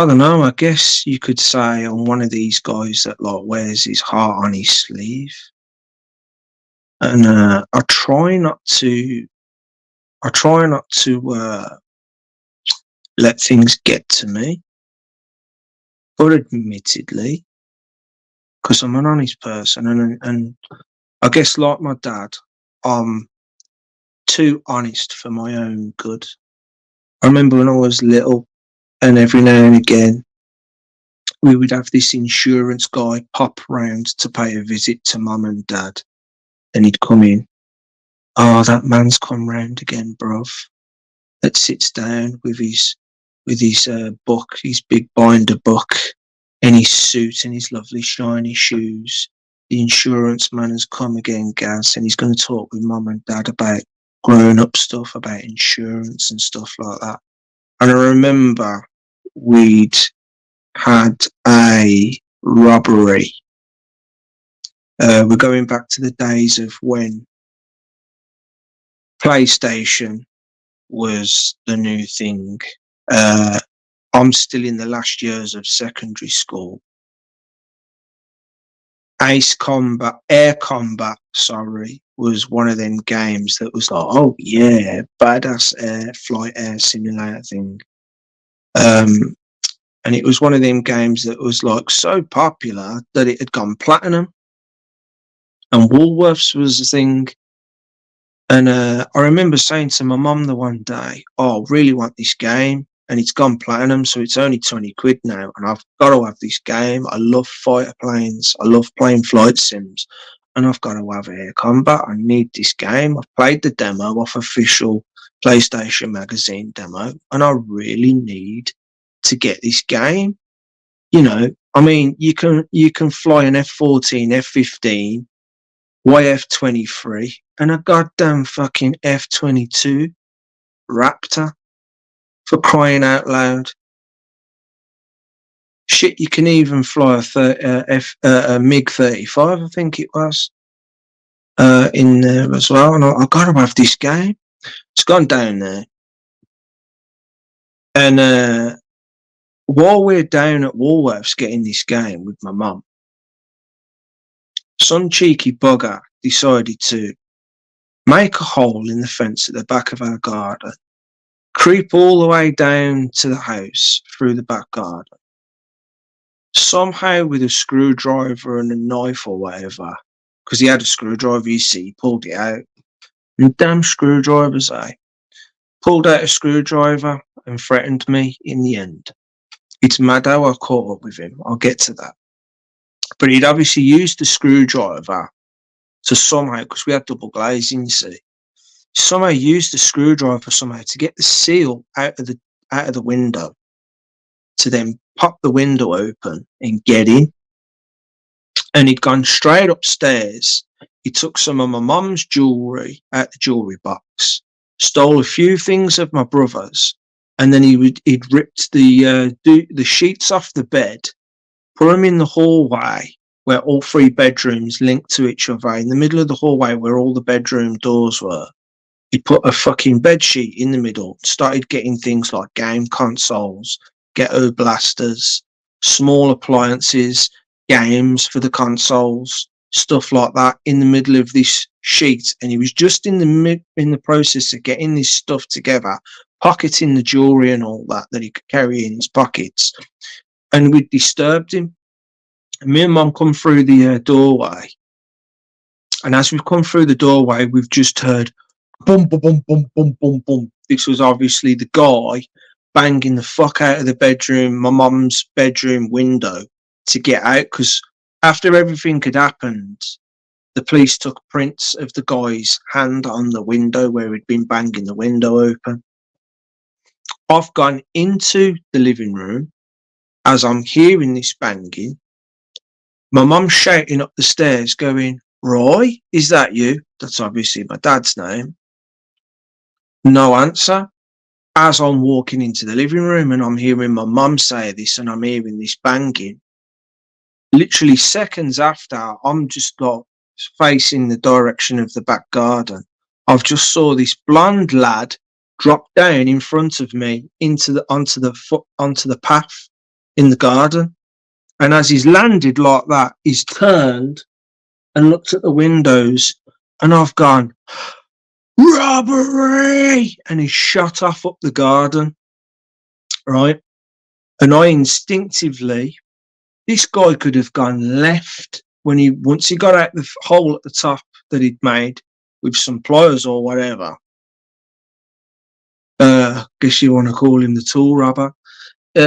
[SPEAKER 1] don't know, I guess you could say I'm one of these guys that like wears his heart on his sleeve. And I try not to let things get to me. But admittedly, because I'm an honest person and I guess like my dad, I'm too honest for my own good. I remember when I was little and every now and again we would have this insurance guy pop round to pay a visit to mum and dad, and he'd come in. Oh, that man's come round again, bruv. That sits down with his book, his big binder book, and his suit and his lovely shiny shoes. The insurance man has come again, Gaz, and he's going to talk with mum and dad about grown up stuff, about insurance and stuff like that. And I remember we'd had a robbery. We're going back to the days of when PlayStation was the new thing. I'm still in the last years of secondary school. Air Combat, was one of them games that was like, oh yeah, badass flight air simulator thing. And it was one of them games that was like so popular that it had gone platinum. And Woolworths was a thing. And I remember saying to my mum the one day, oh, I really want this game. And it's gone platinum, so it's only 20 quid now. And I've got to have this game. I love fighter planes. I love playing flight sims. And I've got to have Air Combat. I need this game. I've played the demo off official PlayStation Magazine demo. And I really need to get this game. You know, I mean, you can fly an F-14, F-15, YF-23, and a goddamn fucking F-22 Raptor, for crying out loud. Shit, you can even fly a MiG-35, I think it was, in there as well. And I got to have this game. It's gone down there. And while we're down at Woolworths getting this game with my mum, some cheeky bugger decided to make a hole in the fence at the back of our garden, creep all the way down to the house through the back garden, somehow with a screwdriver and a knife or whatever, because he had a screwdriver, you see, he pulled it out. And damn screwdrivers, eh? Pulled out a screwdriver and threatened me in the end. It's mad how I caught up with him. I'll get to that. But he'd obviously used the screwdriver to somehow, because we had double glazing, you see, somehow used the screwdriver somehow to get the seal out of the window, to then pop the window open and get in. And he'd gone straight upstairs. He took some of my mum's jewellery out the jewellery box, stole a few things of my brother's, and then he'd ripped the sheets off the bed, put them in the hallway where all three bedrooms linked to each other, in the middle of the hallway where all the bedroom doors were. He put a fucking bed sheet in the middle, started getting things like game consoles, ghetto blasters, small appliances, games for the consoles, stuff like that in the middle of this sheet. And he was just in the process of getting this stuff together, pocketing the jewellery and all that he could carry in his pockets. And we disturbed him. And me and Mum come through the doorway. And as we've come through the doorway, we've just heard boom, boom, boom, boom, boom, boom, boom. This was obviously the guy banging the fuck out of the bedroom, my mum's bedroom window, to get out, because after everything had happened, the police took prints of the guy's hand on the window where he'd been banging the window open. I've gone into the living room as I'm hearing this banging. My mum's shouting up the stairs going, "Roy, is that you?" That's obviously my dad's name. No answer. As I'm walking into the living room and I'm hearing my mum say this and I'm hearing this banging, literally seconds after, I'm just like facing the direction of the back garden. I've just saw this blonde lad drop down in front of me onto the path in the garden. And as he's landed like that, he's turned and looked at the windows, and I've gone, "Robbery!" And he shot off up the garden, right? And I instinctively, this guy could have gone left once he got out the hole at the top that he'd made with some pliers or whatever. Guess you want to call him the tool robber. He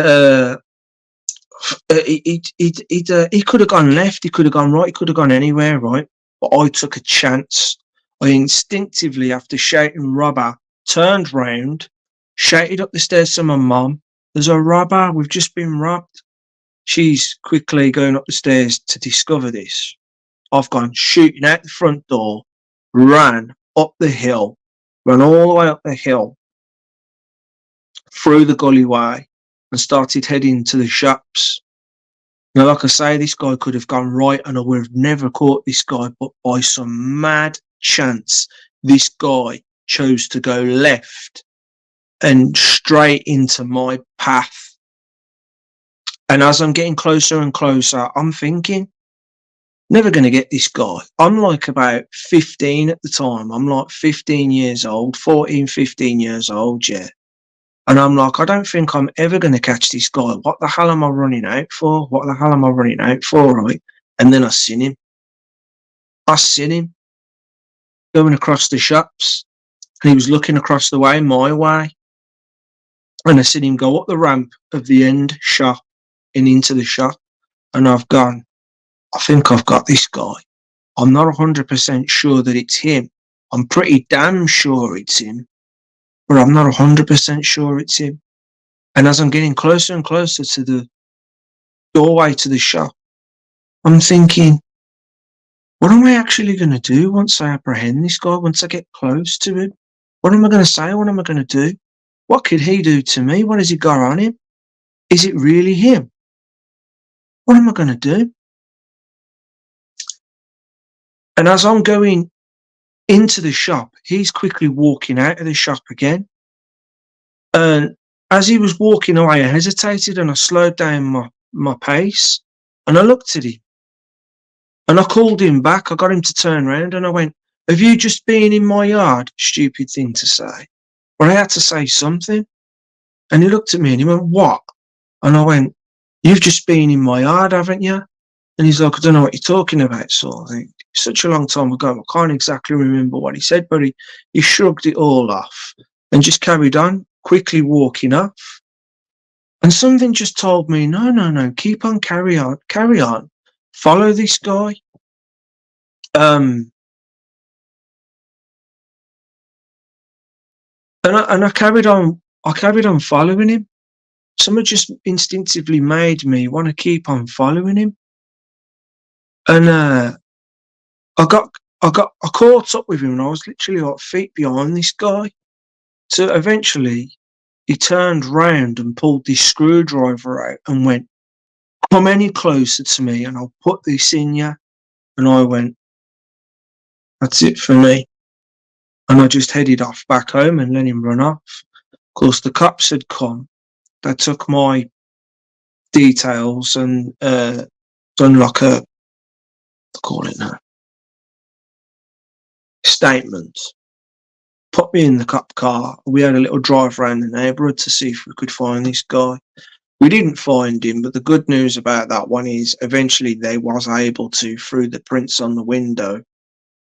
[SPEAKER 1] could have gone left, he could have gone right, he could have gone anywhere, right? But I took a chance. I instinctively, after shouting "robber," turned round, shouted up the stairs to my mum, "There's a robber, we've just been robbed." She's quickly going up the stairs to discover this. I've gone shooting out the front door, ran up the hill, ran all the way up the hill, through the gullyway, and started heading to the shops. Now, like I say, this guy could have gone right and I would have never caught this guy, but by some mad chance, this guy chose to go left and straight into my path. And as I'm getting closer and closer, I'm thinking, never going to get this guy. I'm like about 15 at the time. I'm like 15 years old, 14, 15 years old, yeah. And I'm like, I don't think I'm ever going to catch this guy. What the hell am I running out for? What the hell am I running out for, right? And then I seen him. Going across the shops. And he was looking across the way, my way. And I seen him go up the ramp of the end shop and into the shop. And I've gone, I think I've got this guy. I'm not 100% sure that it's him. I'm pretty damn sure it's him. But I'm not 100% sure it's him. And as I'm getting closer and closer to the doorway to the shop, I'm thinking, what am I actually going to do once I apprehend this guy, once I get close to him? What am I going to say? What am I going to do? What could he do to me? What has he got on him? Is it really him? What am I going to do? And as I'm going into the shop, he's quickly walking out of the shop again. And as he was walking away, I hesitated and I slowed down my pace. And I looked at him and I called him back. I got him to turn around and I went, "Have you just been in my yard?" Stupid thing to say. But I had to say something. And he looked at me and he went, "What?" And I went, "You've just been in my yard, haven't you?" And he's like, "I don't know what you're talking about," sort of thing. Such a long time ago, I can't exactly remember what he said, but he shrugged it all off and just carried on, quickly walking off. And something just told me, no, keep on, carry on, follow this guy. And I carried on following him. Someone just instinctively made me want to keep on following him. And I caught up with him and I was literally like feet behind this guy. So eventually he turned round and pulled this screwdriver out and went, "Come any closer to me and I'll put this in you." And I went, "That's it for me." And I just headed off back home and let him run off. Of course, the cops had come. They took my details and done like a, call it now, statement. Put me in the cop car. We had a little drive around the neighbourhood to see if we could find this guy. We didn't find him, but the good news about that one is eventually they was able to, through the prints on the window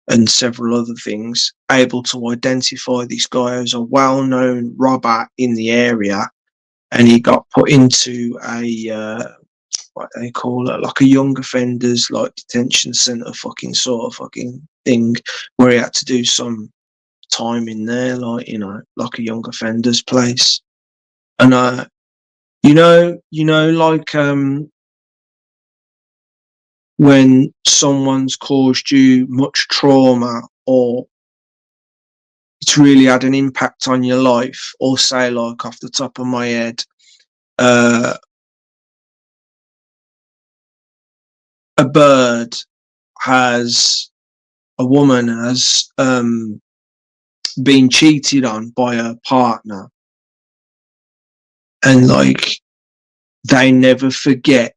[SPEAKER 1] and several other things, able to identify this guy as a well-known robber in the area. And he got put into a, what they call it, like a young offenders, like detention centre fucking sort of fucking thing, where he had to do some time in there, like, you know, like a young offenders place. And you know, like when someone's caused you much trauma or it's really had an impact on your life, or say, like, off the top of my head, a woman has been cheated on by her partner, and like they never forget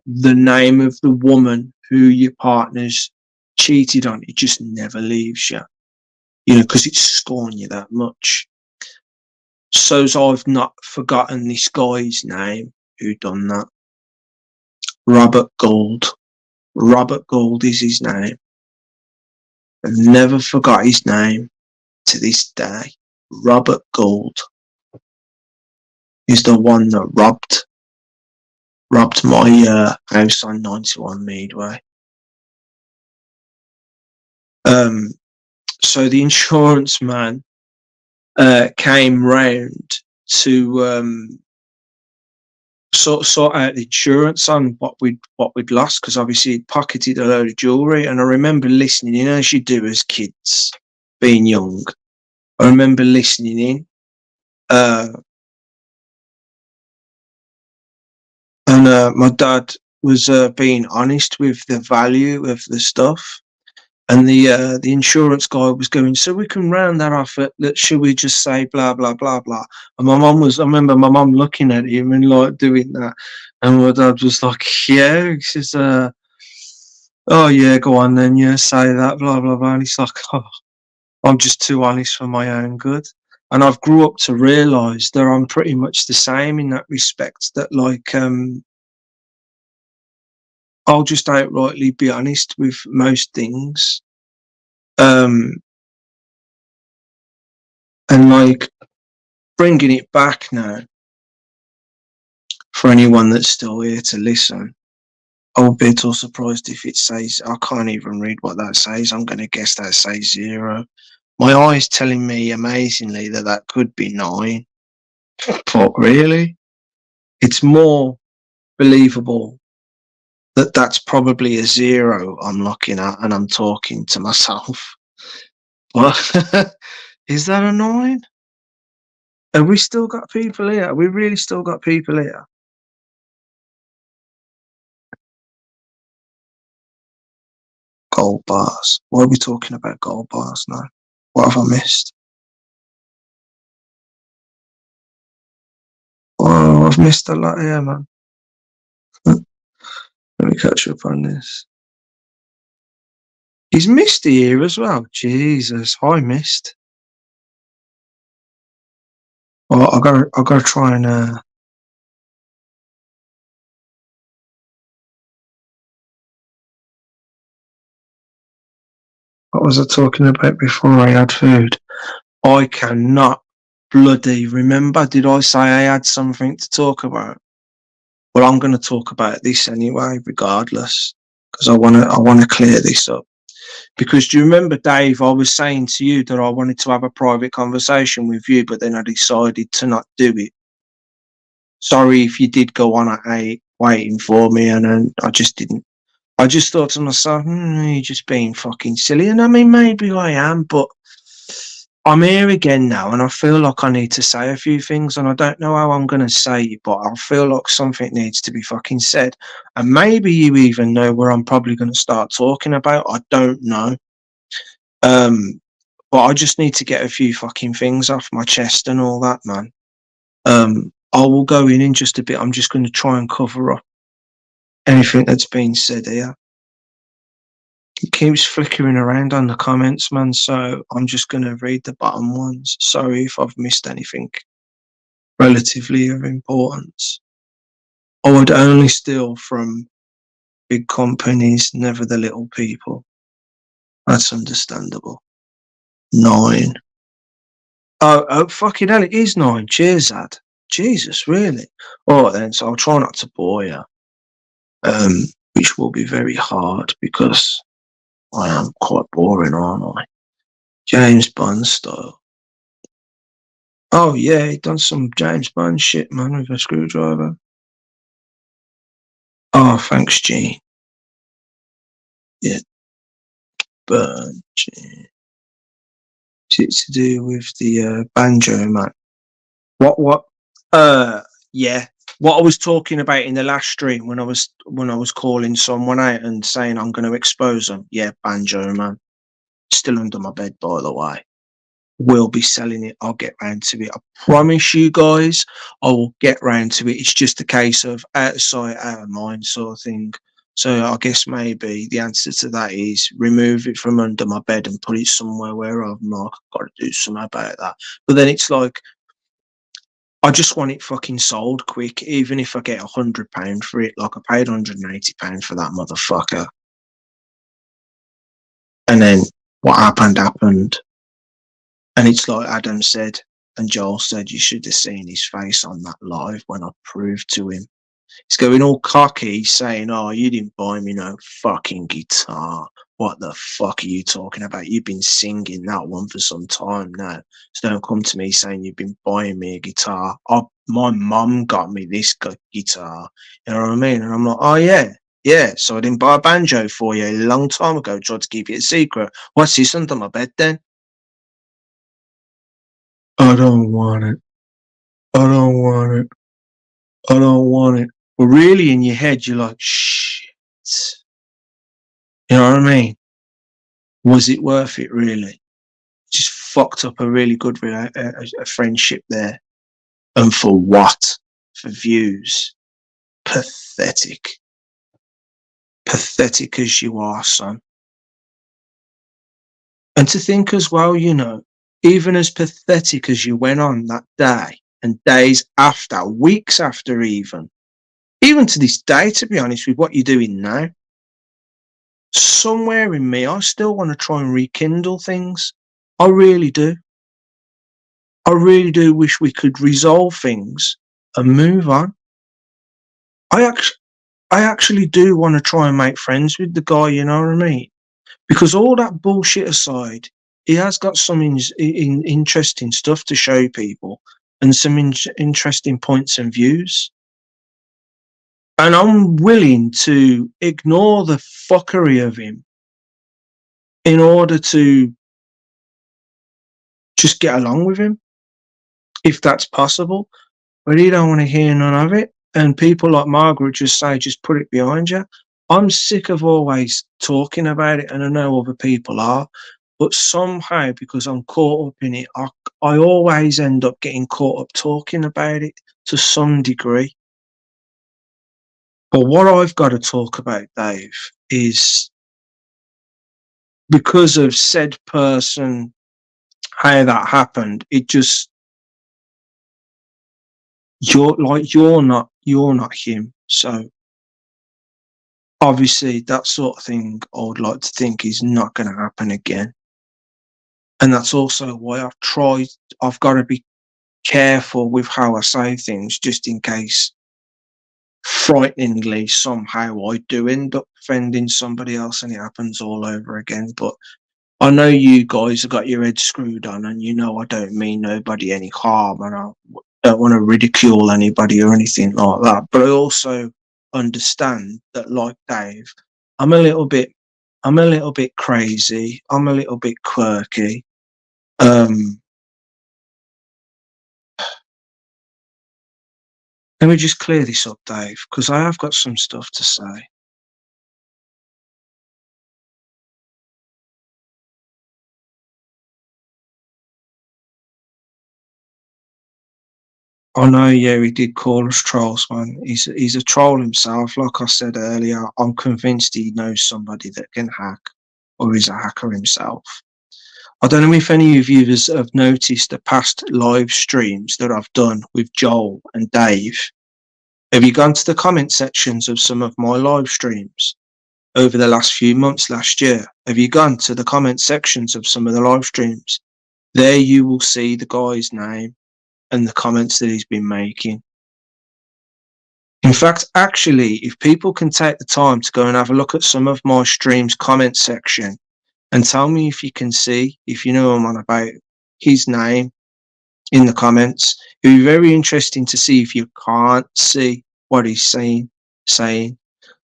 [SPEAKER 1] the name of the woman who your partner's cheated on. It just never leaves you, you know, because it's scorned you that much. So I've not forgotten this guy's name who done that. Robert Gould. Robert Gould is his name. I've never forgot his name to this day. Robert Gould is the one that robbed my house on 91 Meadway. So the insurance man came round to sort out the insurance on what we'd lost, because obviously he'd pocketed a load of jewellery. And I remember listening in, as you do as kids, being young. I remember listening in, and my dad was being honest with the value of the stuff. And the insurance guy was going, "So we can round that off at, that, should we just say blah, blah, blah, blah?" And I remember my mum looking at him and like doing that. And my dad was like, "Yeah." He says, "Oh yeah, go on then, yeah, say that, blah, blah, blah." And he's like, "Oh, I'm just too honest for my own good." And I've grew up to realise that I'm pretty much the same in that respect, that like, I'll just outrightly be honest with most things. And like, bringing it back now, for anyone that's still here to listen, I'll be a little surprised if it says, I can't even read what that says. I'm going to guess that says 0. My eye's telling me amazingly that that could be 9. But really, it's more believable that that's probably a 0 I'm looking at and I'm talking to myself. But is that a 9? Have we still got people here? We really still got people here? gold bars. Why are we talking about gold bars now? What have I missed? Oh, I've missed a lot here, man. Let me catch up on this. He's Misty here as well. Jesus, hi Mist. Oh, I gotta try and what was I talking about before I had food? I cannot bloody remember. Did I say I had something to talk about? Well, I'm going to talk about this anyway, regardless, because I want to clear this up. Because do you remember, Dave? I was saying to you that I wanted to have a private conversation with you, but then I decided to not do it. Sorry if you did go on at 8 waiting for me, and then I just didn't. I just thought to myself, you're just being fucking silly. And I mean, maybe I am, but I'm here again now, and I feel like I need to say a few things, and I don't know how I'm going to say it, but I feel like something needs to be fucking said. And maybe you even know where I'm probably going to start talking about. I don't know. But I just need to get a few fucking things off my chest and all that, man. I will go in just a bit. I'm just going to try and cover up anything that's been said here. It keeps flickering around on the comments, man, so I'm just going to read the bottom ones. Sorry if I've missed anything relatively of importance. I would only steal from big companies, never the little people. That's understandable. 9. Oh, fucking hell, it is 9. Cheers, Ad. Jesus, really? All right, then, so I'll try not to bore you, which will be very hard because I am quite boring, aren't I? James Bond style. Oh, yeah, he done some James Bond shit, man, with a screwdriver. Oh, thanks, Gene. Yeah. Burn, Gene. It's to do with the banjo, man. What? Yeah. What I was talking about in the last stream when I was calling someone out and saying I'm going to expose them. Yeah, banjo, man. Still under my bed, by the way. Will be selling it. I'll get round to it. I promise you guys, I will get round to it. It's just a case of out of sight, out of mind sort of thing. So I guess maybe the answer to that is remove it from under my bed and put it somewhere where I've not got to do something about that. But then it's like, I just want it fucking sold quick, even if I get £100 for it. Like I paid £180 for that motherfucker. And then what happened. And it's like Adam said, and Joel said, you should have seen his face on that live when I proved to him. He's going all cocky, saying, oh, you didn't buy me no fucking guitar. What the fuck are you talking about? You've been singing that one for some time now. So don't come to me saying you've been buying me a guitar. My mum got me this guitar. You know what I mean? And I'm like, oh, yeah. Yeah, so I didn't buy a banjo for you a long time ago. Tried to keep it a secret. What's this under my bed then? I don't want it. I don't want it. I don't want it. But really in your head, you're like, shit. You know what I mean? Was it worth it, really? Just fucked up a really good a friendship there. And for what? For views. Pathetic. Pathetic as you are, son. And to think as well, you know, even as pathetic as you went on that day and days after, weeks after even to this day, to be honest with what you're doing now, somewhere in me, I still want to try and rekindle things. I really do. I really do wish we could resolve things and move on. I actually do want to try and make friends with the guy, you know what I mean? Because all that bullshit aside, he has got some interesting stuff to show people and some interesting points and views. And I'm willing to ignore the fuckery of him in order to just get along with him, if that's possible. But he don't want to hear none of it. And people like Margaret just say, just put it behind you. I'm sick of always talking about it, and I know other people are, but somehow because I'm caught up in it, I always end up getting caught up talking about it to some degree. But what I've got to talk about, Dave, is because of said person, how that happened, it just you're not him. So obviously that sort of thing I would like to think is not going to happen again. And that's also why I've got to be careful with how I say things, just in case frighteningly somehow I do end up offending somebody else and it happens all over again. But I know you guys have got your head screwed on, and you know I don't mean nobody any harm, and I don't want to ridicule anybody or anything like that. But I also understand that, like Dave, I'm a little bit, I'm a little bit crazy. I'm a little bit quirky. Um, Let me just clear this up, Dave, because I have got some stuff to say. I know, yeah, he did call us trolls, man. He's a troll himself. Like I said earlier, I'm convinced he knows somebody that can hack, or he's a hacker himself. I don't know if any of you have noticed the past live streams that I've done with Joel and Dave. Have you gone to the comment sections of some of my live streams over the last few months last year? Have you gone to the comment sections of some of the live streams? There you will see the guy's name and the comments that he's been making. In fact, actually, if people can take the time to go and have a look at some of my streams comment section and tell me if you can see, if you know what I'm on about, his name in the comments, it would be very interesting to see if you can't see what he's saying.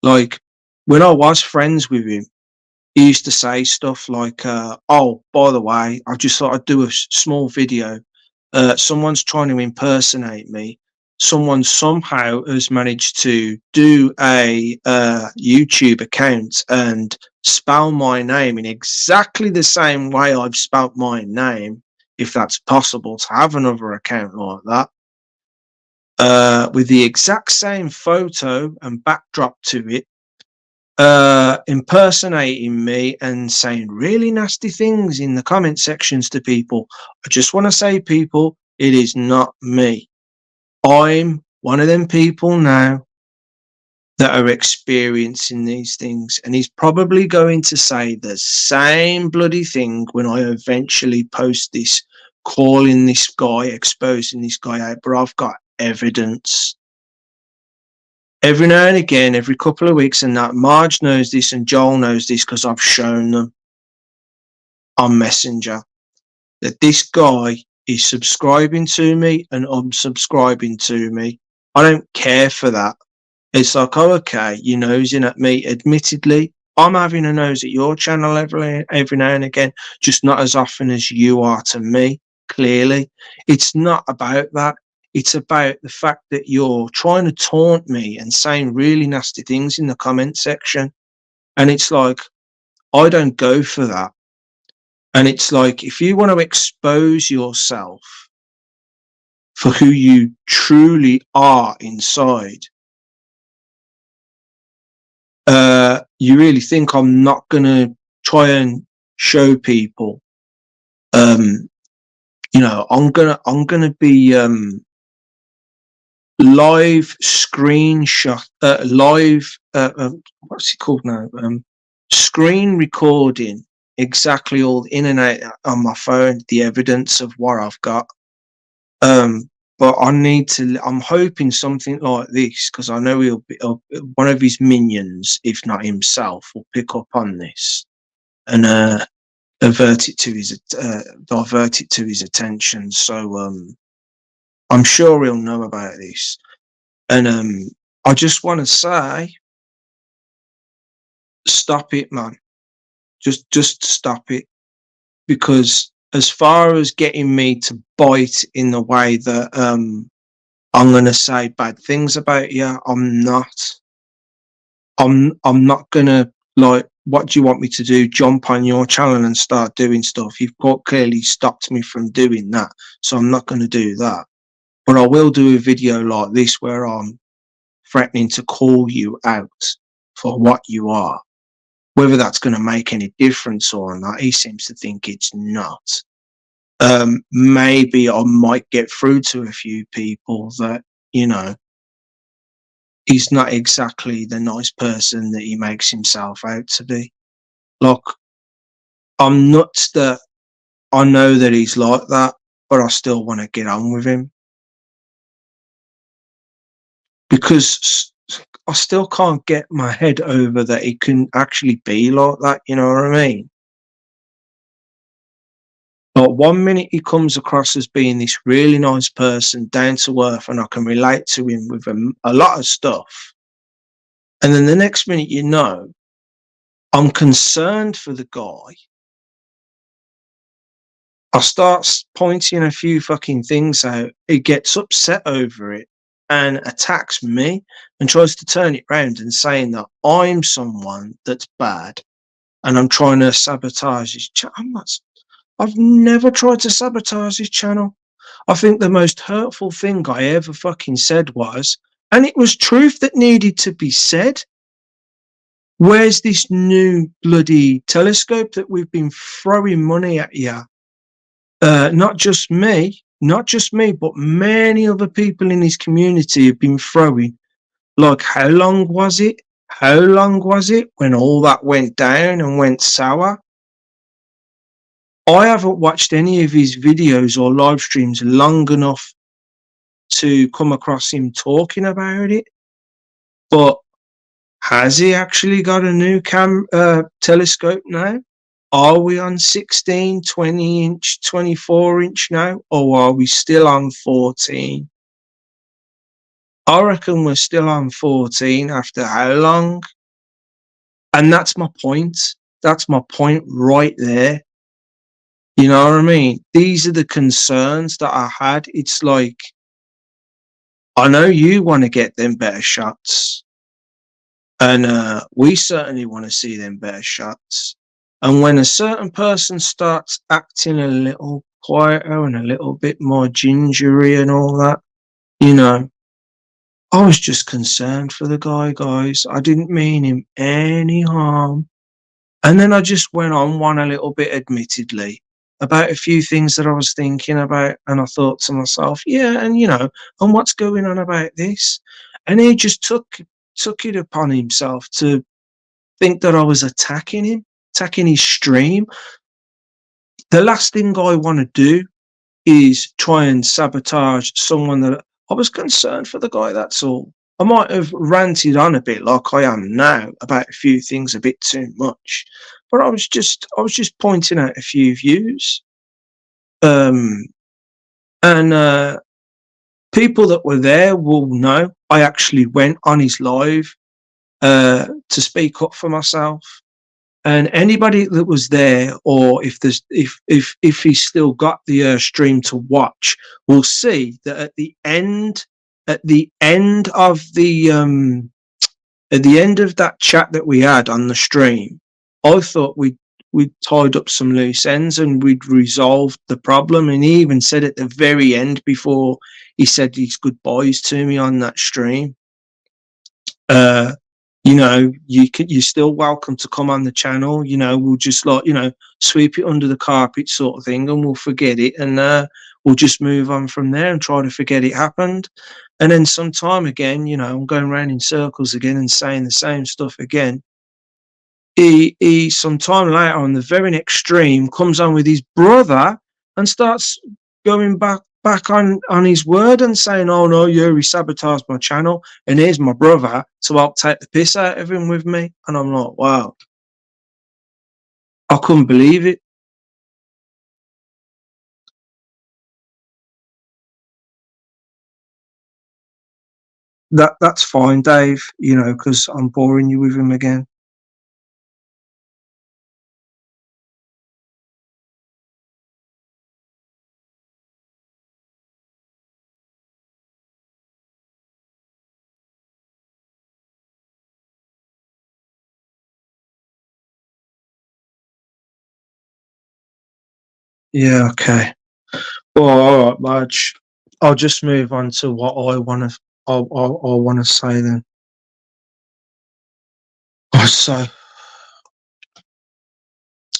[SPEAKER 1] Like, when I was friends with him, he used to say stuff like, oh, by the way, I just thought I'd do a small video. Someone's trying to impersonate me. Someone somehow has managed to do a YouTube account and spell my name in exactly the same way I've spelt my name, if that's possible to have another account like that, with the exact same photo and backdrop to it, impersonating me and saying really nasty things in the comment sections to people. I just want to say, people, it is not me. I'm one of them people now that are experiencing these things, and he's probably going to say the same bloody thing when I eventually post this, calling this guy, exposing this guy out. But I've got evidence. Every now and again, every couple of weeks, and that Marge knows this and Joel knows this because I've shown them on Messenger that this guy is subscribing to me and unsubscribing to me. I don't care for that. It's like, oh, okay, you're nosing at me. Admittedly, I'm having a nose at your channel every now and again, just not as often as you are to me, clearly. It's not about that. It's about the fact that you're trying to taunt me and saying really nasty things in the comment section. And it's like, I don't go for that. And it's like, if you want to expose yourself for who you truly are inside, you really think I'm not going to try and show people, I'm going to be, live screenshot, what's it called now? Screen recording exactly all in and out on my phone, the evidence of what I've got. But I'm hoping something like this, because I know he'll be, one of his minions, if not himself, will pick up on this and divert it to his attention. So I'm sure he'll know about this. And I just want to say, stop it, man. Just stop it, because as far as getting me to bite in the way that I'm going to say bad things about you, I'm not. I'm not gonna, like, what do you want me to do? Jump on your channel and start doing stuff? You've quite clearly stopped me from doing that, so I'm not gonna do that. But I will do a video like this where I'm threatening to call you out for what you are. Whether that's going to make any difference or not, he seems to think it's not. Maybe I might get through to a few people that, you know, he's not exactly the nice person that he makes himself out to be. Like, I'm nuts that I know that he's like that, but I still want to get on with him because I still can't get my head over that he can actually be like that. You know what I mean? But one minute he comes across as being this really nice person, down to earth, and I can relate to him with a lot of stuff. And then the next minute, you know, I'm concerned for the guy. I start pointing a few fucking things out. He gets upset over it and attacks me and tries to turn it round and saying that I'm someone that's bad and I'm trying to sabotage his channel. I've never tried to sabotage his channel. I think the most hurtful thing I ever fucking said was, and it was truth that needed to be said, where's this new bloody telescope that we've been throwing money at you? Not just me, but many other people in his community have been throwing. Like, how long was it? How long was it when all that went down and went sour? I haven't watched any of his videos or live streams long enough to come across him talking about it. But has he actually got a new telescope now? Are we on 16, 20 inch, 24 inch now? Or are we still on 14? I reckon we're still on 14 after how long? And that's my point. That's my point right there. You know what I mean? These are the concerns that I had. It's like, I know you want to get them better shots. And we certainly want to see them better shots. And when a certain person starts acting a little quieter and a little bit more gingery and all that, you know, I was just concerned for the guy, guys. I didn't mean him any harm. And then I just went on one a little bit, admittedly, about a few things that I was thinking about. And I thought to myself, yeah, and you know, and what's going on about this? And he just took it upon himself to think that I was attacking him, attacking his stream. The last thing I want to do is try and sabotage someone that I was concerned for the guy, that's all. I might have ranted on a bit like I am now about a few things a bit too much, but I was just pointing out a few views. Um, and people that were there will know I actually went on his live to speak up for myself. And anybody that was there, or if there's if he's still got the stream to watch, will see that at the end of the at the end of that chat that we had on the stream, I thought we'd tied up some loose ends and we'd resolved the problem. And he even said at the very end, before he said his goodbyes to me on that stream, uh, you know, you're still welcome to come on the channel. You know, we'll just, like, you know, sweep it under the carpet sort of thing, and we'll forget it, and we'll just move on from there and try to forget it happened. And then sometime again, you know, I'm going around in circles again and saying the same stuff again. He sometime later, on the very next stream, comes on with his brother and starts going back on his word and saying, "Oh no, he sabotaged my channel, and here's my brother to help take the piss out of him with me." And I'm like, wow, I couldn't believe it. That's fine, Dave. You know, because I'm boring you with him again. Yeah, okay. Well, all right, Marge. I'll just move on to what I want to. I want to say then. Oh, so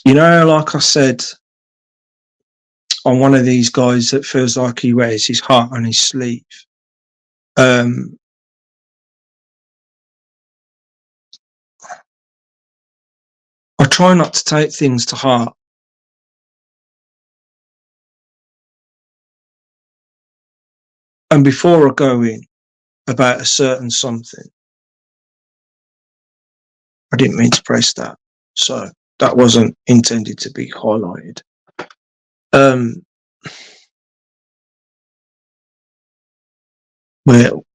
[SPEAKER 1] like I said, I'm one of these guys that feels like he wears his heart on his sleeve. Um, I try not to take things to heart. And before I go in about a certain something, I didn't mean to press that. So that wasn't intended to be highlighted.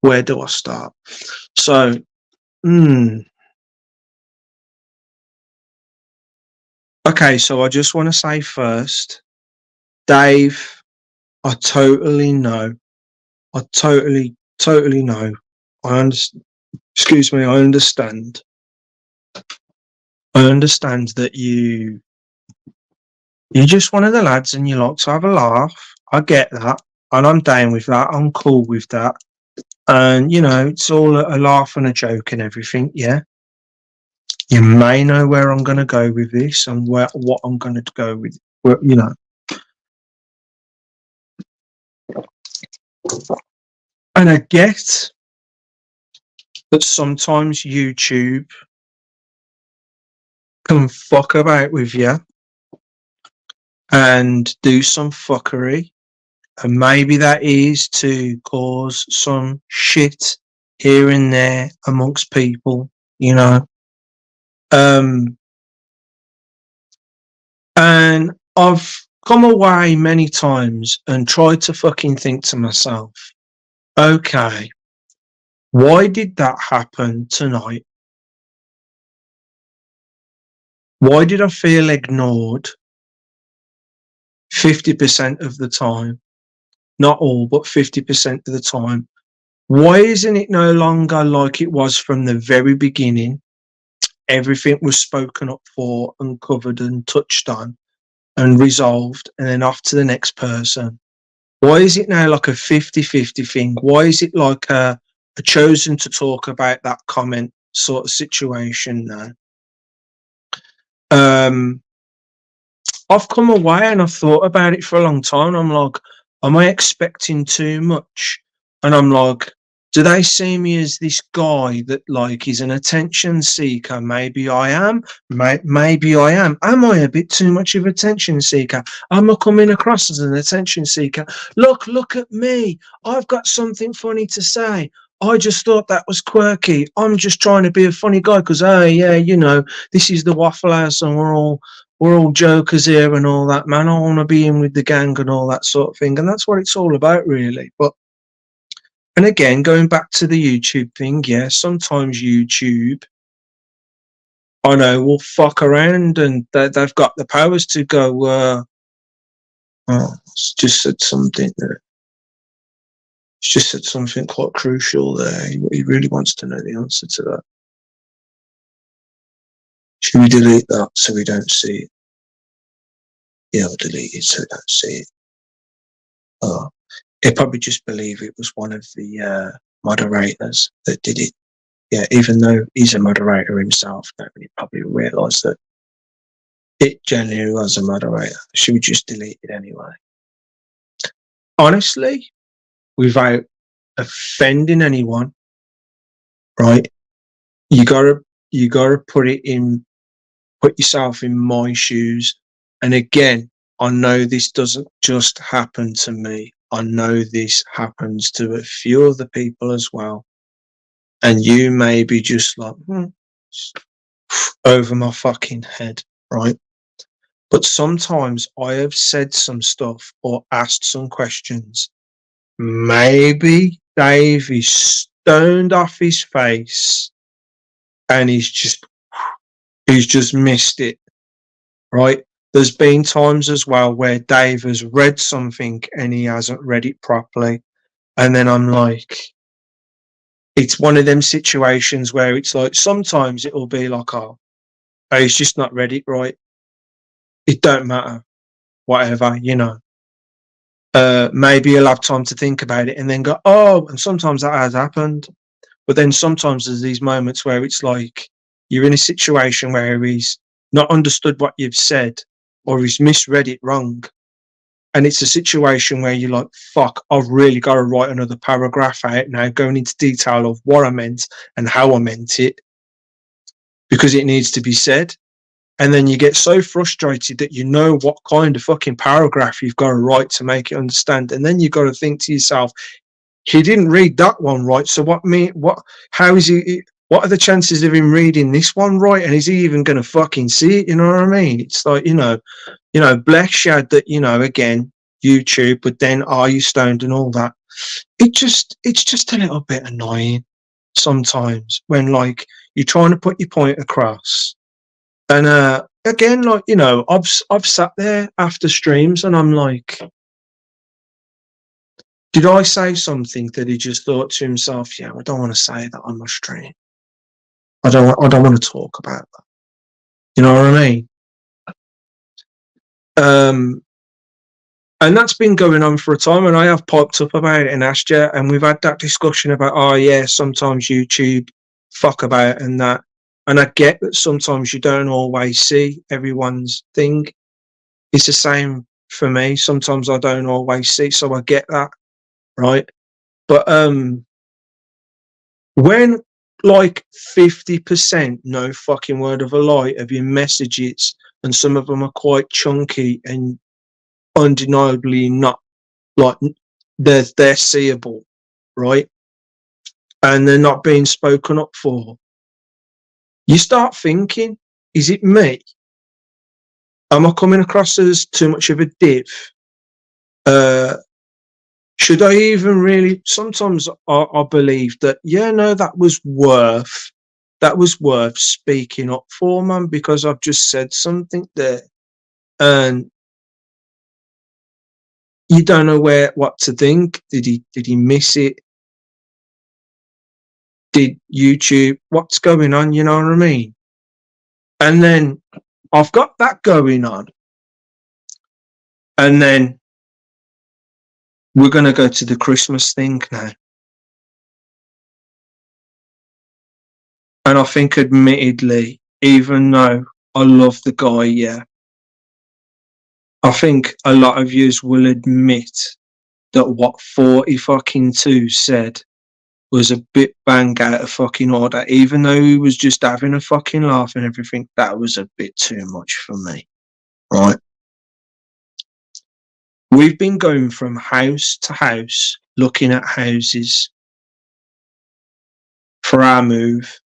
[SPEAKER 1] Where do I start? So, okay, so I just want to say first, Dave, I totally know. I totally know. I understand. Excuse me. I understand. I understand that you're just one of the lads and you like to have a laugh. I get that, and I'm down with that. I'm cool with that. And it's all a laugh and a joke and everything. Yeah. You may know where I'm going to go with this and what I'm going to go with. And I get that sometimes YouTube can fuck about with you and do some fuckery. And maybe that is to cause some shit here and there amongst people. And I've come away many times and tried to fucking think to myself, okay, why did that happen tonight? Why did I feel ignored 50% of the time? Not all, but 50% of the time. Why isn't it no longer like it was from the very beginning? Everything was spoken up for and covered and touched on and resolved, and then off to the next person. Why is it now like a 50-50 thing? Why is it like a chosen to talk about that comment sort of situation now? I've come away and I've thought about it for a long time. I'm like, am I expecting too much? And I'm like, do they see me as this guy that like is an attention seeker? Maybe I am. Maybe I am. Am I a bit too much of an attention seeker? Am I coming across as an attention seeker? Look at me. I've got something funny to say. I just thought that was quirky. I'm just trying to be a funny guy because, oh yeah, this is the Waffle House and we're all jokers here and all that, man. I want to be in with the gang and all that sort of thing. And that's what it's all about, really. And again, going back to the YouTube thing, yeah, sometimes YouTube, I know, will fuck around and they've got the powers to go, it's just said something there. It's just said something quite crucial there. He really wants to know the answer to that. Should we delete that so we don't see it? Yeah, I'll delete it so we don't see it. Oh, he'll probably just believe it was one of the moderators that did it. Yeah, even though he's a moderator himself, nobody probably realised that it genuinely was a moderator. Should we just delete it anyway? Honestly, without offending anyone, right? You gotta put yourself in my shoes. And again, I know this doesn't just happen to me. I know this happens to a few other people as well. And you may be just like, over my fucking head, right? But sometimes I have said some stuff or asked some questions. Maybe Dave is stoned off his face and he's just missed it, right? There's been times as well where Dave has read something and he hasn't read it properly. And then I'm like, it's one of them situations where it's like, sometimes it'll be like, oh, he's just not read it right. It don't matter. whatever, you know. Maybe you'll have time to think about it and then go, oh, and sometimes that has happened. But then sometimes there's these moments where it's like you're in a situation where he's not understood what you've said or he's misread it wrong. And it's a situation where you're like, fuck, I've really got to write another paragraph out now, going into detail of what I meant and how I meant it, because it needs to be said. And then you get so frustrated that you know what kind of fucking paragraph you've got to write to make it understand. And then you've got to think to yourself, he didn't read that one right. So how is he, what are the chances of him reading this one right? And is he even going to fucking see it? You know what I mean? It's like, you know, bless you that, you know, again, YouTube, but then are you stoned and all that? It's just a little bit annoying sometimes when like you're trying to put your point across. And again, like, you know, I've sat there after streams and I'm like, did I say something that he just thought to himself, yeah, I don't want to say that on my stream. I don't want to talk about that. You know what I mean? And that's been going on for a time, and I have piped up about it and asked you, and we've had that discussion about, oh yeah, sometimes YouTube fuck about and that. And I get that sometimes you don't always see everyone's thing. It's the same for me. Sometimes I don't always see, so I get that, right? But when like 50%, no fucking word of a lie, of your messages, and some of them are quite chunky and undeniably not like they're seeable, right? And they're not being spoken up for. You start thinking, is it me? Am I coming across as too much of a div? Should I even really? Sometimes I believe that, yeah, no, that was worth speaking up for, man, because I've just said something there, and you don't know what to think. Did he miss it? Did YouTube? What's going on? You know what I mean? And then I've got that going on, and then we're going to go to the Christmas thing now. And I think, admittedly, even though I love the guy, yeah, I think a lot of yous will admit that what 40fucking2 said was a bit bang out of fucking order. Even though he was just having a fucking laugh and everything, that was a bit too much for me, right? We've been going from house to house, looking at houses for our move.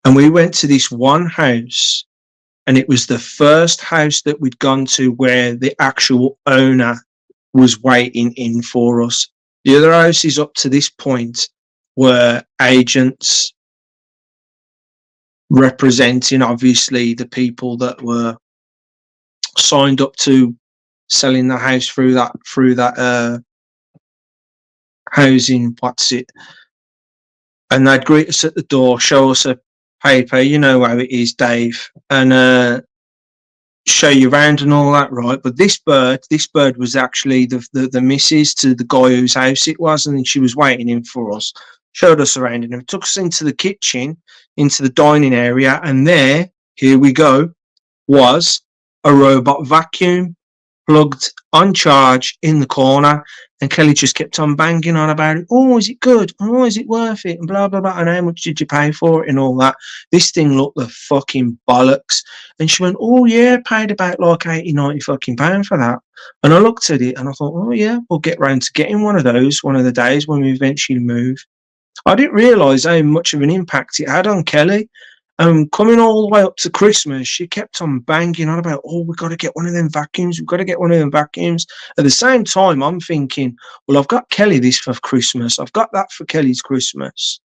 [SPEAKER 1] And we went to this one house, and it was the first house that we'd gone to where the actual owner was waiting in for us. The other houses up to this point were agents representing, obviously, the people that were signed up to selling the house through that housing, what's it? And they'd greet us at the door, show us a paper, you know how it is, Dave, and show you around and all that, right? But this bird was actually the missus to the guy whose house it was, and she was waiting in for us, showed us around, and took us into the kitchen, into the dining area, and here we go, was a robot vacuum plugged on charge in the corner. And Kelly just kept on banging on about it. Oh, is it good? Oh, is it worth it? And blah, blah, blah. And how much did you pay for it and all that? This thing looked the fucking bollocks. And she went, oh, yeah, paid about like 80, 90 fucking pound for that. And I looked at it and I thought, oh, yeah, we'll get round to getting one of those one of the days when we eventually move. I didn't realise how much of an impact it had on Kelly. Coming all the way up to Christmas, she kept on banging on about, oh, we've got to get one of them vacuums. We've got to get one of them vacuums. At the same time, I'm thinking, well, I've got Kelly this for Christmas. I've got that for Kelly's Christmas.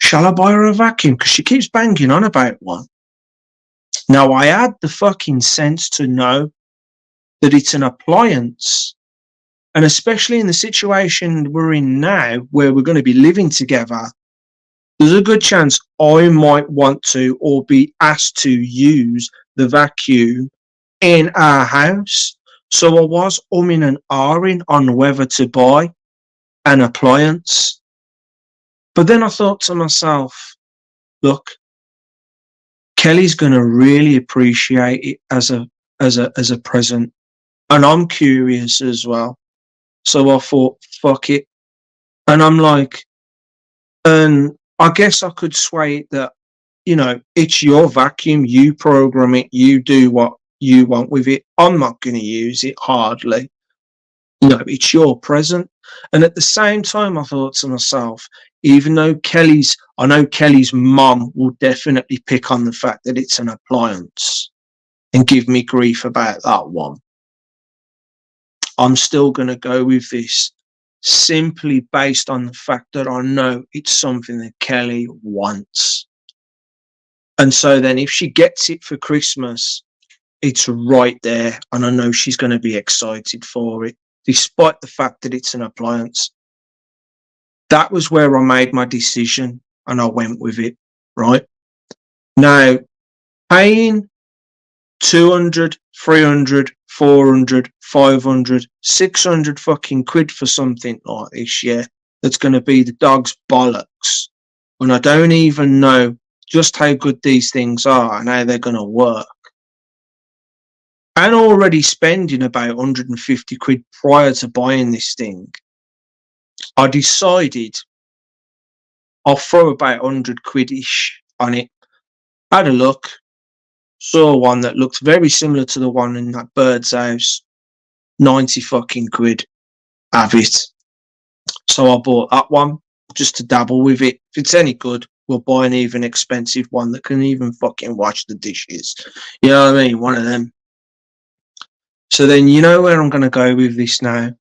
[SPEAKER 1] Shall I buy her a vacuum? Because she keeps banging on about one. Now, I had the fucking sense to know that it's an appliance. And especially in the situation we're in now, where we're going to be living together, there's a good chance I might want to or be asked to use the vacuum in our house. So I was umming and ahhing on whether to buy an appliance. But then I thought to myself, look, Kelly's going to really appreciate it as a present. And I'm curious as well. So I thought, fuck it. And I'm like, and I guess I could sway it that, you know, it's your vacuum, you program it, you do what you want with it. I'm not going to use it hardly. You know, it's your present. And at the same time, I thought to myself, even though I know Kelly's mum will definitely pick on the fact that it's an appliance and give me grief about that one. I'm still going to go with this simply based on the fact that I know it's something that Kelly wants. And so then if she gets it for Christmas, it's right there. And I know she's going to be excited for it, despite the fact that it's an appliance. That was where I made my decision and I went with it, right? Now, paying 200, 300, 400, 500, 600 fucking quid for something like this, yeah, that's going to be the dog's bollocks. And I don't even know just how good these things are and how they're going to work. And already spending about 150 quid prior to buying this thing, I decided I'll throw about 100 quid-ish on it. Had a look, saw one that looked very similar to the one in that bird's house. 90 fucking quid. Have it. So I bought that one just to dabble with it. If it's any good, we'll buy an even expensive one that can even fucking wash the dishes. You know what I mean? One of them. So then you know where I'm going to go with this now.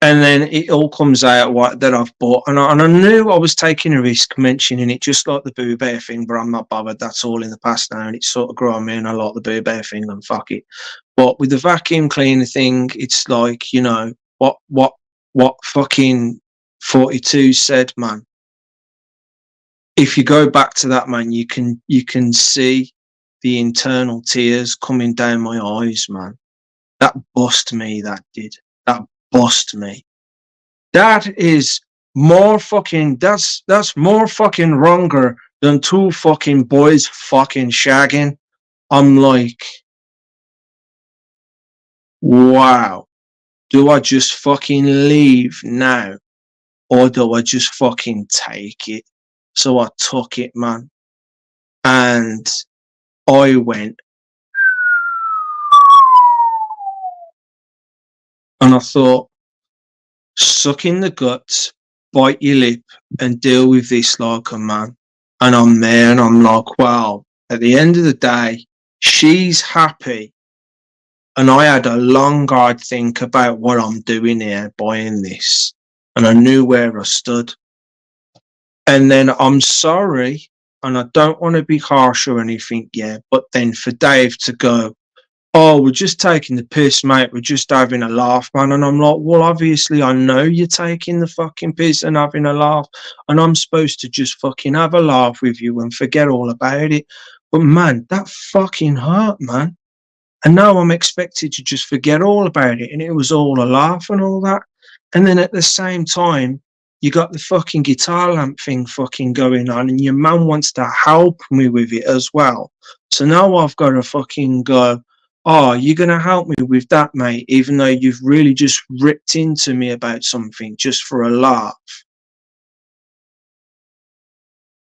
[SPEAKER 1] And then it all comes out that I've bought. And I knew I was taking a risk mentioning it, just like the Boo Bear thing, but I'm not bothered. That's all in the past now. And it's sort of growing me and I like the Boo Bear thing and fuck it. But with the vacuum cleaner thing, it's like, you know, what fucking 42 said, man. If you go back to that, man, you can see the internal tears coming down my eyes, man. That bust me, that did. That bust me. That is more fucking, that's more fucking wronger than two fucking boys fucking shagging. I'm like, wow. Do I just fucking leave now? Or do I just fucking take it? So I took it, man. And I went. And I thought, suck in the guts, bite your lip, and deal with this like a man. And I'm there and I'm like, wow, at the end of the day, she's happy. And I had a long, hard think about what I'm doing here, buying this. And I knew where I stood. And then I'm sorry, and I don't want to be harsh or anything, yeah, but then for Dave to go, oh, we're just taking the piss, mate, we're just having a laugh, man. And I'm like, well, obviously I know you're taking the fucking piss and having a laugh, and I'm supposed to just fucking have a laugh with you and forget all about it. But man, that fucking hurt, man. And now I'm expected to just forget all about it, and it was all a laugh and all that. And then at the same time, you got the fucking guitar lamp thing fucking going on, and your man wants to help me with it as well. So now I've got to fucking go, oh, you're going to help me with that, mate, even though you've really just ripped into me about something just for a laugh.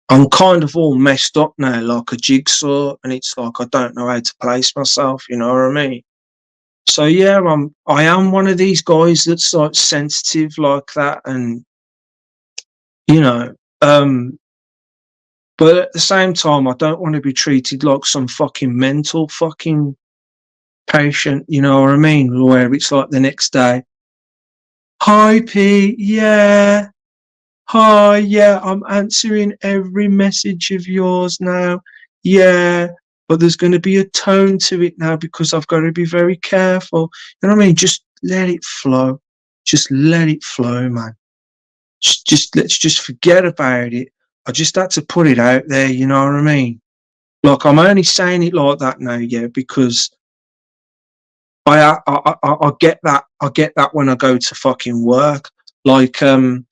[SPEAKER 1] I'm kind of all messed up now, like a jigsaw, and it's like I don't know how to place myself, you know what I mean? So yeah, I am one of these guys that's like sensitive like that, and you know, but at the same time, I don't want to be treated like some fucking mental fucking patient, you know what I mean? Where it's like the next day, hi Pete, yeah, hi, yeah, I'm answering every message of yours now, yeah, but there's going to be a tone to it now because I've got to be very careful. You know what I mean? Just let it flow. Just let it flow, man. Just let's just forget about it. I just had to put it out there, you know what I mean? Like, I'm only saying it like that now, yeah, because I get that. I get that when I go to fucking work. Like, when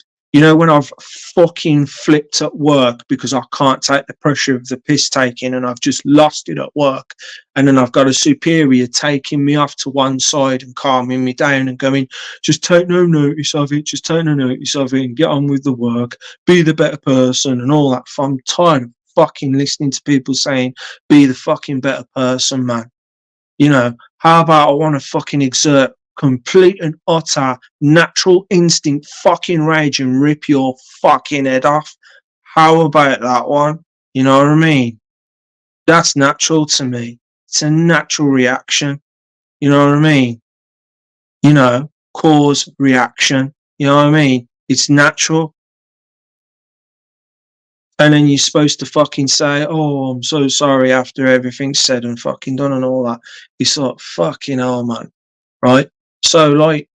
[SPEAKER 1] I've fucking flipped at work because I can't take the pressure of the piss taking and I've just lost it at work. And then I've got a superior taking me off to one side and calming me down and going, just take no notice of it, just take no notice of it and get on with the work, be the better person and all that. I'm tired of fucking listening to people saying, be the fucking better person, man. How about I want to fucking exert complete and utter natural instinct fucking rage and rip your fucking head off? How about that one? You know what I mean? That's natural to me. It's a natural reaction. You know what I mean? Cause reaction. You know what I mean? It's natural. And then you're supposed to fucking say, oh, I'm so sorry after everything's said and fucking done and all that. It's like, fucking hell, man. Right? So, like,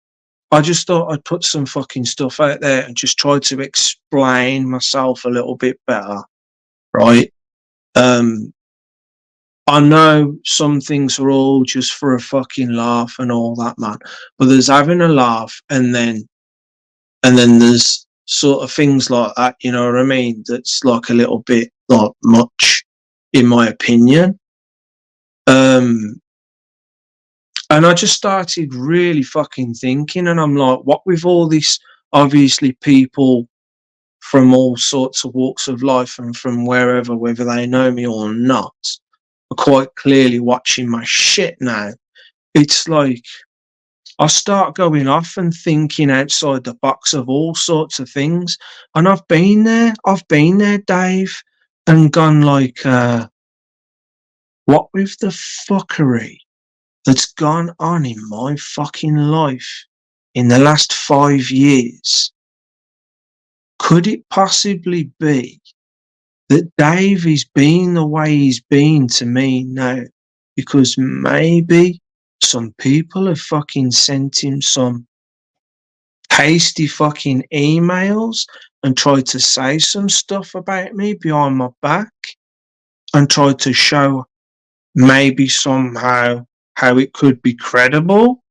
[SPEAKER 1] I just thought I'd put some fucking stuff out there and just try to explain myself a little bit better. Right? I know some things are all just for a fucking laugh and all that, man. But there's having a laugh and then there's sort of things like that, you know what I mean? That's like a little bit like much, in my opinion. And I just started really fucking thinking, and I'm like, what with all this, obviously people from all sorts of walks of life and from wherever, whether they know me or not, are quite clearly watching my shit now. It's like, I start going off and thinking outside the box of all sorts of things. And I've been there, Dave, and gone like, what with the fuckery that's gone on in my fucking life in the last 5 years? Could it possibly be that Dave is being the way he's been to me now because maybe some people have fucking sent him some hasty fucking emails and tried to say some stuff about me behind my back and tried to show maybe somehow how it could be credible?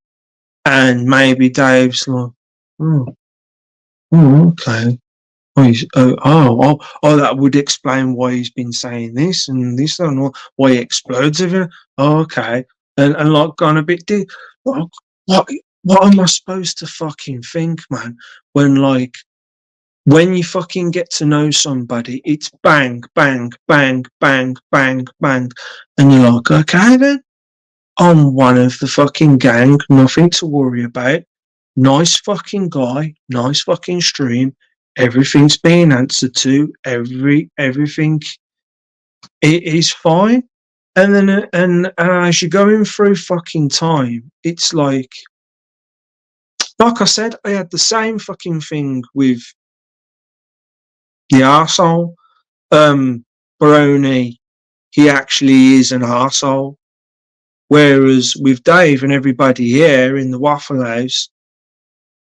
[SPEAKER 1] And maybe Dave's like, oh, okay. That would explain why he's been saying this and this and why he explodes of it. Oh, okay. And like gone a bit deep. What am I supposed to fucking think, man? When you fucking get to know somebody, it's bang, bang, bang, bang, bang, bang. And you're like, okay then. I'm one of the fucking gang, nothing to worry about. Nice fucking guy, nice fucking stream. Everything's being answered to. Everything it is fine. And then and as you're going through fucking time, it's like I said, I had the same fucking thing with the arsehole. Baroni, he actually is an arsehole. Whereas with Dave and everybody here in the Waffle House,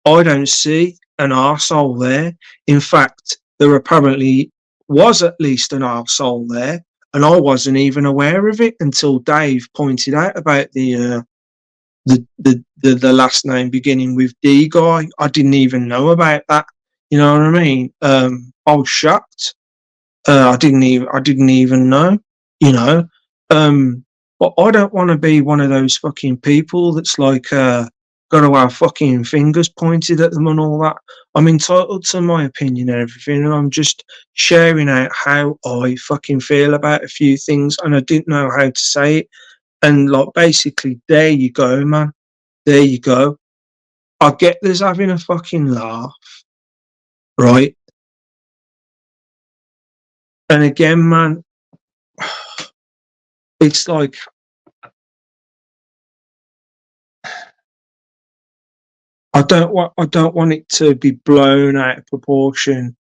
[SPEAKER 1] I don't see an arsehole there. In fact, there apparently was at least an arsehole there, and I wasn't even aware of it until Dave pointed out about the last name beginning with D guy. I didn't even know about that. You know what I mean? I was shocked. I didn't even know. You know. But I don't want to be one of those fucking people that's like got to have fucking fingers pointed at them and all that. I'm entitled to my opinion and everything, and I'm just sharing out how I fucking feel about a few things, and I didn't know how to say it. And like basically, there you go, man. There you go. I get there's having a fucking laugh, right? And again, man, it's like I don't want it to be blown out of proportion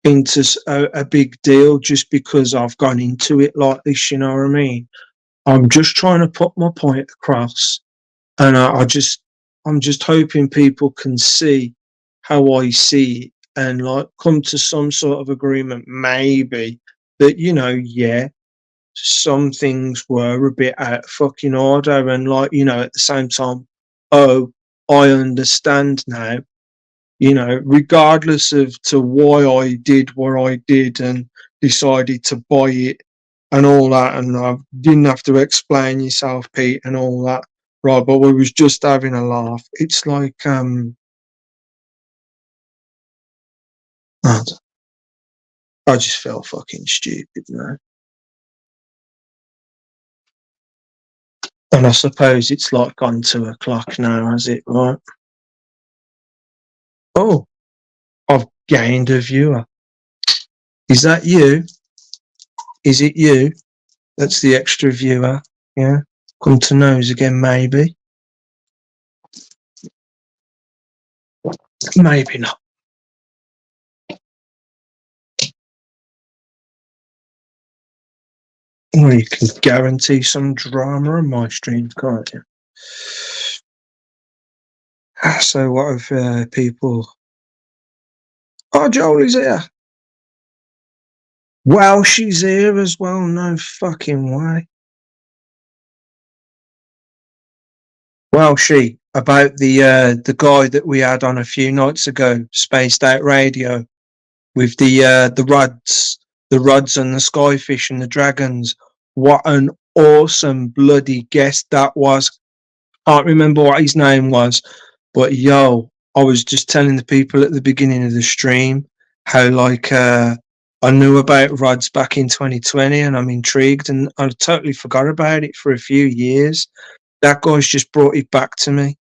[SPEAKER 1] into a big deal just because I've gone into it like this. You know what I mean? I'm just trying to put my point across, and I'm just hoping people can see how I see it and like come to some sort of agreement, maybe that yeah, some things were a bit out of fucking order, and like, you know, at the same time, oh, I understand now, you know, regardless of to why I did what I did and decided to buy it and all that, and I didn't have to explain yourself, Pete, and all that, right? But we was just having a laugh. It's like, I just feel fucking stupid now. And I suppose it's like gone 2 o'clock now, has it, right? Oh, I've gained a viewer. Is that you? Is it you? That's the extra viewer. Yeah. Come to nose again, maybe. Maybe not. Well, you can guarantee some drama on my stream, can't you? So what if people... Oh, Joel is here. Well, she's here as well. No fucking way. Well, she, about the guy that we had on a few nights ago, Spaced Out Radio, with the rods and the skyfish and the dragons. What an awesome bloody guest that was. Can't remember what his name was, but yo, I was just telling the people at the beginning of the stream how like I knew about rods back in 2020, and I'm intrigued, and I totally forgot about it for a few years. That guy's just brought it back to me.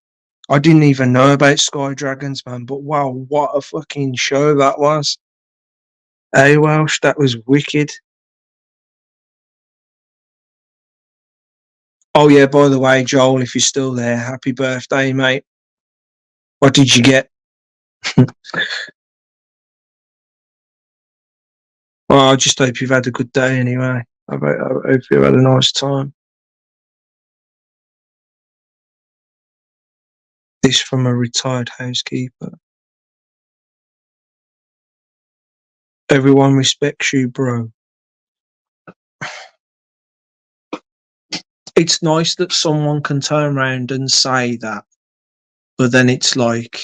[SPEAKER 1] I didn't even know about Sky Dragons, man, but wow, what a fucking show that was. Hey, Welsh, that was wicked. Oh, yeah, by the way, Joel, if you're still there, happy birthday, mate. What did you get? Well, I just hope you've had a good day anyway. I hope you've had a nice time. This from a retired housekeeper. Everyone respects you, bro. It's nice that someone can turn around and say that, but then it's like,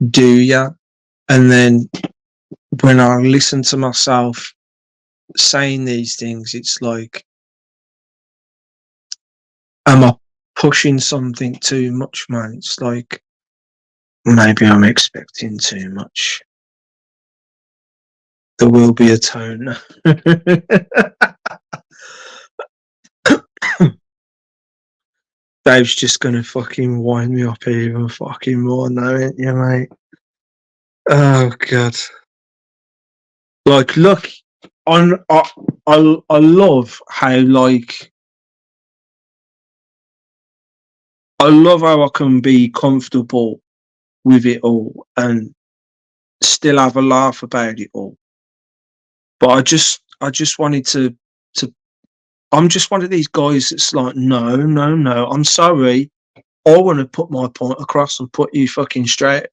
[SPEAKER 1] do ya? And then when I listen to myself saying these things, it's like, am I pushing something too much, man? It's like, maybe I'm expecting too much. There will be a tone. Dave's just gonna fucking wind me up even fucking more now, ain't you, mate? Oh god. Like, look, I love how, like, I love how I can be comfortable with it all and still have a laugh about it all. But I just wanted to I'm just one of these guys that's like, no, I'm sorry. I want to put my point across and put you fucking straight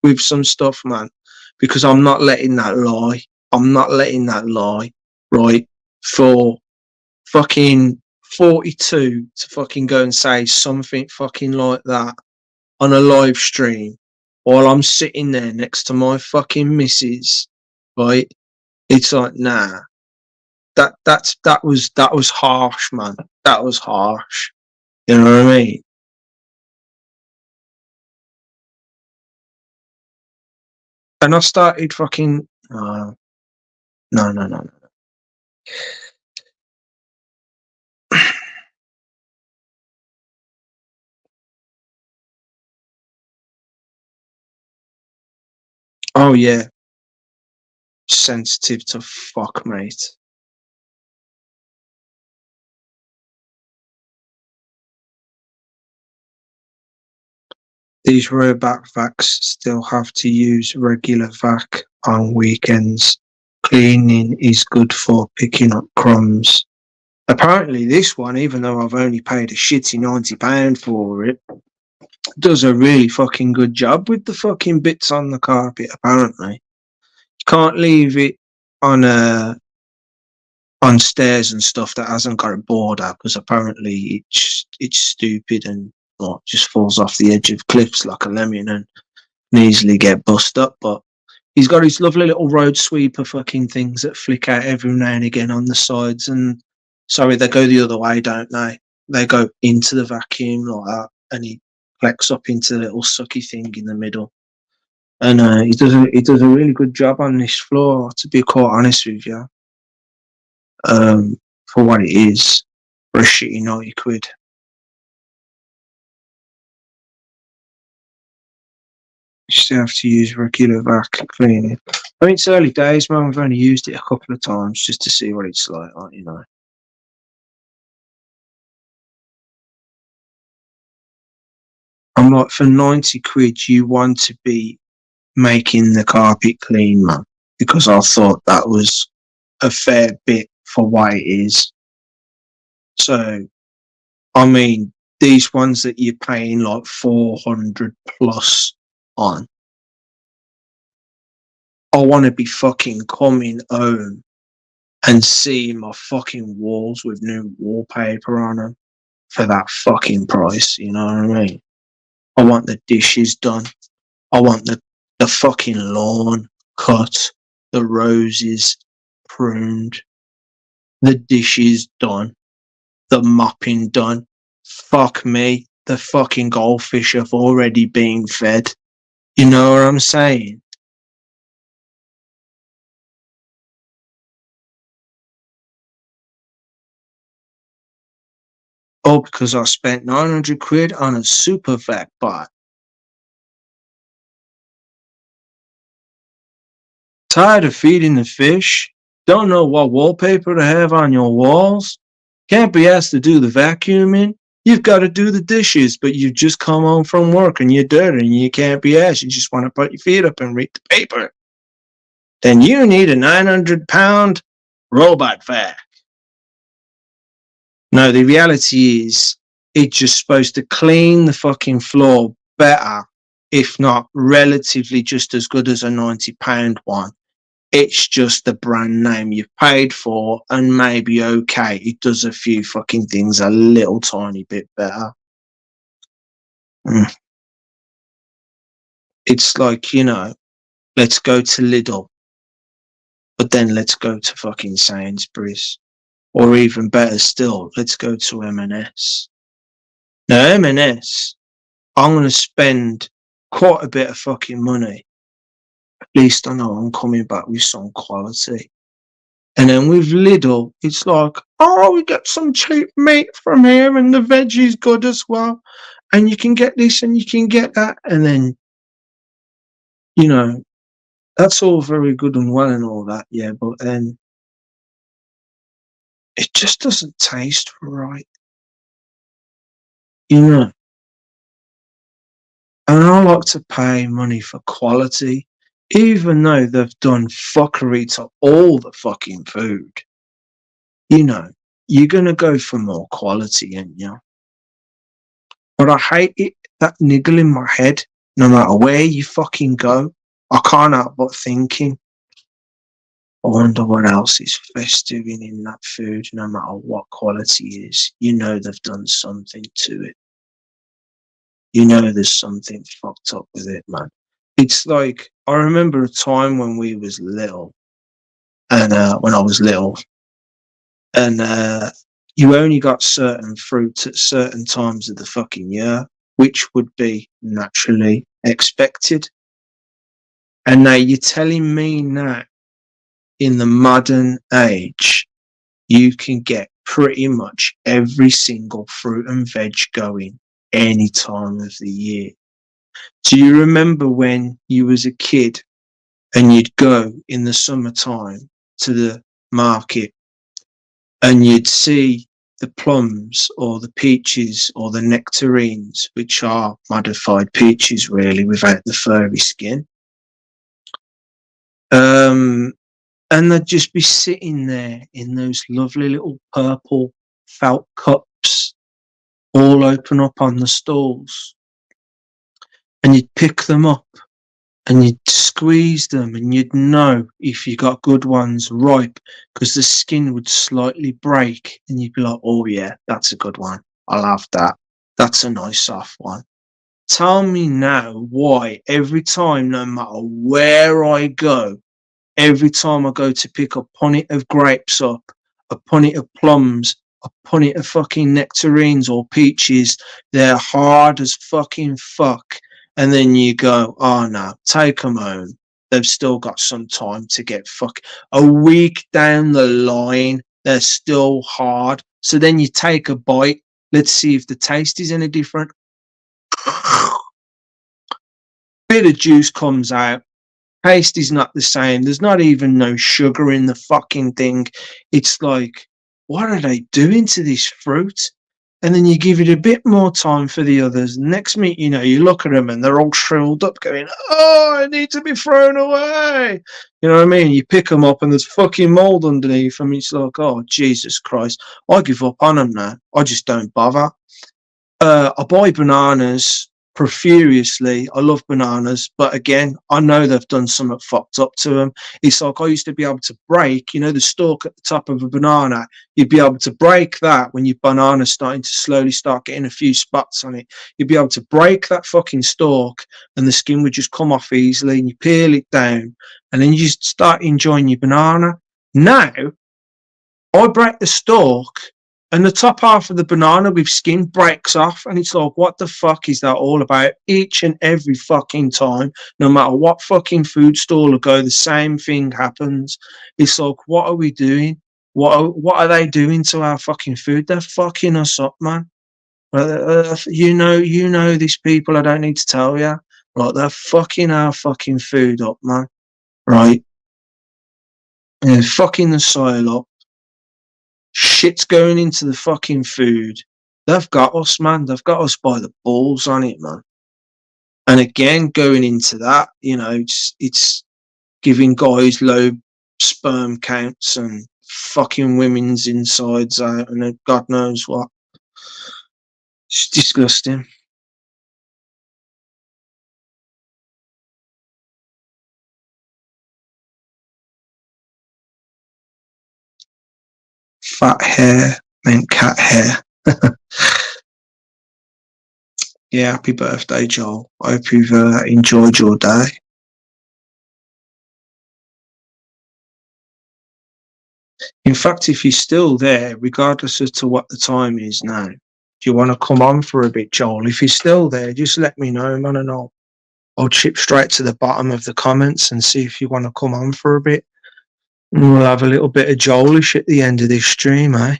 [SPEAKER 1] with some stuff, man, because I'm not letting that lie. I'm not letting that lie, right? For fucking 42 to fucking go and say something fucking like that on a live stream while I'm sitting there next to my fucking missus, right? It's like, nah. That was harsh, man. That was harsh. You know what I mean? And I started fucking no. Oh yeah. Sensitive to fuck, mate. These roback vacs still have to use regular vac on weekends. Cleaning is good for picking up crumbs. Apparently this one, even though I've only paid a shitty £90 for it, does a really fucking good job with the fucking bits on the carpet, apparently. You can't leave it on a on stairs and stuff that hasn't got a border because apparently it's stupid and well, just falls off the edge of cliffs like a lemon and can easily get bust up. But he's got his lovely little road sweeper fucking things that flick out every now and again on the sides. And sorry, they go the other way, don't they? They go into the vacuum like that, and he flex up into the little sucky thing in the middle. And he does a really good job on this floor, to be quite honest with you. For what it is, for a shitty £90. You still have to use regular vac cleaning. I mean, it's early days, man. We've only used it a couple of times just to see what it's like, you know. I'm like, for £90, you want to be making the carpet clean, man, because I thought that was a fair bit for what it is. So, I mean, these ones that you're paying like 400 plus on, I want to be fucking coming home and seeing my fucking walls with new wallpaper on them for that fucking price. You know what I mean? I want the dishes done. I want the fucking lawn cut, the roses pruned, the dishes done, the mopping done. Fuck me, the fucking goldfish have already been fed. You know what I'm saying? Oh, because I spent £900 on a super vac bot. Tired of feeding the fish? Don't know what wallpaper to have on your walls? Can't be asked to do the vacuuming? You've got to do the dishes, but you've just come home from work and you're dirty and you can't be asked. You just want to put your feet up and read the paper. Then you need a £900 robot vac. No, the reality is it's just supposed to clean the fucking floor better, if not relatively just as good as a £90 one. It's just the brand name you've paid for, and maybe okay, it does a few fucking things a little tiny bit better. It's like, you know, let's go to Lidl, but then let's go to fucking Sainsbury's. Or even better still, let's go to M&S. Now, M&S, I'm going to spend quite a bit of fucking money. At least I know I'm coming back with some quality. And then with Lidl, it's like, oh, we get some cheap meat from here and the veggie's good as well. And you can get this and you can get that. And then, you know, that's all very good and well and all that, yeah, but then it just doesn't taste right. You know? And I like to pay money for quality, even though they've done fuckery to all the fucking food. You know, you're going to go for more quality, ain't you? But I hate it, that niggle in my head, no matter where you fucking go. I can't help but thinking, I wonder what else is festering in that food, no matter what quality it is. You know they've done something to it. You know there's something fucked up with it, man. It's like, I remember a time when we was little, and when I was little, and you only got certain fruits at certain times of the fucking year, which would be naturally expected. And now you're telling me now, in the modern age, you can get pretty much every single fruit and veg going any time of the year. Do you remember when you was a kid and you'd go in the summertime to the market and you'd see the plums or the peaches or the nectarines, which are modified peaches really without the furry skin? And they'd just be sitting there in those lovely little purple felt cups, all open up on the stalls. And you'd pick them up and you'd squeeze them and you'd know if you got good ones ripe because the skin would slightly break and you'd be like, oh yeah, that's a good one. I'll have that. That's a nice soft one. Tell me now why every time, no matter where I go, every time I go to pick a punnet of grapes up, a punnet of plums, a punnet of fucking nectarines or peaches, they're hard as fucking fuck. And then you go, oh no, take them home. They've still got some time to get a week down the line. They're still hard. So then you take a bite. Let's see if the taste is any different. Bit of juice comes out. Taste is not the same. There's not even no sugar in the fucking thing. It's like, what are they doing to this fruit? And then you give it a bit more time for the others. Next minute, you know, you look at them and they're all shriveled up going, oh, I need to be thrown away. You know what I mean? You pick them up and there's fucking mold underneath them. It's like, oh, Jesus Christ. I give up on them now. I just don't bother. I buy bananas furiously. I love bananas, but again, I know they've done something fucked up to them. It's like I used to be able to break, you know, the stalk at the top of a banana. You'd be able to break that when your banana's starting to slowly start getting a few spots on it. You'd be able to break that fucking stalk and the skin would just come off easily and you peel it down and then you just start enjoying your banana. Now, I break the stalk and the top half of the banana with skin breaks off, and it's like, what the fuck is that all about? Each and every fucking time, no matter what fucking food stall I go, the same thing happens. It's like, what are we doing? What are they doing to our fucking food? They're fucking us up, man. You know these people. I don't need to tell you. Like, they're fucking our fucking food up, man. Right? And fucking the soil up. Shit's going into the fucking food. They've got us, man. They've got us by the balls on it, man. And again, going into that, you know, it's giving guys low sperm counts and fucking women's insides out and God knows what. It's disgusting. Fat hair meant cat hair. Yeah, happy birthday, Joel. I hope you've enjoyed your day. In fact, if you're still there, regardless as to what the time is now, do you want to come on for a bit, Joel? If you're still there, just let me know, man, and I'll chip straight to the bottom of the comments and see if you want to come on for a bit. And we'll have a little bit of Joelish at the end of this stream, eh?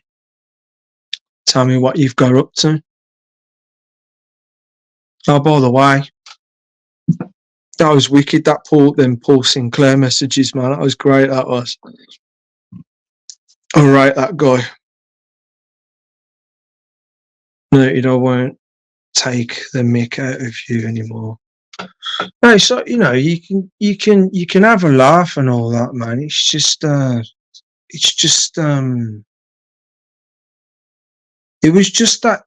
[SPEAKER 1] Tell me what you've got up to. Oh, by the way, that was wicked, that Paul Sinclair messages, man. That was great, that was. All right, that guy. No, I won't take the mick out of you anymore. No, so you know, you can have a laugh and all that, man. It's just it was just that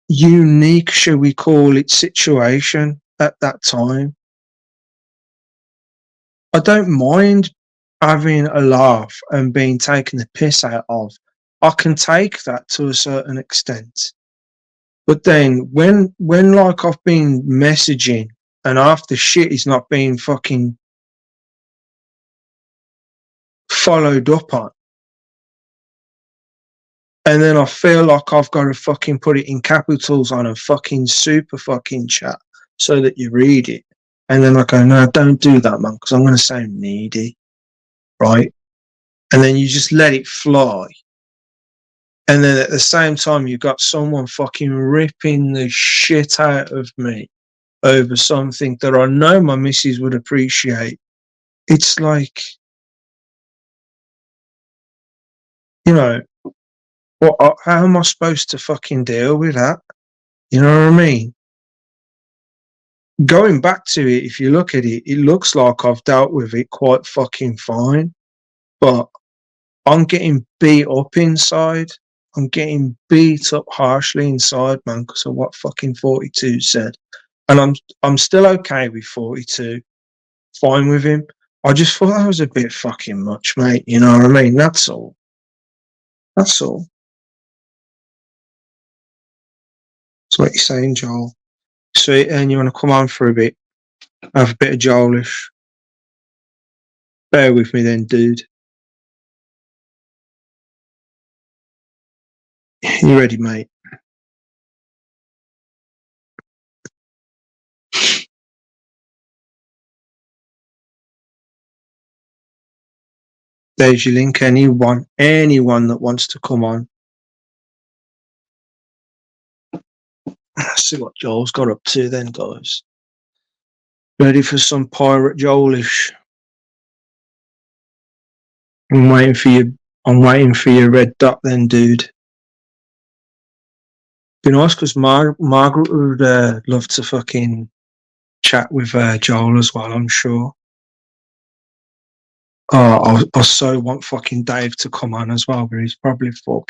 [SPEAKER 1] unique, shall we call it, situation at that time. I don't mind having a laugh and being taken the piss out of. I can take that to a certain extent. But then when like I've been messaging and half the shit is not being fucking followed up on, and then I feel like I've got to fucking put it in capitals on a fucking super fucking chat so that you read it. And then I go, no, don't do that, man, because I'm going to sound needy, right? And then you just let it fly. And then at the same time, you've got someone fucking ripping the shit out of me over something that I know my missus would appreciate. It's like, you know, how am I supposed to fucking deal with that? You know what I mean? Going back to it, if you look at it, it looks like I've dealt with it quite fucking fine. But I'm getting beat up inside. I'm getting beat up harshly inside, man, because of what fucking 42 said. And I'm still okay with 42. fine with him. I just thought that was a bit fucking much, mate. You know what I mean? That's all. That's all. That's what you're saying, Joel. Sweet, and you want to come on for a bit? Have a bit of Joelish. Bear with me then, dude. You ready, mate? There's your link. Anyone that wants to come on. Let's see what Joel's got up to then, guys. Ready for some pirate Joelish? I'm waiting for your red dot then, dude. Be nice because Margaret would love to fucking chat with Joel as well, I'm sure. Oh, I so want fucking Dave to come on as well, but he's probably fell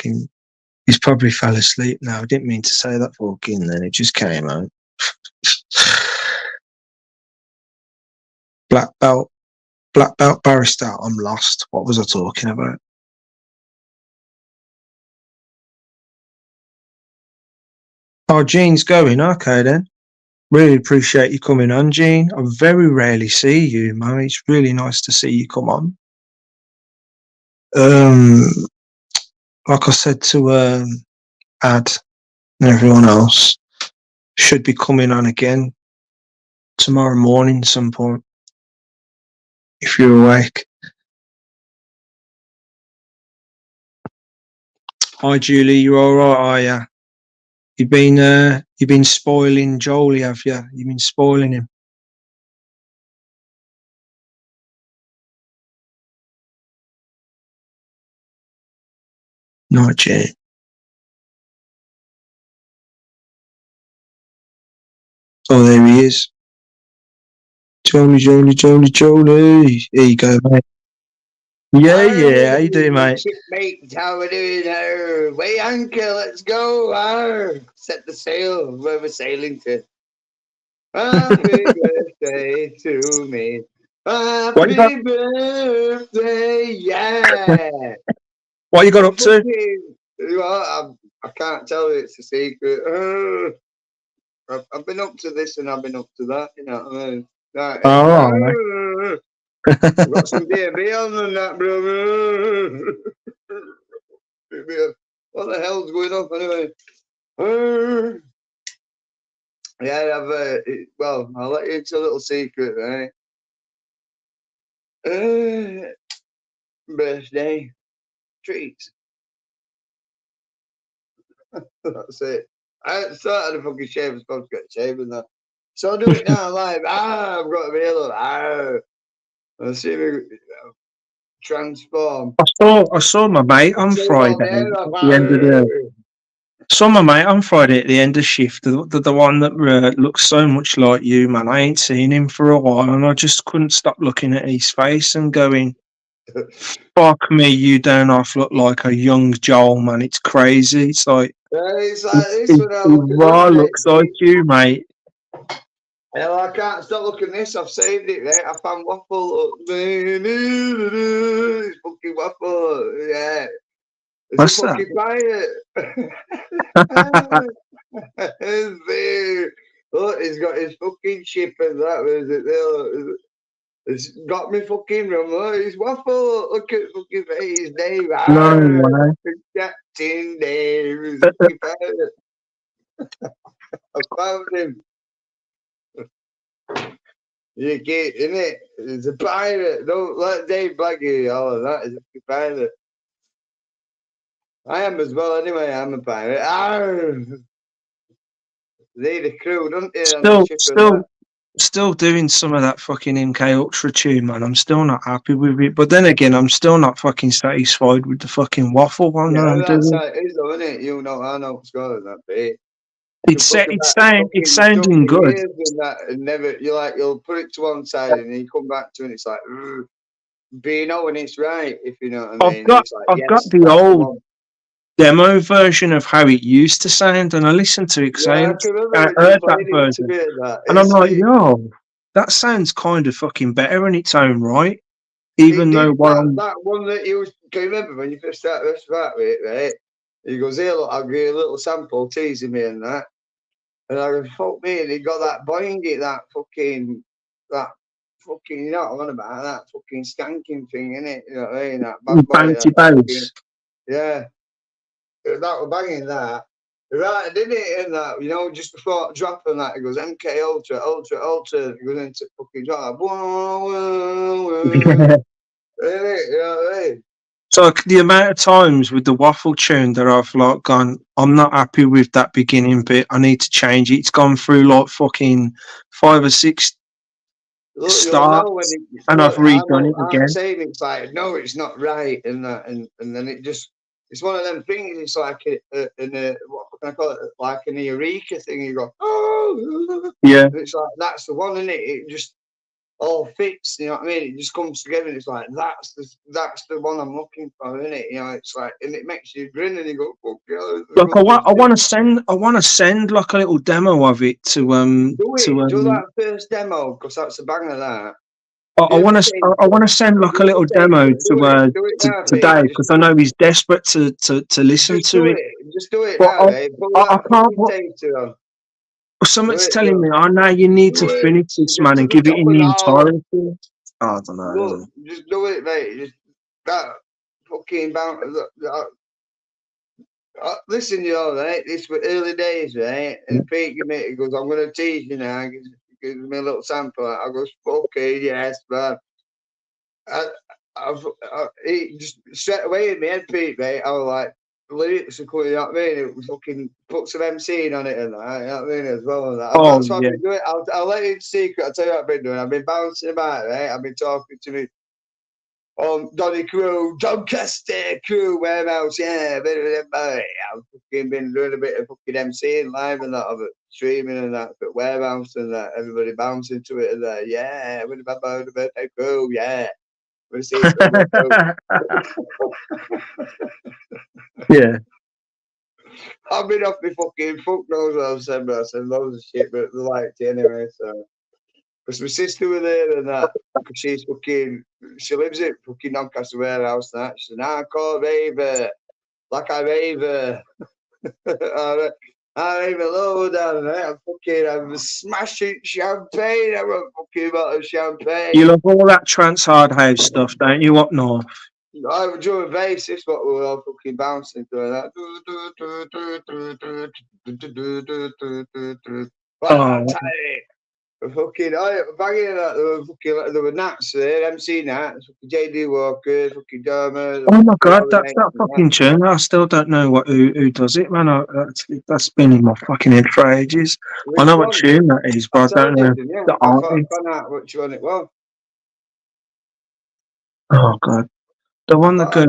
[SPEAKER 1] asleep now. I didn't mean to say that fucking then, it just came out. Black belt barrister, I'm lost. What was I talking about? Oh, Gene's going. Okay, then. Really appreciate you coming on, Gene. I very rarely see you, man. It's really nice to see you come on. Like I said to Ad and everyone else, should be coming on again tomorrow morning at some point, if you're awake. Hi, Julie. You all right? Are ya? You've been spoiling Jolie, have you? You've been spoiling him. Not Jane. Oh, there he is. Jolie. Here you go, mate. Yeah. How you doing, mate?
[SPEAKER 3] Mate, how we doing? Way anchor, let's go. Set the sail where we're sailing to. Happy birthday to me. Happy birthday, yeah.
[SPEAKER 1] What you got up to?
[SPEAKER 3] I can't tell you, it's a secret. I've been up to this and I've been up to that, you know what I mean? Right.
[SPEAKER 1] Oh,
[SPEAKER 3] I've got some D&B on that, brother. What the hell's going on anyway? Yeah, well, I'll let you into a little secret, right? Birthday treats. That's it. I started a fucking shave. I'm supposed to get shaved and that. So I'll do it now live. I've got a real. Let's see if we transform.
[SPEAKER 1] I saw my mate on Friday. Saw my mate on Friday at the end of shift. The one that looks so much like you, man. I ain't seen him for a while, and I just couldn't stop looking at his face and going, "Fuck me, you don't half look like a young Joel, man. It's crazy. It's like
[SPEAKER 3] this when
[SPEAKER 1] I looks like you, mate."
[SPEAKER 3] Hell, I can't stop looking at this. I've saved it, right? I found Waffle. It's fucking Waffle. Yeah. It's
[SPEAKER 1] What's
[SPEAKER 3] a fucking pirate. Look, he's got his fucking ship and that. Was it there? It's got me fucking rum. Look, it's Waffle. Look at fucking face. His name.
[SPEAKER 1] No way.
[SPEAKER 3] Captain Dave. He's a fucking pirate. I found him. You get in it. He's a pirate. Don't let Dave blag you. All of that. He's a pirate. I am as well. Anyway, I'm a pirate. They the crew, don't they?
[SPEAKER 1] Still doing some of that fucking MK Ultra tune, man. I'm still not happy with it. But then again, I'm still not fucking satisfied with the fucking Waffle one.
[SPEAKER 3] Yeah, that's how it is, though, isn't it? You know, I know what's going on that bit.
[SPEAKER 1] It's sounding good.
[SPEAKER 3] And you'll put it to one side and then you come back to it and it's like, but you know when it's right, if you know what I mean.
[SPEAKER 1] I've got the old demo version of how it used to sound, and I listened to it because I heard that version, and I'm like, yo, that sounds kind of fucking better in its own right.
[SPEAKER 3] He
[SPEAKER 1] Even though
[SPEAKER 3] did
[SPEAKER 1] what
[SPEAKER 3] that,
[SPEAKER 1] I'm
[SPEAKER 3] that one that you can you remember when you first started with it, right? He goes, "Here, look, I'll give you a little sample, teasing me and that." And I go, "Fuck me!" And he got that boingy, that fucking, you know what I'm on about, that fucking skanking thing, innit? You know what I mean? That bad boy,
[SPEAKER 1] bouncy
[SPEAKER 3] that fucking,
[SPEAKER 1] bass.
[SPEAKER 3] yeah. That was banging that. Right, did it in that, you know, just before dropping that, it goes MK Ultra, Ultra, Ultra, it goes into fucking drop. Whoa, whoa, whoa. Innit? You know what I mean?
[SPEAKER 1] So like, the amount of times with the waffle tune that I've like gone, I'm not happy with that beginning bit. I need to change it. It's gone through like fucking 5 or 6
[SPEAKER 3] Look, you'll know when
[SPEAKER 1] starts,
[SPEAKER 3] it,
[SPEAKER 1] and I've
[SPEAKER 3] look,
[SPEAKER 1] redone it
[SPEAKER 3] I'm
[SPEAKER 1] again.
[SPEAKER 3] saying it's like, no, it's not right, and that, and then it just, it's one of them things, it's like what can I call it, like an eureka thing, you go, oh,
[SPEAKER 1] Yeah.
[SPEAKER 3] and it's like, that's the one, isn't it? It just all fits, you know what I mean? It just comes together, and it's like, that's the one I'm looking for, isn't it? You know, it's like, and it makes you grin, and you go, fuck yeah.
[SPEAKER 1] Like I want to send like a little demo of it to
[SPEAKER 3] Do that first demo, because that's a banger, that.
[SPEAKER 1] I want to send like a little demo
[SPEAKER 3] Do it now,
[SPEAKER 1] to
[SPEAKER 3] Pete.
[SPEAKER 1] Dave because I know he's desperate to listen
[SPEAKER 3] Just
[SPEAKER 1] to
[SPEAKER 3] do
[SPEAKER 1] it.
[SPEAKER 3] it. Just do it
[SPEAKER 1] But
[SPEAKER 3] now, Dave. Put
[SPEAKER 1] I
[SPEAKER 3] that
[SPEAKER 1] can't.
[SPEAKER 3] fucking taster on. Do
[SPEAKER 1] Something's
[SPEAKER 3] it.
[SPEAKER 1] telling me, oh no, you need to
[SPEAKER 3] Do it.
[SPEAKER 1] finish this,
[SPEAKER 3] Just
[SPEAKER 1] man,
[SPEAKER 3] to
[SPEAKER 1] and
[SPEAKER 3] the
[SPEAKER 1] give it
[SPEAKER 3] top
[SPEAKER 1] in
[SPEAKER 3] of
[SPEAKER 1] the
[SPEAKER 3] the hour.
[SPEAKER 1] entirety. Oh, I don't
[SPEAKER 3] Look,
[SPEAKER 1] know.
[SPEAKER 3] just do it, mate. Just that fucking bounce. Listen, you know, right? This was early days, right? And Pete, he goes, I'm going to tease you now. He gives me a little sample. I goes, okay, yes, man. He just straight away in my head, Pete, mate. I was like, lyrics are cool, you know what I mean? It was fucking put some MC on it and that, you know what I mean, as well. And that.
[SPEAKER 1] Oh
[SPEAKER 3] That's what
[SPEAKER 1] yeah.
[SPEAKER 3] I've been doing. I'll let you in secret. I'll tell you what I've been doing. I've been bouncing about, right? I've been talking to me Donny Crew, Doncaster Crew, whereabouts, yeah. I've fucking been doing a bit of fucking MCing live and that of it, streaming and that, but warehouse and that, everybody bouncing to it and that, yeah, with the birthday crew, yeah.
[SPEAKER 1] Yeah.
[SPEAKER 3] I've been off my fucking fuck knows what I've said, but I said loads of shit, but they liked it anyway, so. Because my sister was there and that, because she lives at fucking Doncaster Warehouse and that. She's an hardcore raver, like I raver. I rave a low down there. I'm smashing champagne. I'm a fucking bottle of champagne.
[SPEAKER 1] You love all that trance hard house stuff, don't you? Up north.
[SPEAKER 3] I was doing bass, it's what we were all fucking bouncing doing that.
[SPEAKER 1] Oh.
[SPEAKER 3] Fucking, banging that, there were Nats there, MC Nats, JD Walker, fucking Dermot.
[SPEAKER 1] Oh my god, that's that fucking tune. I still don't know who does it, man. That's been in my fucking head for ages. I know what tune that is, but I don't know the artist.
[SPEAKER 3] I found out which one it was.
[SPEAKER 1] Oh god. The one that goes.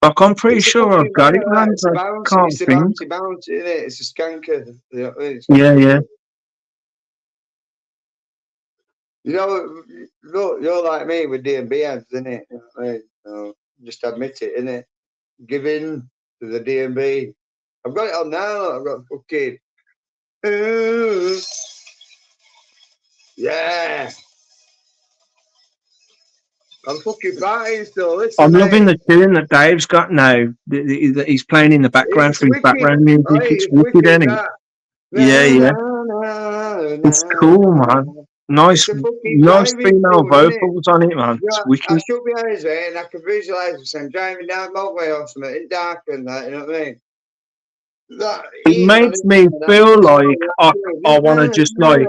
[SPEAKER 1] Like, I'm pretty sure I've got it, man.
[SPEAKER 3] It's a
[SPEAKER 1] But
[SPEAKER 3] bounce,
[SPEAKER 1] I can't
[SPEAKER 3] it's a
[SPEAKER 1] think.
[SPEAKER 3] bouncy, isn't it? It's a skanker.
[SPEAKER 1] Yeah, yeah.
[SPEAKER 3] You know, you're like me with D&B ads, isn't it? You know what I mean? So just admit it, innit? Give in to the D&B. I've got it on now. I've got fucking. Yeah. I'm fucking fighting still. Listen,
[SPEAKER 1] I'm loving
[SPEAKER 3] mate.
[SPEAKER 1] the tune that Dave's got now. That he's playing in the background
[SPEAKER 3] It's
[SPEAKER 1] for his
[SPEAKER 3] wicked.
[SPEAKER 1] background music.
[SPEAKER 3] Right,
[SPEAKER 1] It's
[SPEAKER 3] it's
[SPEAKER 1] wicked,
[SPEAKER 3] wicked,
[SPEAKER 1] isn't it?
[SPEAKER 3] that.
[SPEAKER 1] Yeah, yeah. It's cool, man. Nice,
[SPEAKER 3] It's a fucking
[SPEAKER 1] nice
[SPEAKER 3] driving
[SPEAKER 1] female
[SPEAKER 3] tune, isn't it?
[SPEAKER 1] vocals on it, man. It's
[SPEAKER 3] Yeah, I
[SPEAKER 1] wicked.
[SPEAKER 3] should be eyes there and I can visualise myself driving down the motorway or something in dark and that, you know what I mean?
[SPEAKER 1] It makes me feel like I want to just like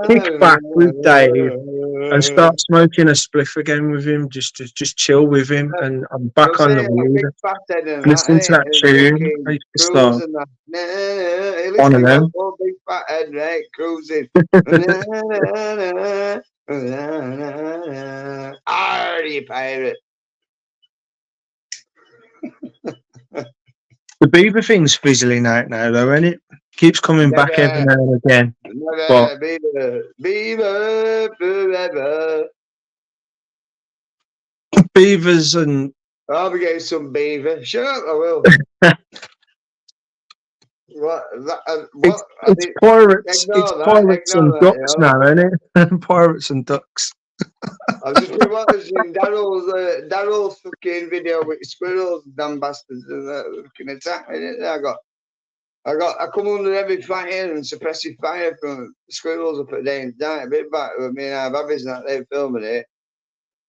[SPEAKER 1] kick back with Dave and start smoking a spliff again with him, just chill with him, and I'm back on the wheel. Listen to that tune. I used to start one of them.
[SPEAKER 3] Big fat head, right? Cruising. Are you pirate?
[SPEAKER 1] The Beaver thing's fizzling out now, though, isn't it? Keeps coming back every now and again.
[SPEAKER 3] Never, beaver forever.
[SPEAKER 1] Beavers and
[SPEAKER 3] I'll be getting some beaver. Shut up, I will. What?
[SPEAKER 1] It's,
[SPEAKER 3] What?
[SPEAKER 1] it's pirates. It's
[SPEAKER 3] Ignore that.
[SPEAKER 1] pirates and
[SPEAKER 3] Ignore that.
[SPEAKER 1] ducks
[SPEAKER 3] You know?
[SPEAKER 1] now, isn't it? Pirates and ducks.
[SPEAKER 3] I've just been watching Daryl's fucking video with squirrels, damn bastards, and fucking attack me. Didn't they? I come under heavy fire and suppressive fire from squirrels up at Dane's Night. A bit back with me and our babbies and that they filming it.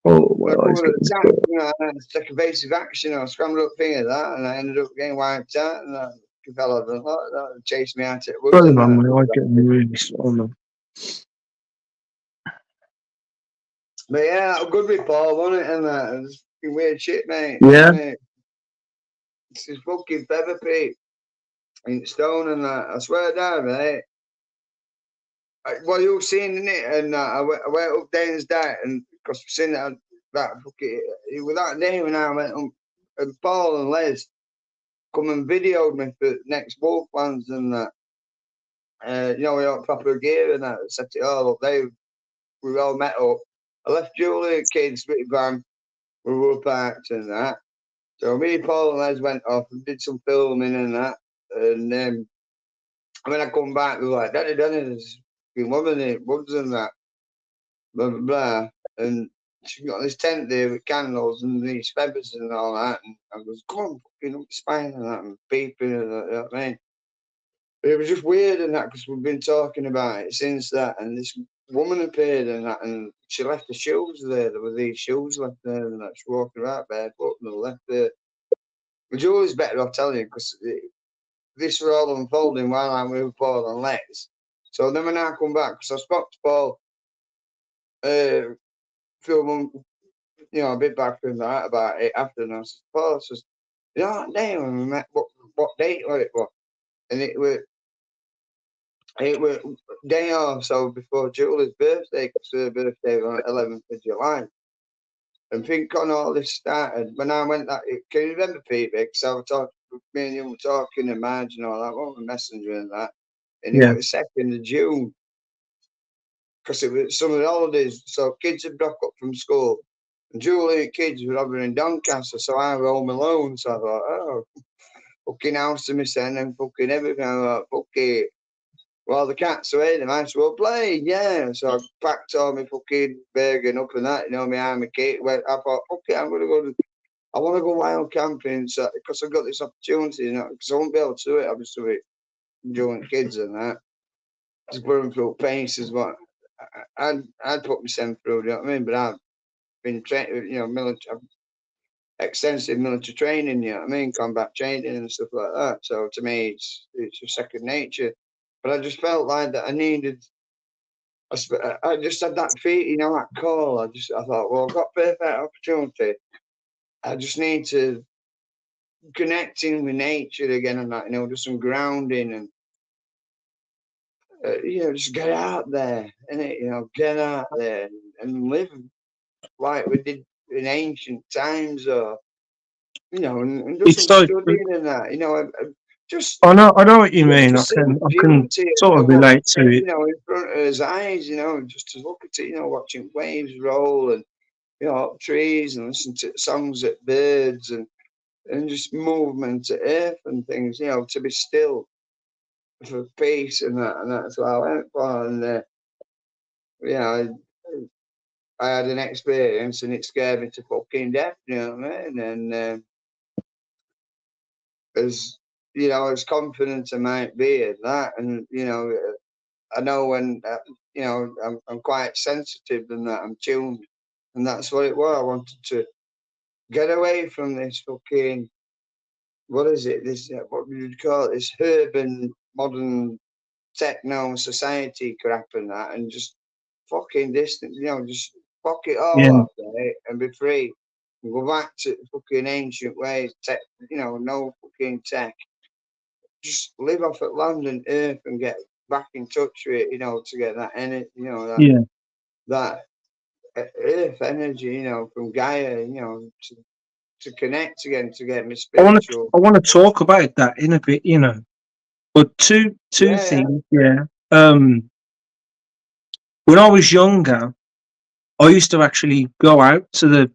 [SPEAKER 1] Oh,
[SPEAKER 3] I
[SPEAKER 1] well,
[SPEAKER 3] come
[SPEAKER 1] it's
[SPEAKER 3] under
[SPEAKER 1] getting
[SPEAKER 3] attack,
[SPEAKER 1] scared.
[SPEAKER 3] you know, and I had to take evasive action. I scrambled up thing of that, and I ended up getting wiped out. And I fell over and that chased me out at woods
[SPEAKER 1] Sorry,
[SPEAKER 3] and
[SPEAKER 1] man,
[SPEAKER 3] that.
[SPEAKER 1] my eye getting really slow, man.
[SPEAKER 3] But yeah, a good report, wasn't it? And that it was fucking weird shit, mate.
[SPEAKER 1] Yeah.
[SPEAKER 3] Mate. It's just fucking feather Pete in stone and that. I swear down, mate. Well, you've seen in it, and I went up Dane's Diet, and because we've seen that fucking with that day when I went up, and Paul and Les come and videoed me for next wolf plans and that. You know, we got proper gear and that, set it all up. We all met up. I left Julie and kids with the van. We were parked and that. So me, Paul, and Les went off and did some filming and that. And when I come back, they were like, Daddy, there's a woman in woods and that. Blah, blah, blah. And she got this tent there with candles and these feathers and all that. And I was, come on, fucking up the spine and that, and peeping and that, you know what I mean? But it was just weird and that, because we've been talking about it since that. And this woman appeared and that, and she left the shoes there. There were these shoes left there and that. She was walking around barefoot and they left there. But Julie's better off telling you, because this was all unfolding while I'm with Paul and Lex. So then when I come back, because I spoke to Paul, film, you know, a bit back from that about it after, and I said, Paul says, you know, that day when we met, what date was it? Was? And it was day or so before Julie's birthday, because her birthday was on 11th of July. And think on all this started when I went that. Can you remember, Pete? Because I was talking, me and you were talking and Marge and all that, what was Messenger and that. And it
[SPEAKER 1] Yeah.
[SPEAKER 3] was 2nd of June, because it was some of the holidays. So kids had broke up from school. And Julie and kids were over in Doncaster, so I was home alone. So I thought, oh, fucking house to me son and fucking everything. I thought, fuck it. Well, the cat's away, they might as well play, yeah. So I packed all my fucking Bergen up and that, you know, my army kit. I thought, fuck it, I'm going to I want to go wild camping, so, because I've got this opportunity, you know, because I won't be able to do it, obviously, with joint kids and that. Just going through paces, what I'd put myself through, you know what I mean? But I've been trained, you know, military, extensive military training, you know what I mean, combat training and stuff like that. So to me, it's just second nature. But I just felt like that I needed. I just had that feet, you know, that call. I thought, well, I've got perfect opportunity. I just need to connecting with nature again and that, you know, do some grounding and you know, just get out there, innit? You know, get out there and live like we did in ancient times, or you know, and do
[SPEAKER 1] It's
[SPEAKER 3] some
[SPEAKER 1] like,
[SPEAKER 3] studying and that, you know, just
[SPEAKER 1] I know what you mean.
[SPEAKER 3] to
[SPEAKER 1] I
[SPEAKER 3] see
[SPEAKER 1] can,
[SPEAKER 3] the
[SPEAKER 1] I can
[SPEAKER 3] beauty
[SPEAKER 1] sort of
[SPEAKER 3] of what,
[SPEAKER 1] relate to
[SPEAKER 3] you
[SPEAKER 1] it.
[SPEAKER 3] know, in front of his eyes, you know, just to look at it, you know, watching waves roll and, you know, up trees and listen to songs at birds and just movement to earth and things, you know, to be still for peace and that, and that's what I went for. And, yeah, I had an experience and it scared me to fucking death, you know what I mean? And as, you know, as confident I might be at that, and, you know, I know when, you know, I'm quite sensitive and that, I'm tuned, and that's what it was. I wanted to get away from this fucking, what is it? This, what would you call it? This urban modern techno society crap and that, and just fucking distant, you know, just fuck it all
[SPEAKER 1] Yeah.
[SPEAKER 3] off, right? And be free. And go back to fucking ancient ways, tech, you know, no fucking tech. Just live off at land and earth and get back in touch with it, you know, to get that energy, you know,
[SPEAKER 1] Yeah.
[SPEAKER 3] that earth energy, you know, from Gaia, you know, to connect again, to get me spiritual.
[SPEAKER 1] I want to talk about that in a bit, you know. But two
[SPEAKER 3] Yeah,
[SPEAKER 1] things, yeah. When I was younger, I used to actually go out to the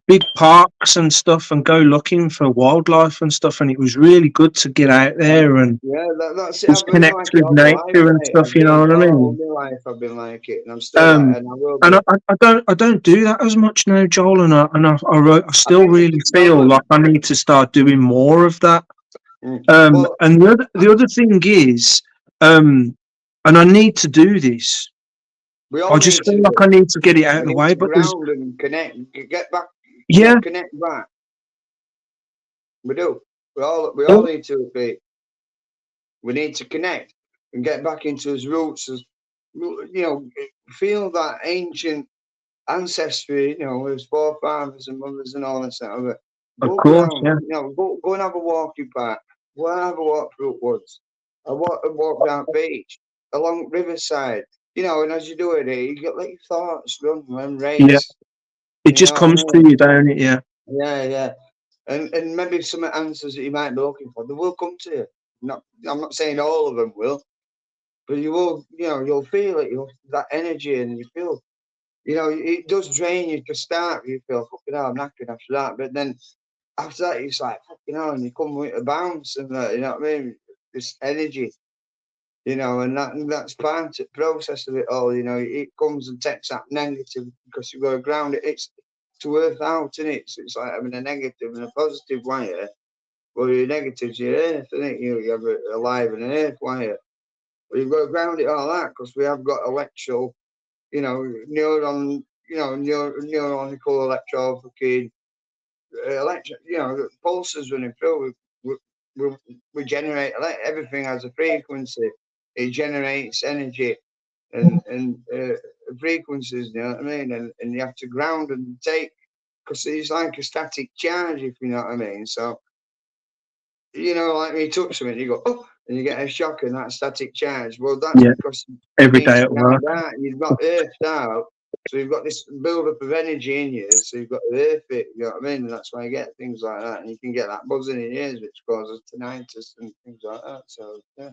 [SPEAKER 1] big parks and stuff and go looking for wildlife and stuff, and it was really good to get out there and
[SPEAKER 3] Yeah, that's it.
[SPEAKER 1] just
[SPEAKER 3] I've been like
[SPEAKER 1] connect
[SPEAKER 3] it
[SPEAKER 1] with
[SPEAKER 3] all my life,
[SPEAKER 1] nature and
[SPEAKER 3] mate.
[SPEAKER 1] stuff.
[SPEAKER 3] I've
[SPEAKER 1] You know
[SPEAKER 3] been
[SPEAKER 1] what I
[SPEAKER 3] all
[SPEAKER 1] mean?
[SPEAKER 3] my life. I've been like it, and I'm still like,
[SPEAKER 1] Um,
[SPEAKER 3] and I will
[SPEAKER 1] and
[SPEAKER 3] be.
[SPEAKER 1] I don't do that as much now, Joel, and I
[SPEAKER 3] I
[SPEAKER 1] still
[SPEAKER 3] think it's
[SPEAKER 1] really
[SPEAKER 3] a
[SPEAKER 1] feel
[SPEAKER 3] problem.
[SPEAKER 1] like I need to start doing more of that.
[SPEAKER 3] Well,
[SPEAKER 1] And the other thing is, and I need to do this.
[SPEAKER 3] we
[SPEAKER 1] I
[SPEAKER 3] all
[SPEAKER 1] just
[SPEAKER 3] need
[SPEAKER 1] feel
[SPEAKER 3] to
[SPEAKER 1] like
[SPEAKER 3] do.
[SPEAKER 1] I need to get it out of
[SPEAKER 3] We
[SPEAKER 1] the
[SPEAKER 3] need
[SPEAKER 1] way.
[SPEAKER 3] to
[SPEAKER 1] But there's,
[SPEAKER 3] ground and connect, get back,
[SPEAKER 1] yeah,
[SPEAKER 3] connect back. We do. We all
[SPEAKER 1] oh,
[SPEAKER 3] need to be. We need to connect and get back into his roots, as feel that ancient ancestry. His forefathers and mothers and all this stuff. But
[SPEAKER 1] of
[SPEAKER 3] go
[SPEAKER 1] course,
[SPEAKER 3] ground.
[SPEAKER 1] yeah,
[SPEAKER 3] Go and have a walk in park. Go and have a walk through woods. A walk down beach along riverside. And as you do it, you get let your thoughts run and
[SPEAKER 1] yeah.
[SPEAKER 3] race.
[SPEAKER 1] It
[SPEAKER 3] You
[SPEAKER 1] just
[SPEAKER 3] know what I
[SPEAKER 1] comes to
[SPEAKER 3] mean?
[SPEAKER 1] you, don't it? Yeah,
[SPEAKER 3] Yeah, yeah. And maybe some answers that you might be looking for, they will come to you. I'm not saying all of them will, but you will. You'll feel it. You'll that energy, and you feel. It does drain you to start. You feel fucking hell, I'm knackered after that, but then after that, it's like fucking hell, and you come with a bounce, and you know what I mean. This energy, and that's part of the process of it all. It comes and takes that negative because you've got to ground it. It's to earth out, and it's like having a negative and a positive wire. Well, your negative's your earth, isn't it? You have a live and an earth wire. Well, you've got to ground it all out because we have got electrical, neuron, neurological electro fucking electric, pulses running through. We generate everything has a frequency. It generates energy and frequencies. You know what I mean? And you have to ground and take because it's like a static charge, if you know what I mean. So like when you touch something, you go, oh, and you get a shock and that static charge. Well, that's
[SPEAKER 1] yeah.
[SPEAKER 3] because you
[SPEAKER 1] Every
[SPEAKER 3] need
[SPEAKER 1] day
[SPEAKER 3] to
[SPEAKER 1] at work.
[SPEAKER 3] ground out. You've got earthed out. So you've got this build up of energy in you. So you've got to earth it, you know what I mean? And that's why you get things like that. And you can get that buzzing in your ears, which causes tinnitus and things like that. So, yeah.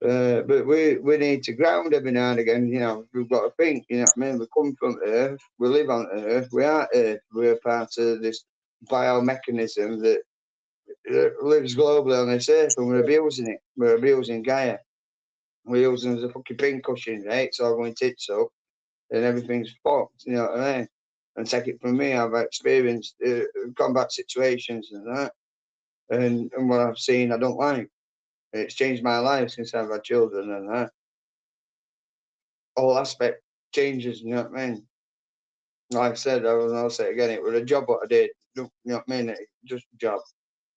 [SPEAKER 3] But we need to ground every now and again. We've got to think. You know what I mean? We come from Earth. We live on Earth. We are Earth. We're part of this biomechanism that lives globally on this Earth, and we're abusing it. We're abusing Gaia. We're using it as a fucking pincushion, right? So I'm going tits up, and everything's fucked. You know what I mean? And take it from me, I've experienced combat situations and that, and what I've seen, I don't like. It's changed my life since I've had children and that. All aspect changes, you know what I mean? Like I said, I'll say it again, it was a job what I did. You know what I mean? It's just a job.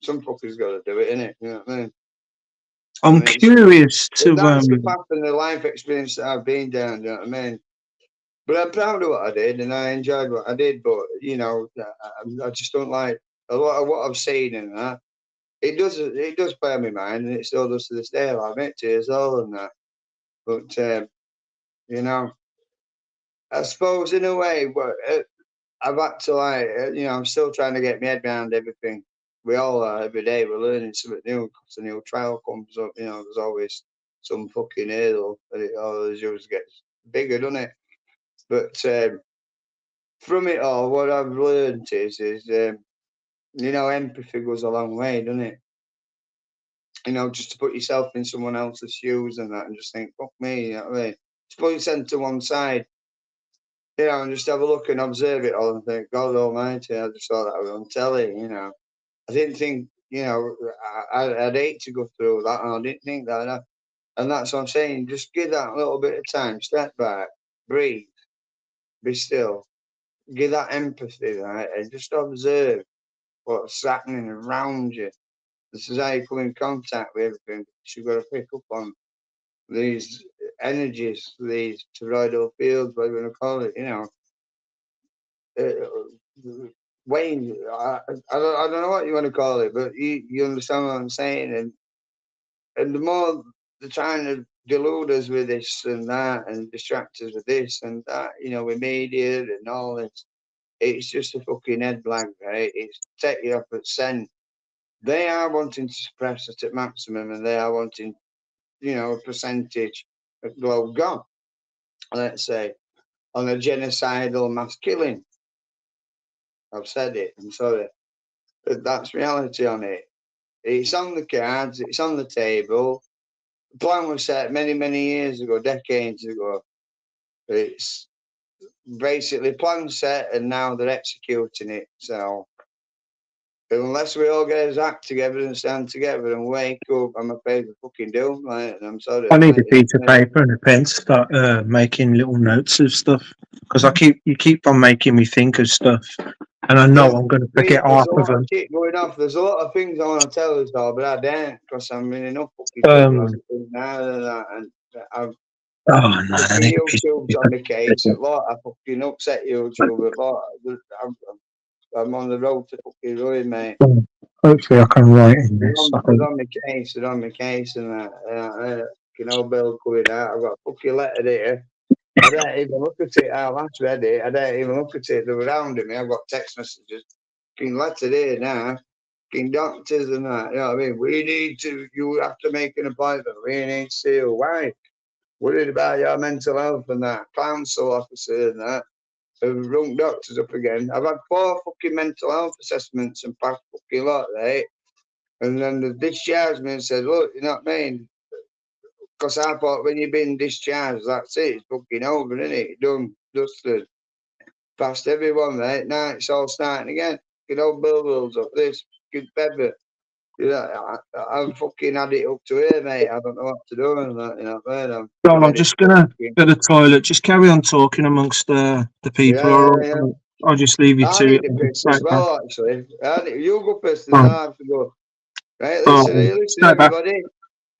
[SPEAKER 3] Some fuckers got to do it, innit? You know what I mean?
[SPEAKER 1] I'm
[SPEAKER 3] And
[SPEAKER 1] curious to
[SPEAKER 3] that's the path and the life experience that I've been down, you know what I mean? But I'm proud of what I did and I enjoyed what I did, but, I just don't like a lot of what I've seen and that. It does play on my mind and it still does to this day. I admit tears all and that. But, I suppose in a way, I've had to I'm still trying to get my head around everything. We all are every day. We're learning something new because a new trial comes up. There's always some fucking hurdle, and it always just gets bigger, doesn't it? But from it all, what I've learned is empathy goes a long way, doesn't it? Just to put yourself in someone else's shoes and that, and just think, fuck me, you know what I mean? Just put yourself to one side, and just have a look and observe it all and think, God Almighty, I just saw that on telly. I didn't think, I'd hate to go through that, and I didn't think that. And that's what I'm saying. Just give that a little bit of time, step back, breathe, be still, give that empathy, right, and just observe what's happening around you. This is how you come in contact with everything. You've got to pick up on these energies, these toroidal fields, whatever you want to call it. Wayne, I don't know what you want to call it, but you understand what I'm saying, and the more they're trying to delude us with this and that and distract us with this and that, with media and all this, it's just a fucking head blank, right? It's take you off at scent. They are wanting to suppress it at maximum and they are wanting, a percentage of globe gone, let's say, on a genocidal mass killing. I've said it. I'm sorry. But that's reality on it. It's on the cards. It's on the table. The plan was set many, many years ago, decades ago. It's basically plan set, and now they're executing it. So unless we all get our act together and stand together and wake up, I'm afraid we're fucking doomed, mate. And I'm sorry.
[SPEAKER 1] I need a
[SPEAKER 3] mate,
[SPEAKER 1] piece of paper and a pen to start making little notes of stuff because you keep on making me think of stuff, and I know I'm going to forget
[SPEAKER 3] There's
[SPEAKER 1] half
[SPEAKER 3] a
[SPEAKER 1] of
[SPEAKER 3] lot of
[SPEAKER 1] them.
[SPEAKER 3] shit going off. There's a lot of things I want to tell us all, but I don't because I'm in enough fucking trouble now and that. And I've
[SPEAKER 1] Oh no, I
[SPEAKER 3] fucking
[SPEAKER 1] need a piece of
[SPEAKER 3] YouTube's on my case. A
[SPEAKER 1] paper.
[SPEAKER 3] lot. I fucking upset YouTube. A lot. I'm on the road to fucking ruin, mate.
[SPEAKER 1] Hopefully, I can write in
[SPEAKER 3] They're
[SPEAKER 1] this.
[SPEAKER 3] on my case. They're on my case, and that. You know, bill coming out. I've got a fucking letter there. I don't even look at it. I last read it. I don't even look at it. They're around me. I've got text messages. Fucking letter there now. Fucking doctors and that. You know what I mean? You have to make an appointment. We need to see you. Why? Worried about your mental health and that. Council officer and that. Have rung doctors up again. I've had 4 fucking mental health assessments and passed fucking lot, right? And then the discharged me and said, look, you know what I mean? Because I thought when you've been discharged, that's it. It's fucking over, isn't it? Done, dusted. Past everyone, right? Now it's all starting again. You know, Billwell's up this, good pepper. You know, I've fucking had it up to here, mate. I don't know what to do and that, you know what I mean?
[SPEAKER 1] John, I'm just gonna go to the toilet. Just carry on talking amongst the people.
[SPEAKER 3] Yeah,
[SPEAKER 1] Or
[SPEAKER 3] yeah.
[SPEAKER 1] I'll just leave you
[SPEAKER 3] I
[SPEAKER 1] to
[SPEAKER 3] need
[SPEAKER 1] it.
[SPEAKER 3] to piss as
[SPEAKER 1] Right back.
[SPEAKER 3] well, actually. You go piss, then
[SPEAKER 1] Oh,
[SPEAKER 3] I have to go. Right,
[SPEAKER 1] oh,
[SPEAKER 3] listen,
[SPEAKER 1] straight back.
[SPEAKER 3] everybody.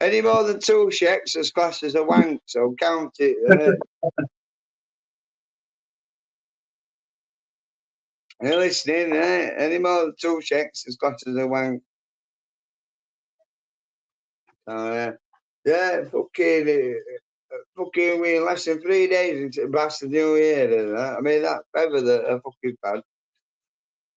[SPEAKER 3] Any more than 2 shekels is classed as a wank, so count it. You're listening, right? Any more than 2 shekels is classed as a wank. Yeah, fucking we less than 3 days into the bastard new year and that. I mean, that feather that I fucking had.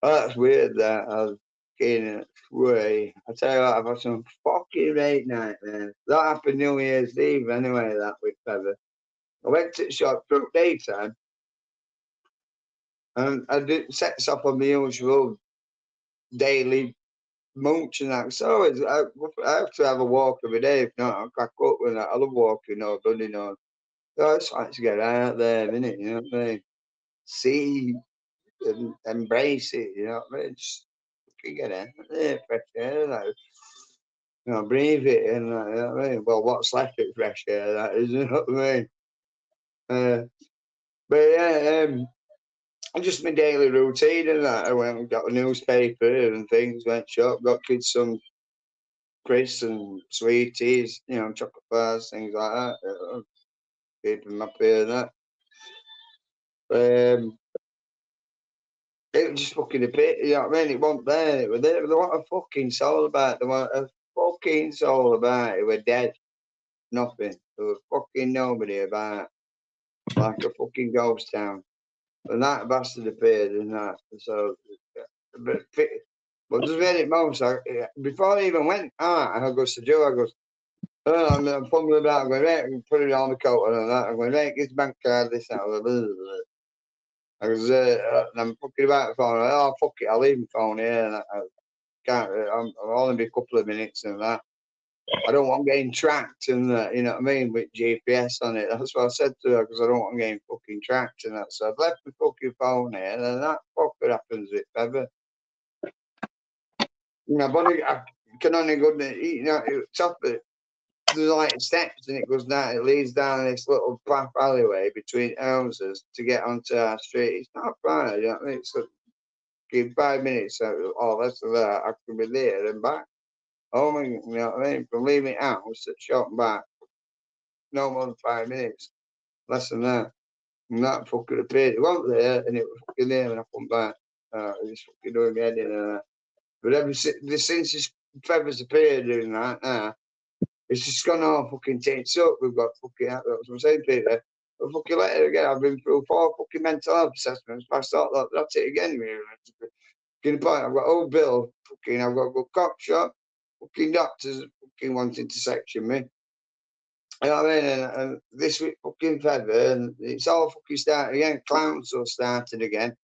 [SPEAKER 3] Oh, that's weird that I was fucking way. I tell you what, I've had some fucking late nightmares. That happened New Year's Eve anyway, that with feather. I went to the shop through daytime and I did sets up on my usual daily munch and that. So I have to have a walk every day. If not, I'll crack up with that. I love walking or running on. So it's like to get out there, innit? You know what I mean? See and embrace it, you know what I mean? Just fucking get out there, fresh air, like, you know, breathe it in, like, you know what I mean? Well, what's left of fresh air, that is, you know what I mean? But yeah, just my daily routine and that. I went and got a newspaper and things, went shop, got kids some crisps and sweeties, you know, chocolate bars, things like that. Keep them happy and that. It was just fucking a bit, you know what I mean? It wasn't there, it was there. There wasn't a fucking soul about it. There wasn't a fucking soul about it. It was dead. Nothing. There was fucking nobody about. Like a fucking ghost town. And that bastard appeared and that. So, but, but just made it most. Before I even went, I goes to Joe, I goes, oh, I'm fumbling about, I'm going, right, put it on the coat and that. I'm going, right, get his bank card, this, that, blah, blah, blah. I was, and I'm fucking about the phone. Oh, fuck it, I'll leave my phone here. And I can't, I'll only be a couple of minutes and that. I don't want getting tracked and that, you know what I mean, with GPS on it. That's what I said to her, because I don't want getting fucking tracked and that. So I've left my fucking phone here, and then that fucker happens with ever. You know, but I can only go, you know, top it. There's like steps and it goes down, it leads down this little path alleyway between houses to get onto our street. It's not far, you know what I mean? It's like, give 5 minutes, all that's that, I can be there and back. Oh my, you know what I mean? From leaving house to shop and back, no more than 5 minutes, less than that. And that fucking appeared. It wasn't there and it was fucking there when I come back. It was fucking doing my head in and that. But since this feathers appeared doing that now, it's just gone all fucking tits up. We've got fucking, that's what I'm saying, Peter. But fucking later again, I've been through 4 fucking mental health assessments, passed out, that's it again, really. Fucking point, I've got old Bill, fucking, I've got a good cop shop, fucking doctors fucking wanting to section me. You know what I mean? And this week, fucking feather, and it's all fucking started again. Council started again.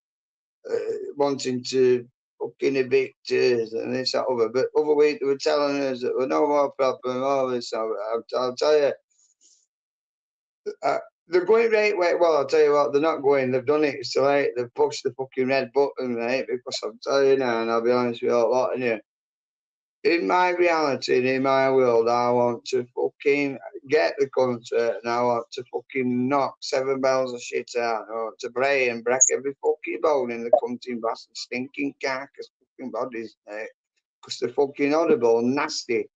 [SPEAKER 3] wanting to fucking evict us and this, that, other. But other week they were telling us that we're no more problem, all this. I'll tell you, they're going right way. Well, I'll tell you what, they're not going. They've done it. It's too late. They've pushed the fucking red button, mate. Because I'm telling you now, and I'll be honest with you, a lot of you. In my reality, and in my world, I want to fucking get the concert and I want to fucking knock 7 bells of shit out. I want to break and break every fucking bone in the cunting bastard stinking carcass fucking bodies, mate. Because they're fucking audible, nasty,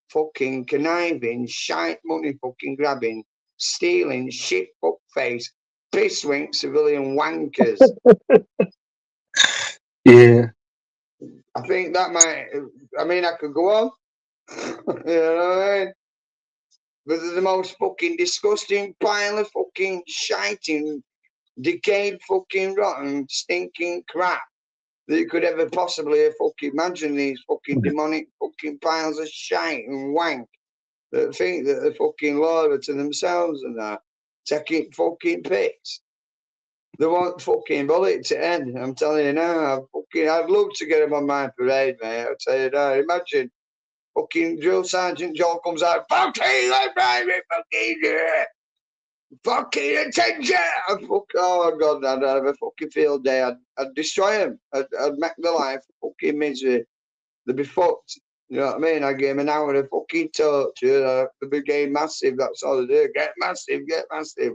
[SPEAKER 3] fucking conniving, shite money fucking grabbing, stealing, shit fuck face, piss wink civilian wankers.
[SPEAKER 1] Yeah.
[SPEAKER 3] I think that might, I mean, I could go on. You know what I mean? But they're the most fucking disgusting pile of fucking shiting, decayed fucking rotten, stinking crap that you could ever possibly fucking imagine. These fucking demonic fucking piles of shite and wank that think that they're fucking loyal to themselves and that, taking fucking piss. They want fucking bullet to end. I'm telling you now, I'd love to get them on my parade, mate. I'll tell you now. Imagine fucking Drill Sergeant Joel comes out, fucking like private fucking fucking attention. Oh god, I'd have a fucking field day. I'd destroy him. I'd make the life fucking misery. They'd be fucked. You know what I mean? I give him an hour of fucking torture. They'd be getting massive. That's all they do. Get massive, get massive.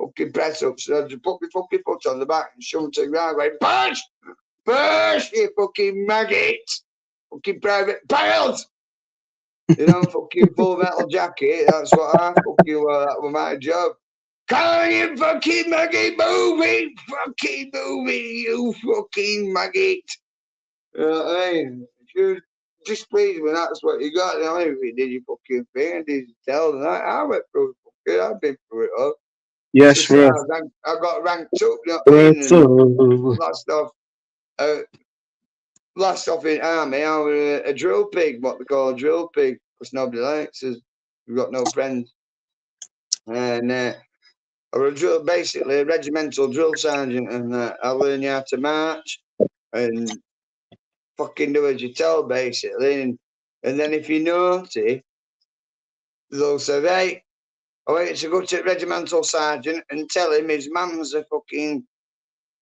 [SPEAKER 3] Fucking press ups. So I just put my fucking foot on the back and shove him to the ground. Going, push! Push, you fucking maggot! Fucking private piles! You know, fucking Full Metal Jacket. That's what I fucking were. That was my job. Come you fucking maggot, move it! Fucking move it, you fucking maggot! You know what I mean? If you're displeased with that's what you got, you know, if you did your fucking thing and did you tell them, I went through it. I've been through it all.
[SPEAKER 1] Yes,
[SPEAKER 3] I
[SPEAKER 1] right.
[SPEAKER 3] got ranked up, you know what I mean? And last off in army, I was a drill pig, what they call a drill pig, because nobody likes us. We've got no friends. And I was basically a regimental drill sergeant, and I learned you how to march and fucking do as you tell, basically. And then if you're naughty, they'll say, hey, I want you to go to the regimental sergeant and tell him his mum's a fucking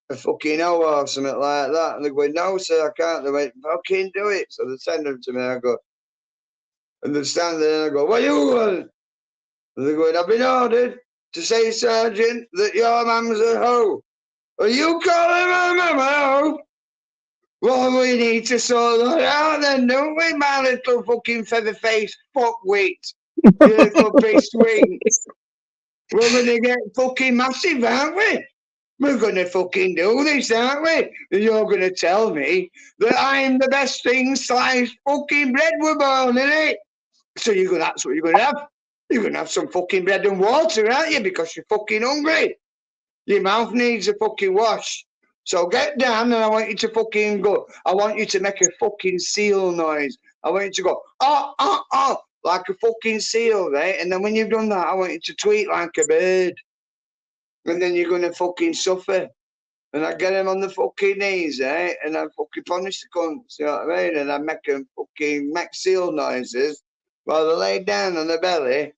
[SPEAKER 3] hoe or something like that. And they go, no, sir, I can't. They went, fucking do it. So they send them to me. I go, and they stand there and I go, what you want? And they go, I've been ordered to say, sergeant, that your mum's a hoe. Are you calling my mum a hoe? Well, we need to sort that out then, don't we, my little fucking feather-faced fuckwit? You little beast wing. We're going to get fucking massive, aren't we? We're going to fucking do this, aren't we? And you're going to tell me that I'm the best thing sliced fucking bread we're born, innit? So that's what you're going to have. You're going to have some fucking bread and water, aren't you? Because you're fucking hungry. Your mouth needs a fucking wash. So get down and I want you to fucking go. I want you to make a fucking seal noise. I want you to go, oh, oh, oh, like a fucking seal, right? And then when you've done that, I want you to tweet like a bird. And then you're going to fucking suffer. And I get them on the fucking knees, eh? And I fucking punish the cunts, you know what I mean? And I make them fucking make seal noises while they lay down on the belly.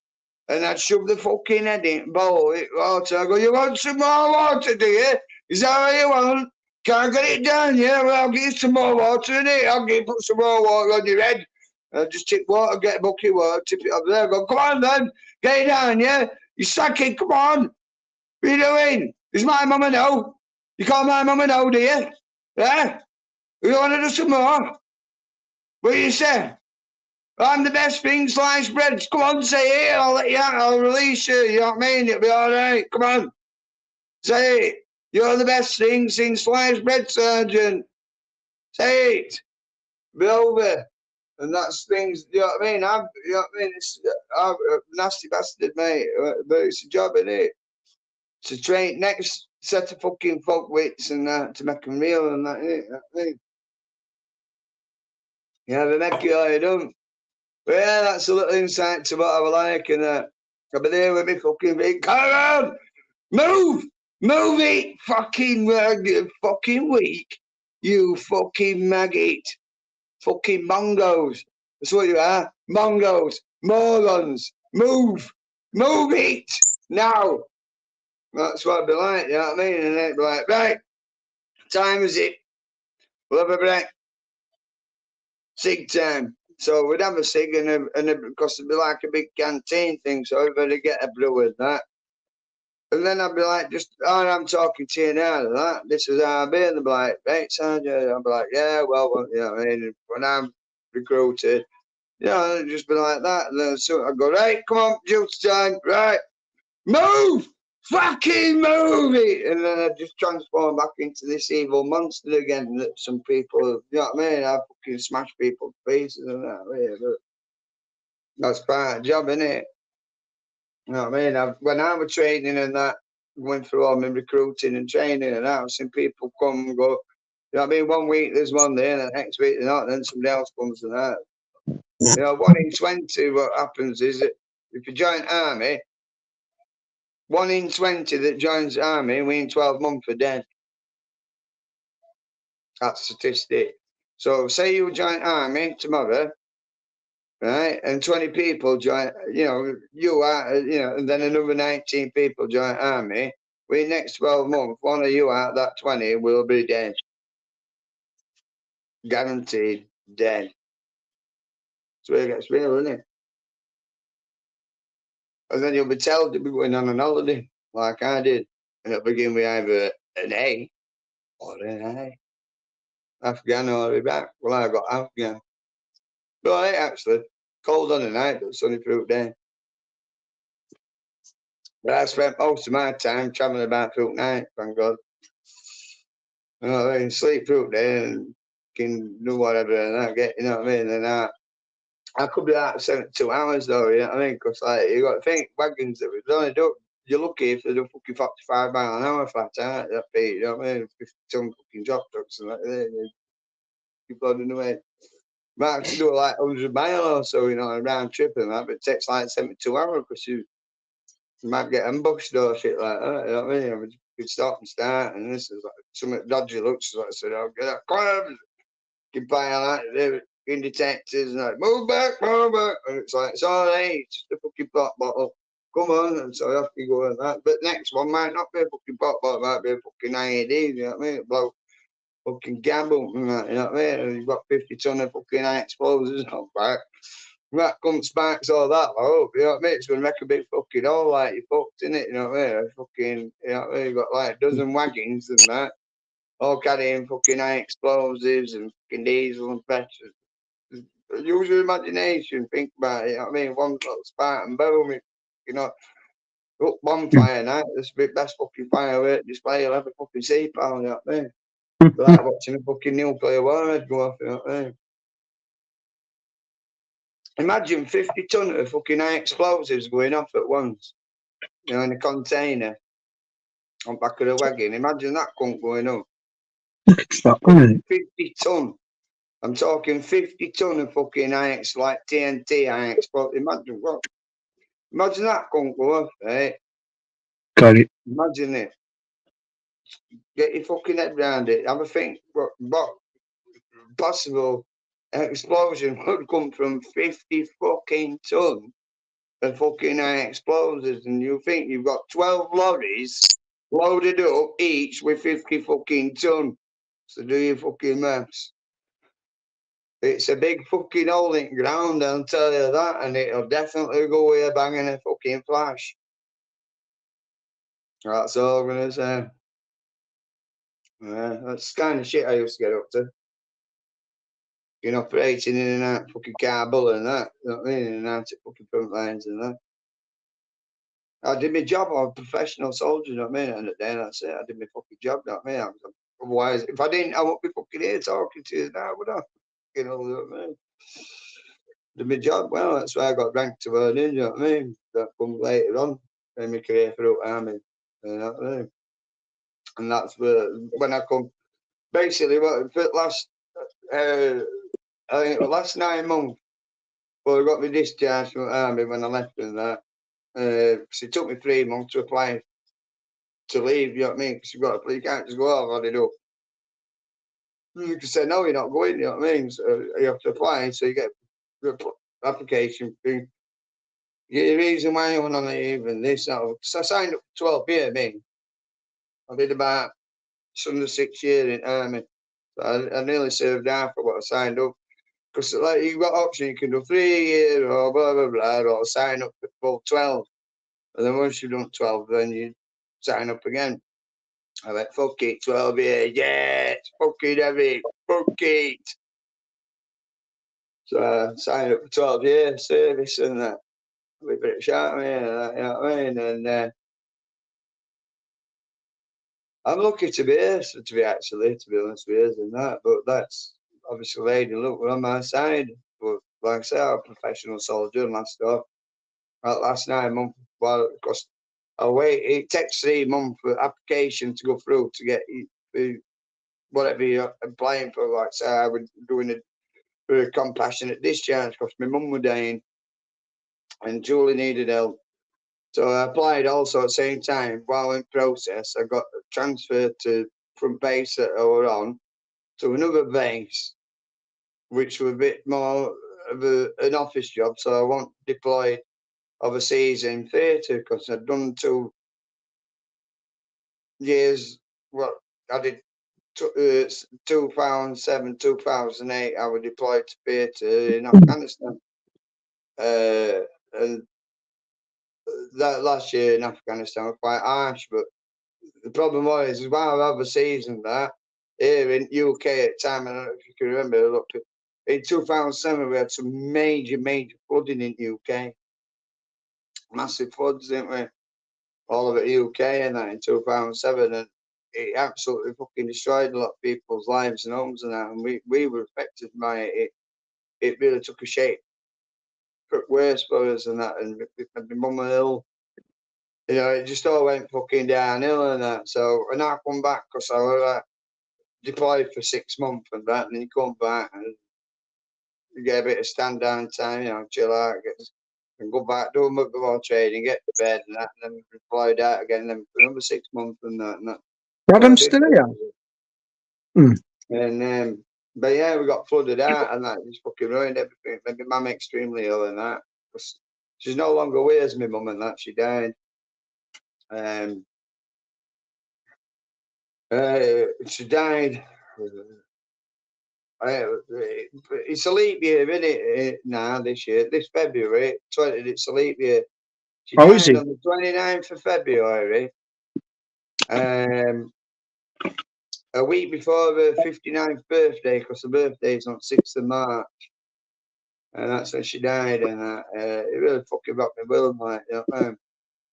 [SPEAKER 3] And I'd shove the fucking head in, bowl it water. I go, you want some more water, do you? Is that what you want? Can't get it down, yeah? Well, I'll give you some more water in it. I'll put some more water on your head. I just tip water, get a bucket of water, tip it up there. I go, come on then, get it down, yeah? You sacking, come on. What are you doing? Is my mum a no? You call my mum a no, do you? Yeah? You want to do some more? What do you say? I'm the best thing, sliced bread. Come on, say it. I'll let you out. I'll release you. You know what I mean? It'll be all right. Come on. Say it. You're the best thing since sliced bread, sergeant. Say it. Be over. And that's things, you know what I mean? You know what I mean? I'm a nasty bastard, mate. But it's a job, isn't it? To train next set of fucking folk wits and to make them real and that, innit? That thing. Yeah, they make you all you don't. But yeah, that's a little insight to what I would like, and I'll be there with me fucking big. Come on! Move! Move it, fucking weak. You fucking maggot. Fucking mongos. That's what you are. Mongos. Morons. Move. Move it. Now. That's what I'd be like, you know what I mean? And they'd be like, right, time is it? We'll have a break. Cig time. So we'd have a cig and because it'd be like a big canteen thing, so everybody get a brew with that. And then I'd be like, I'm talking to you now, that. This is how I've been. They'd be like, right, Sergeant. I'd be like, yeah, well, you know what I mean? When I'm recruited, you know, it'd just be like that. And then so I'd go, right, come on, duty time, right, move! Fucking move it! And then I'd just transform back into this evil monster again that some people, you know what I mean? I fucking smash people to pieces and that. Yeah, but that's part of the job, innit? You know what I mean? When I was training and that, went through all my recruiting and training and that, I've seen people come and go, you know what I mean? 1 week there's one there, and the next week they're not, and then somebody else comes and that. You know, 1 in 20, what happens is that if you join army, 1 in 20 that joins army within 12 months are dead. That's statistic. So say you join army tomorrow, right? And 20 people join, you know, and then another 19 people join army. Within the next 12 months, one of you out that 20 will be dead. Guaranteed dead. So it gets real, isn't it? And then you'll be told to be going on an holiday, like I did. And it'll begin with either an A or an A. Afghan or Iraq. Well, I got Afghan. Right, actually. Cold on the night, but sunny through the day. But I spent most of my time travelling about through the night, thank God. You know what I mean? Sleep through the day and can do whatever and I get, you know what I mean? And I could be out 72 hours though, you know what I mean? Because like, you got to think, wagons that we've only done, you're lucky if they do fucking 45 mile an hour flat out, that beat, you know what I mean? 50-ton fucking drop trucks and that, you bloody know it. Might actually do like 100 miles or so, you know, a round trip and that, but it takes like 72 hours because you might get ambushed or shit like that, you know what I mean? You stop and start, and this is like something dodgy looks like I said, I'll get that crowd, keep buying like they're in detectors and like, move back, and it's like, it's all right, it's just a fucking pop bottle. Come on, and so off you go and that. But next one might not be a fucking pop bottle, it might be a fucking IED, you know what I mean? Blow fucking gamble and that, you know what I mean? And you've got 50 ton of fucking high explosives on back. That comes sparks all that, I hope, you know what I mean? It's gonna make a big fucking hole like you fucked in it, you know what I mean? Fucking, you know what I mean? You've got like a dozen wagons and that, all carrying fucking high explosives and fucking diesel and petrol. Use your imagination, think about it, you know what I mean? One little spark and boom, you know, up bonfire night, this is the best fucking firework display you'll ever fucking see, pal, you know what I mean? Like watching a fucking nuclear warhead go off, you know what I mean? Imagine 50 ton of fucking high explosives going off at once, you know, in a container on back of the wagon. Imagine that cunt going up. 50 ton. I'm talking 50 ton of fucking high like TNT high explosives. Imagine what? Imagine that cunt go off, right?
[SPEAKER 1] Got it.
[SPEAKER 3] Imagine it. Get your fucking head round it. Have a think what possible explosion would come from 50 fucking ton of fucking high explosives, and you think you've got 12 lorries loaded up each with 50 fucking ton. So do your fucking maths. It's a big fucking hole in ground, I'll tell you that, and it'll definitely go with a bang and a fucking flash. That's all I'm gonna say. Yeah, that's the kind of shit I used to get up to. You know, operating in and out fucking Kabul and that, you know what I mean? In and out at fucking front lines and that. I did my job, I'm a professional soldier, you know what I mean? And at the end, that's it, I did my fucking job, you know what I mean? Otherwise, if I didn't, I wouldn't be fucking here talking to you now, would I? You know what I mean? Did my job well, that's why I got ranked to earning, you know what I mean? That comes later on in my career through army, you know what I mean? And that's where, when I come, basically, what, for the last, I think the last 9 months, well, I got my discharge from the army when I left and that. So it took me 3 months to apply to leave, you know what I mean? Because you can't just go off on it up. You can say, no, you're not going, you know what I mean? So you have to apply, so you get the application thing. The reason why I went on leave and this, because I signed up for 12 years, I mean. I did about 6 years in army. So I nearly served half of what I signed up. Because like you've got option, you can do 3 years or blah, blah, blah, or sign up for full 12. And then once you've done 12, then you sign up again. I went, fuck it, 12 years, yes, fuck it, David, fuck it. So I signed up for 12 years service and that. We put it shot me and that, you know what I mean? And I'm lucky to be here, to be honest with you, and that, but that's obviously lady luck, we're on my side. But like I say, I'm a professional soldier and last 9 months, well, because it takes 3 months for application to go through to get whatever you're applying for. Like say, I was doing a compassionate discharge because my mum was dying and Julie needed help. So I applied also at the same time. While in process, I got transferred from base that I were on to another base, which was a bit more of an office job. So I wasn't deployed overseas in theatre because I'd done 2 years. Well, I did 2007, 2008. I was deployed to theatre in Afghanistan. And that last year in Afghanistan was quite harsh, but the problem was while overseas and that, here in UK at the time, I don't know if you can remember, look, in 2007 we had some major flooding in UK. Massive floods, didn't we? All over the UK and that in 2007, and it absolutely fucking destroyed a lot of people's lives and homes and that, and we were affected by it. It really took a shape worse for us and that, and my mum was ill. You know, it just all went fucking downhill and that. So, and I come back because I was deployed for 6 months and that, and then you come back and you get a bit of stand down time, you know, chill out, and go back, do a bit more training, get to bed and that, and then deployed out again, and then for another 6 months and that.
[SPEAKER 1] Adam's still here.
[SPEAKER 3] And but yeah, we got flooded out and that just fucking ruined everything. Made my mum extremely ill and that. She's no longer with us, my mum and that. She died. She died. It's a leap year, isn't it? Now this year, this February, it's a leap year. She died on the 29th of February. A week before her 59th birthday, because her birthday is on 6th of March. And that's when she died, and it really fucking rocked me well, like, you know what I mean?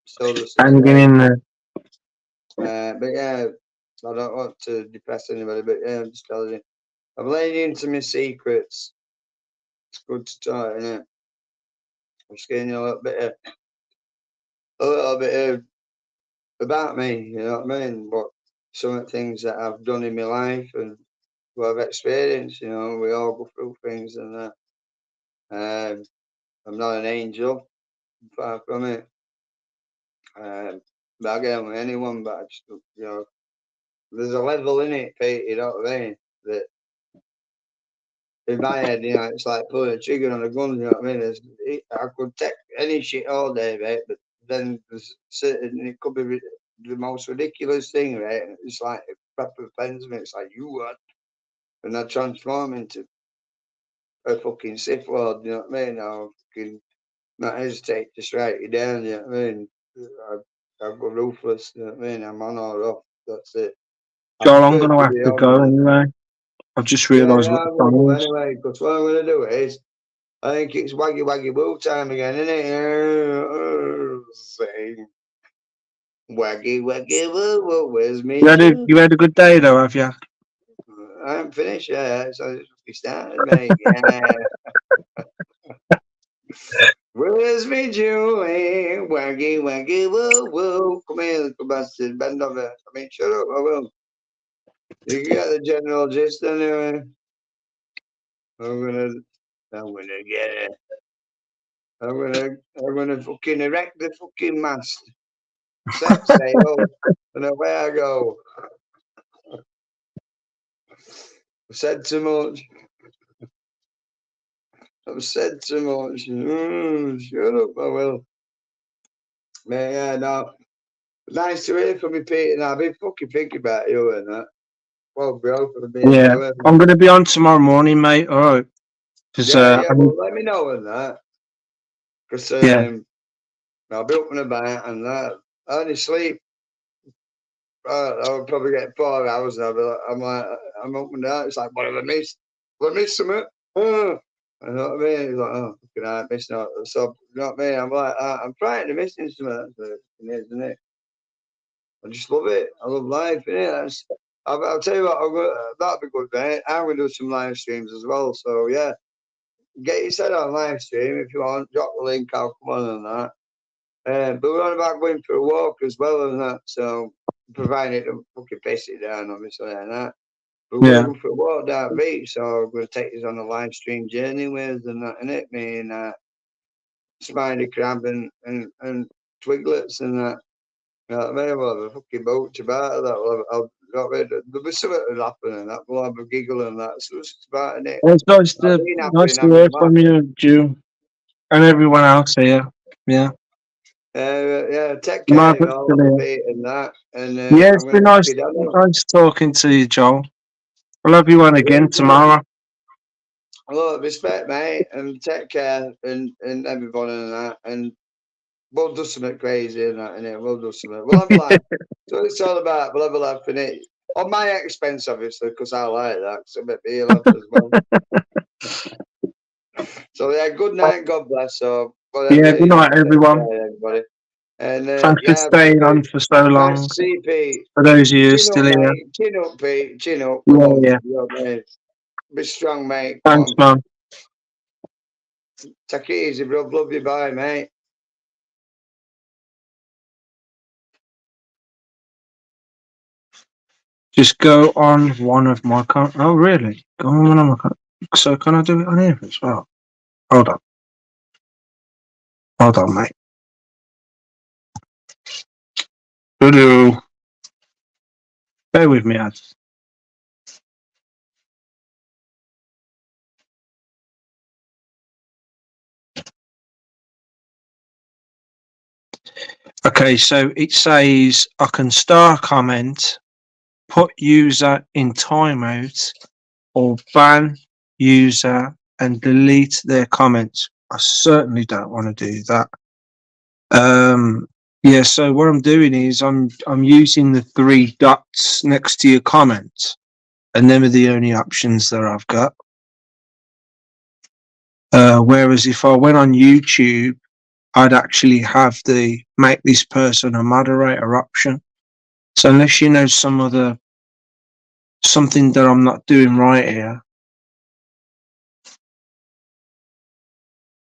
[SPEAKER 3] Still just
[SPEAKER 1] hanging in there.
[SPEAKER 3] but yeah, I don't want to depress anybody, but yeah, I'm just telling you. I've laid into my secrets. It's good to talk, isn't it? I'm just getting you a little bit about me, you know what I mean? What some of the things that I've done in my life and what I've experienced, you know, we all go through things and that. I'm not an angel, far from it. But I get on with anyone, but I just, you know, there's a level in it, Pete, you know what I mean? That in my head, you know, it's like pulling a trigger on a gun, you know what I mean? I could take any shit all day, mate, but then there's certain, it could be the most ridiculous thing, right? And it's like, it proper offends me. It's like, you what? And I transform into a fucking Sith Lord, you know what I mean? I'll fucking not hesitate to strike you down, you know what I mean? I go ruthless, you know what I mean? I'm on or off, that's it.
[SPEAKER 1] Joel, I'm going to have to go anyway. I've just realised what the time is.
[SPEAKER 3] Anyway, because what I'm going to do is, I think it's waggy waggy woo time again, isn't it? Sing. Waggy waggy woo woo, where's me?
[SPEAKER 1] You had a good day though, have you?
[SPEAKER 3] I haven't finished yet, so we started, mate. Yeah. Where's me Julie? Waggy waggy woo woo. Come here, little bastard, bend over. I mean, shut up, I will. You get the general gist anyway. I'm gonna get it. I'm gonna fucking erect the fucking mast. Set sail, and and away I go. I've said too much. I've said too much. Shut up, I will. Man, yeah, no. Nice to hear from you, Pete, and I've been fucking thinking about you and that. Well, bro, for being
[SPEAKER 1] Yeah,
[SPEAKER 3] here.
[SPEAKER 1] I'm going to be on tomorrow morning, mate. All right. Because
[SPEAKER 3] Yeah, well, let me know on that. Because
[SPEAKER 1] yeah,
[SPEAKER 3] I'll be up and about and that. I only sleep. I'll probably get 4 hours now, but I'm like, I'm up and down. It's like, what have I missed? Have I missed something? Oh. You know what I mean? He's like, oh, fucking I missed out. So, you know what I mean? I'm like, I'm trying to miss something. That's what it is, isn't it? I just love it. I love life, innit? I'll tell you what, that'll be good, mate. I'm going to do some live streams as well. So, yeah, get your set on live stream if you want. Drop the link, I'll come on and that. But we're on about going for a walk as well and that. So, providing it don't fucking piss it down, obviously, and that. But we're
[SPEAKER 1] yeah.
[SPEAKER 3] going for a walk down the beach. So, I'm going to take us on a live stream journey with and that, innit? Me and Spider Crab and Twiglets and that. You know what I mean? We'll have a fucking boat about that. There'll be something that'll happen and that. We'll have a giggle and that. So it's about it.
[SPEAKER 1] Well, it's
[SPEAKER 3] I've been happy
[SPEAKER 1] nice
[SPEAKER 3] and
[SPEAKER 1] to
[SPEAKER 3] having
[SPEAKER 1] hear
[SPEAKER 3] a laugh.
[SPEAKER 1] from you, Jew, and everyone else here. Yeah.
[SPEAKER 3] Yeah, take care,
[SPEAKER 1] Margaret's
[SPEAKER 3] all
[SPEAKER 1] still
[SPEAKER 3] the
[SPEAKER 1] here.
[SPEAKER 3] Pete and that. And
[SPEAKER 1] Yeah,
[SPEAKER 3] I'm
[SPEAKER 1] it's
[SPEAKER 3] going
[SPEAKER 1] been
[SPEAKER 3] to
[SPEAKER 1] nice,
[SPEAKER 3] you down.
[SPEAKER 1] nice talking to you, Joel. I'll have you on again tomorrow.
[SPEAKER 3] Look, respect, mate, and take care and everyone and that. And we'll do something crazy and that, and we'll do something. We'll have a laugh. So it's all about, we'll have a laugh in it. On my expense, obviously, because I like that. So maybe you'll have as well. So yeah, good night, God bless. So whatever,
[SPEAKER 1] Yeah, good night, everyone.
[SPEAKER 3] everybody. And
[SPEAKER 1] Thanks for
[SPEAKER 3] yeah,
[SPEAKER 1] staying on for so long.
[SPEAKER 3] nice to see you, Pete.
[SPEAKER 1] For those of you
[SPEAKER 3] Chin
[SPEAKER 1] still
[SPEAKER 3] up,
[SPEAKER 1] here.
[SPEAKER 3] mate. Chin up, Pete. Chin up. Come
[SPEAKER 1] Yeah,
[SPEAKER 3] on.
[SPEAKER 1] yeah.
[SPEAKER 3] You know what I mean? Be strong, mate. Come
[SPEAKER 1] Thanks,
[SPEAKER 3] on.
[SPEAKER 1] man.
[SPEAKER 3] Take it easy, bro. Love you. Bye, mate.
[SPEAKER 1] Just go on one of my Oh, really? Go on one of my So can I do it on here as well? Hold on. Hold on, mate. Hello. Bear with me, ads. Okay, so it says I can star comment, put user in timeout, or ban user and delete their comments. I certainly don't want to do that. Yeah, so what I'm doing is I'm using the 3 dots next to your comment, and them are the only options that I've got. Whereas if I went on YouTube, I'd actually have the make this person a moderator option. So unless you know something that I'm not doing right here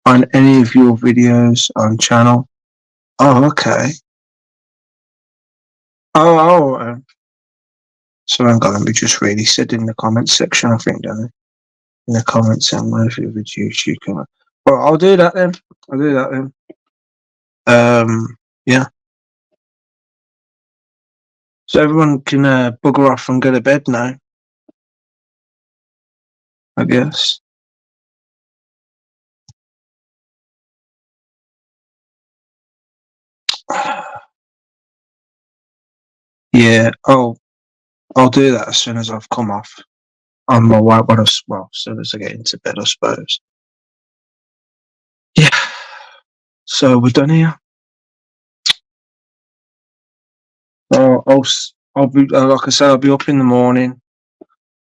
[SPEAKER 1] on any of your videos on channel. Oh, okay. So hang on, let me just really said in the comments section, I think, don't it? In the comments and where if you reduce you can. Well, I'll do that then. Yeah. So everyone can bugger off and go to bed now, I guess. Yeah, I'll do that as soon as I've come off on my way. As soon as I get into bed, I suppose. Yeah. So we're done here. I'll be like I said, I'll be up in the morning,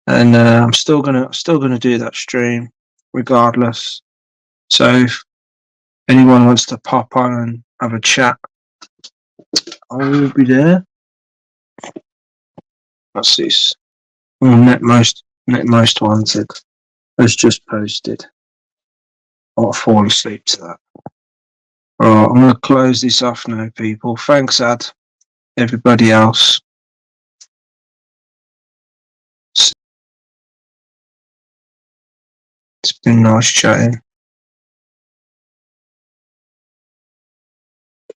[SPEAKER 1] and I'm still gonna do that stream regardless. So if anyone wants to pop on and have a chat, I will be there. What's this? Net most wanted has just posted. I'll fall asleep to that. Alright, I'm going to close this off now, people. Thanks, Ad. Everybody else. It's been nice chatting.